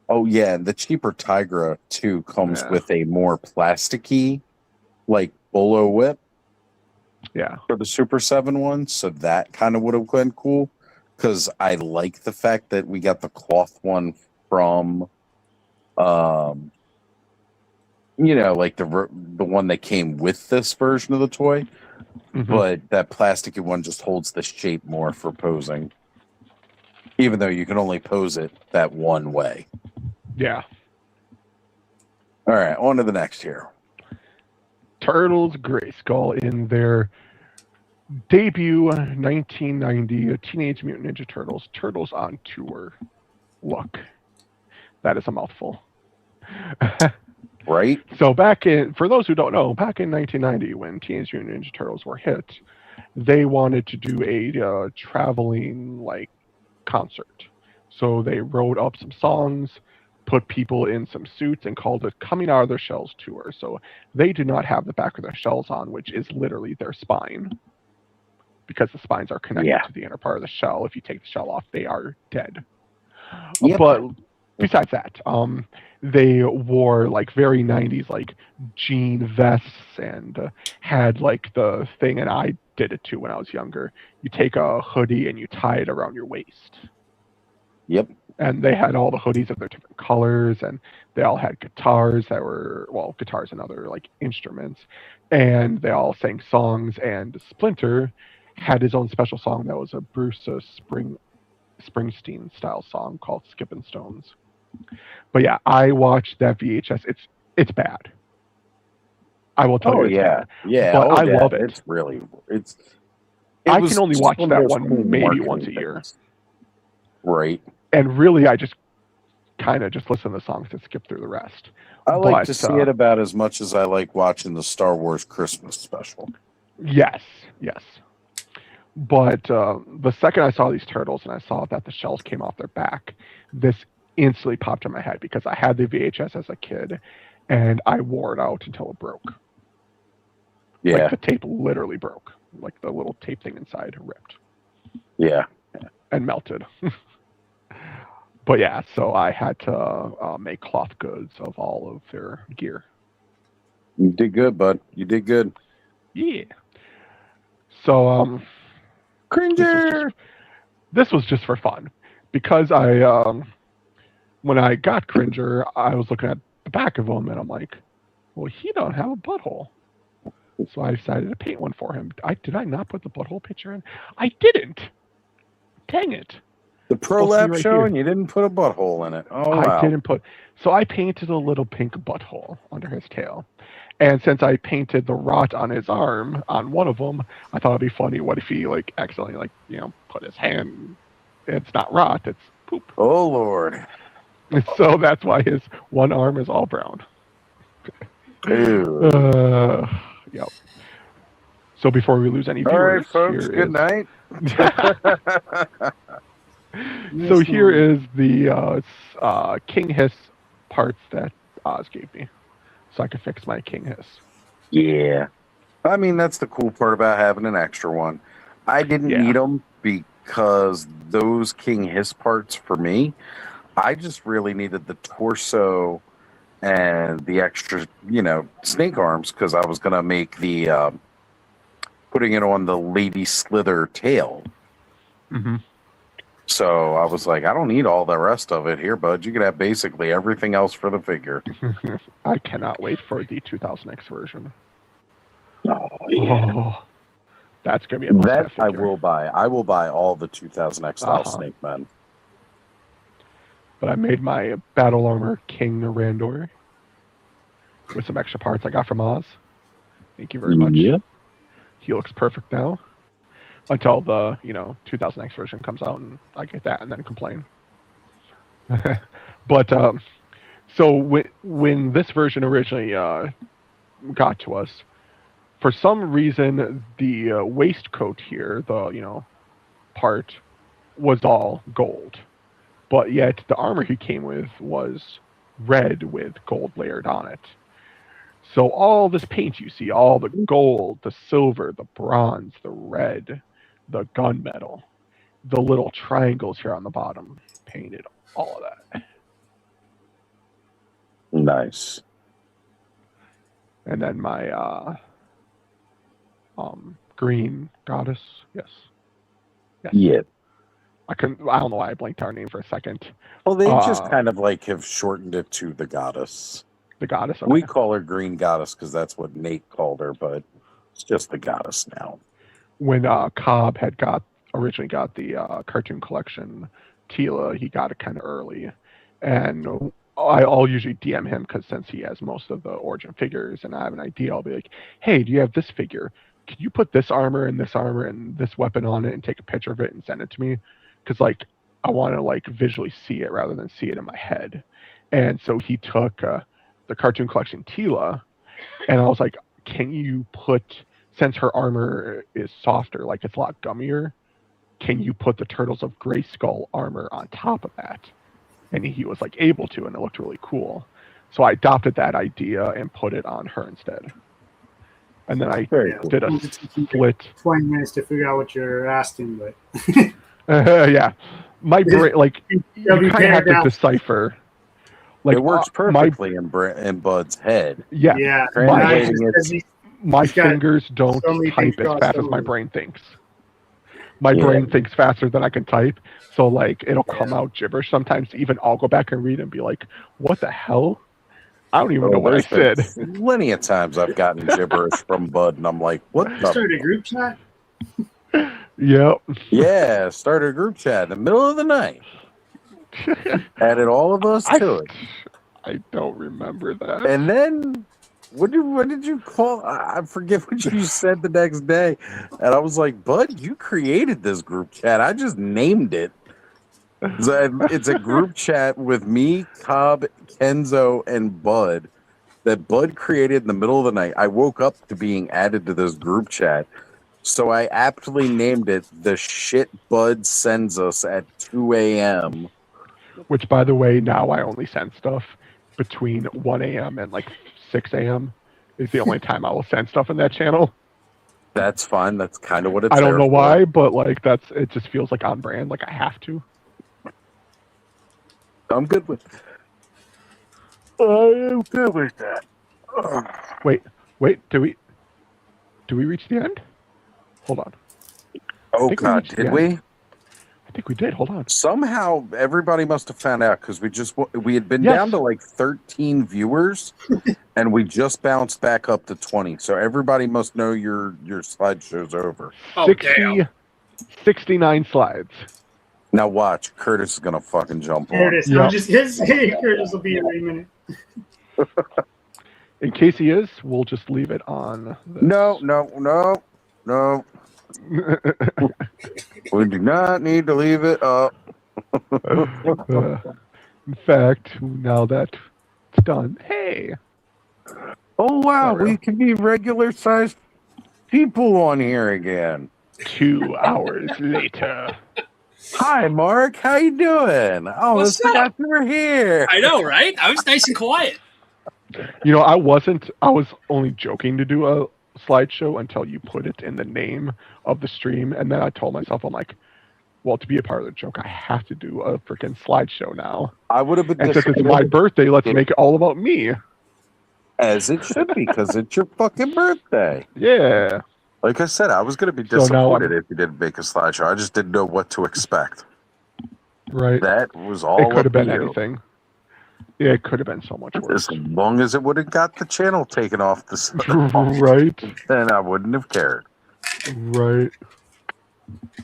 Oh, yeah, the cheaper Tigra, too, comes with a more plasticky, like, bolo whip. Yeah. For the Super 7 one, so that kind of would have been cool, because I like the fact that we got the cloth one from, you know, like the one that came with this version of the toy, but that plasticky one just holds the shape more for posing, even though you can only pose it that one way. Yeah. All right, on to the next here. Turtles Grayskull in their debut 1990 Teenage Mutant Ninja Turtles, Turtles on Tour look. That is a mouthful. Right? So for those who don't know, back in 1990 when Teenage Mutant Ninja Turtles were hit, they wanted to do a traveling like concert. So they wrote up some songs, put people in some suits, and called it Coming Out of Their Shells Tour. So they do not have the back of their shells on, which is literally their spine, because the spines are connected to the inner part of the shell. If you take the shell off, they are dead. Yep. But besides that, they wore like very 90s like jean vests and had like the thing, and I did it too when I was younger. You take a hoodie and you tie it around your waist. Yep. And they had all the hoodies of their different colors, and they all had guitars that were, well, guitars and other like instruments, and they all sang songs, and Splinter had his own special song that was a Bruce Springsteen style song called Skippin' Stones. But yeah, I watched that VHS. It's bad. I will tell you. It's bad. Yeah. But I love it. It's really I can only watch that one maybe once a year. Right. And really, I just kind of just listen to the songs and skip through the rest. I like to see it about as much as I like watching the Star Wars Christmas special. Yes, yes. But the second I saw these turtles and I saw that the shells came off their back, this instantly popped in my head because I had the VHS as a kid and I wore it out until it broke. Yeah. Like the tape literally broke. Like the little tape thing inside ripped. Yeah. And melted. But yeah, so I had to make cloth goods of all of their gear. You did good, bud. You did good. Yeah. So, Cringer! This was just for fun. Because when I got Cringer, I was looking at the back of him, and I'm like, well, he don't have a butthole. So I decided to paint one for him. Did I not put the butthole picture in? I didn't. Dang it. The ProLab show, and you didn't put a butthole in it. Oh, wow. I didn't put. So I painted a little pink butthole under his tail. And since I painted the rot on his arm on one of them, I thought it'd be funny. What if he like accidentally put his hand? It's not rot. It's poop. Oh Lord. And so that's why his one arm is all brown. Ew. Yep. So before we lose any viewers, all right, folks. Good night. So here is the King Hiss parts that Oz gave me, so I could fix my King Hiss. Yeah, I mean that's the cool part about having an extra one. I didn't need them because those King Hiss parts for me, I just really needed the torso and the extra, snake arms because I was going to make the putting it on the Lady Slither tail. Mm-hmm. So I was like, I don't need all the rest of it here, bud. You can have basically everything else for the figure. I cannot wait for the 2000X version. Oh, yeah. Oh, that's going to be a that I will buy. I will buy all the 2000X style Snake Men. But I made my Battle Armor King Randor with some extra parts I got from Oz. Thank you very much. Yeah. He looks perfect now. Until the 2000X version comes out and I get that and then complain. But so when this version originally got to us, for some reason the waistcoat here, the part, was all gold, but yet the armor he came with was red with gold layered on it. So all this paint you see, all the gold, the silver, the bronze, the red, the gunmetal, the little triangles here on the bottom, painted all of that. Nice. And then my green goddess, yes. Yeah. I don't know why I blanked our name for a second. Well, they just kind of have shortened it to the goddess. The goddess. Okay. We call her Green Goddess because that's what Nate called her, but it's just the goddess now. When Cobb had originally got the cartoon collection, Tila, he got it kind of early, and I'll usually DM him because since he has most of the origin figures, and I have an idea, I'll be like, "Hey, do you have this figure? Can you put this armor and this weapon on it and take a picture of it and send it to me?" Because I want to visually see it rather than see it in my head. And so he took the cartoon collection Tila, and I was like, "Can you put?" Since her armor is softer, it's a lot gummier, can you put the Turtles of Grayskull armor on top of that? And he was able to, and it looked really cool. So I adopted that idea and put it on her instead. And then I did a split. 20 minutes to figure out what you're asking, but yeah, my brain you kind of have to decipher. It works perfectly in Bud's head. Yeah. My fingers don't type as fast as my brain thinks. My brain thinks faster than I can type, so it'll come out gibberish sometimes. Even I'll go back and read and be like, "What the hell? I don't even know what I said." Plenty of times I've gotten gibberish from Bud, and I'm like, "What the?" Started a group chat. Yep. Yeah, started a group chat in the middle of the night. Added all of us to it. I don't remember that. And then. What did you call? I forget what you said the next day, and I was like, "Bud, you created this group chat. I just named it. It's a group chat with me, Cobb, Kenzo, and Bud that Bud created in the middle of the night. I woke up to being added to this group chat, so I aptly named it "The Shit Bud Sends Us at 2 a.m." Which, by the way, now I only send stuff between 1 a.m. and 6 a.m. is the only time I will send stuff in that channel. That's fine. That's kind of what it's. I don't know why, but it just feels on brand. I have to. I'm good with. I am good with that. Wait. Do we reach the end? Hold on. Oh God, did we? I think we did. Hold on. Somehow everybody must have found out because we had been down to 13 viewers, and we just bounced back up to 20. So everybody must know your slideshow's over. 69 slides. Now watch, Curtis is gonna fucking jump there on. It is. Yep. Curtis will be here in a minute. In case he is, we'll just leave it on. This. No. We do not need to leave it up. In fact, now that it's done, hey. Oh wow, we can be regular sized people on here again. 2 hours later. Hi, Mark. How you doing? Oh, I forgot you were here. I know, right? I was nice and quiet. I was only joking to do a slideshow until you put it in the name of the stream, and then I told myself, I'm like, well, to be a part of the joke, I have to do a freaking slideshow now. I would have been And since it's my birthday, let's make it all about me. as it should be, because it's your fucking birthday. Yeah. Like I said, I was going to be So now disappointed if you didn't make a slideshow. I just didn't know what to expect. Right. That was all. It could have been you. anything. Yeah, it could have been so much worse. As long as it would have got the channel taken off the Right. then I wouldn't have cared. Right.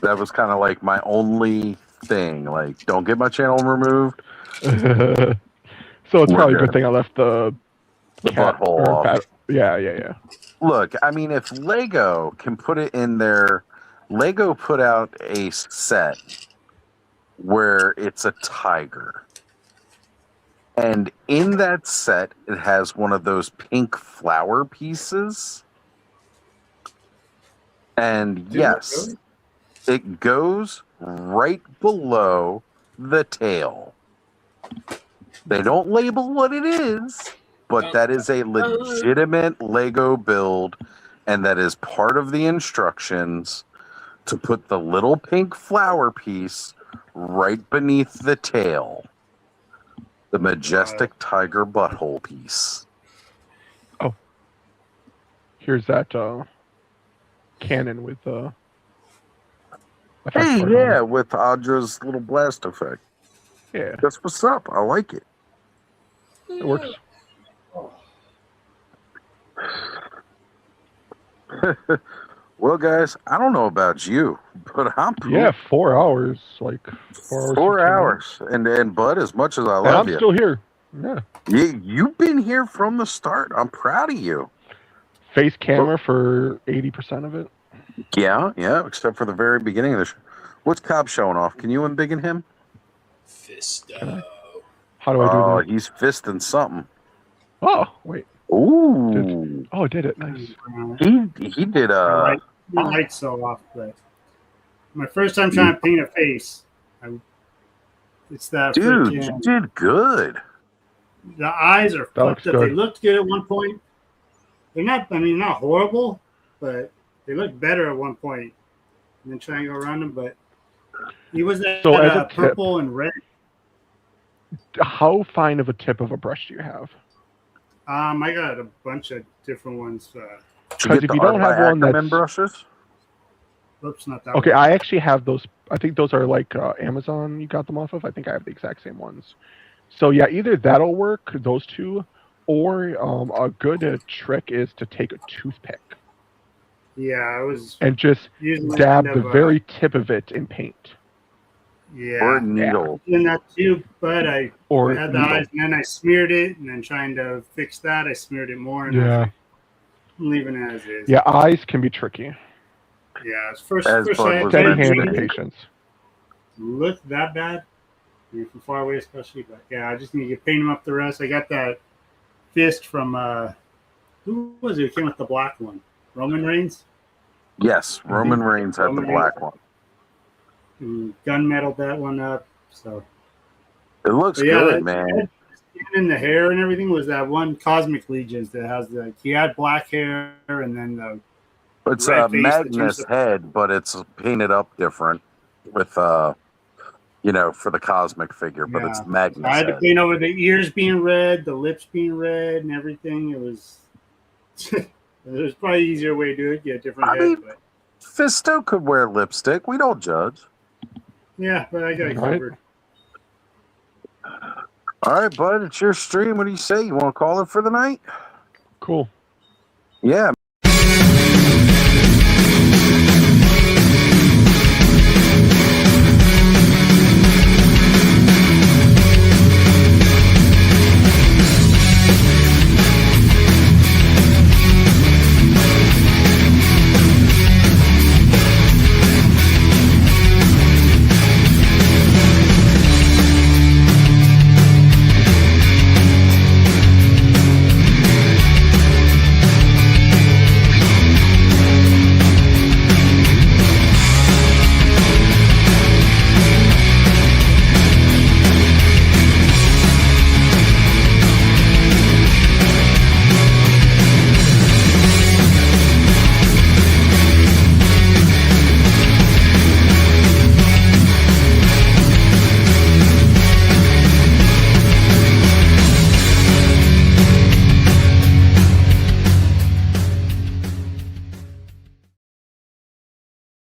That was kind of like my only thing. Like, don't get my channel removed. So it's probably a good thing I left the butthole off. Yeah. Look, I mean, if Lego can put it in there, Lego put out a set where it's a tiger. And in that set, it has one of those pink flower pieces. And yes, it goes right below the tail. They don't label what it is, but that is a legitimate Lego build, and that is part of the instructions to put the little pink flower piece right beneath the tail. The majestic tiger butthole piece. Oh. Here's that cannon with hey, yeah, with Audra's little blast effect. Yeah. That's what's up. I like it. It works. Well, guys, I don't know about you, but I'm Yeah, 4 hours. Like 4 hours. 4 hours. And Bud, as much as I love I'm you. still here. Yeah. You've been here from the start. I'm proud of you. Face camera for 80% of it. Yeah, except for the very beginning of the show. What's Cobb showing off? Can you unbiggen him? Fisto. How do I do Oh, that? he's fisting something. Oh, wait. Ooh. Did it. Nice. He did the lights so off, but my first time trying to paint a face. It's that dude, freaking, you did good. The eyes are fucked up. good. They looked good at one point. They're not, I mean, not horrible, but they looked better at one point. And then trying to go around them, but he was at So as a purple and red. How fine of a tip of a brush do you have? I got a bunch of different ones. Because if you don't have one that's brushes. Oops, not that okay, one. I actually have those. I think those are like Amazon. You got them off of. I think I have the exact same ones. So yeah, either that'll work, those two, or a good trick is to take a toothpick. Yeah, I was. And just dab the very tip of it in paint. Yeah. Or a needle. In that too, but I Or had the eyes, and then I smeared it, and then trying to fix that, I smeared it more. And Yeah. I'm leaving it as is. Yeah, eyes can be tricky. Yeah, it's first As I Bud had was Steady that hand and painted. patience. Look that bad. I mean, from far away, especially. But yeah, I just need to paint them up the rest. I got that fist from who was it? Who came with the black one? Roman Reigns. Yes, Roman Reigns had the Roman black one. And gunmetaled that one up. So It looks but yeah, good, that- man. And the hair and everything was that one Cosmic Legions that has he had black hair and then the It's red a face that Magnus turns to- head, but it's painted up different with for the cosmic figure, but it's Yeah. Magnus I had to head. paint over the ears being red, the lips being red, and everything. It was there's probably an easier way to do it. Get a different I head, mean- but Fisto could wear lipstick. We don't judge. yeah, but I got it Right. covered. All right, bud, it's your stream. What do you say? You want to call it for the night? Cool. Yeah,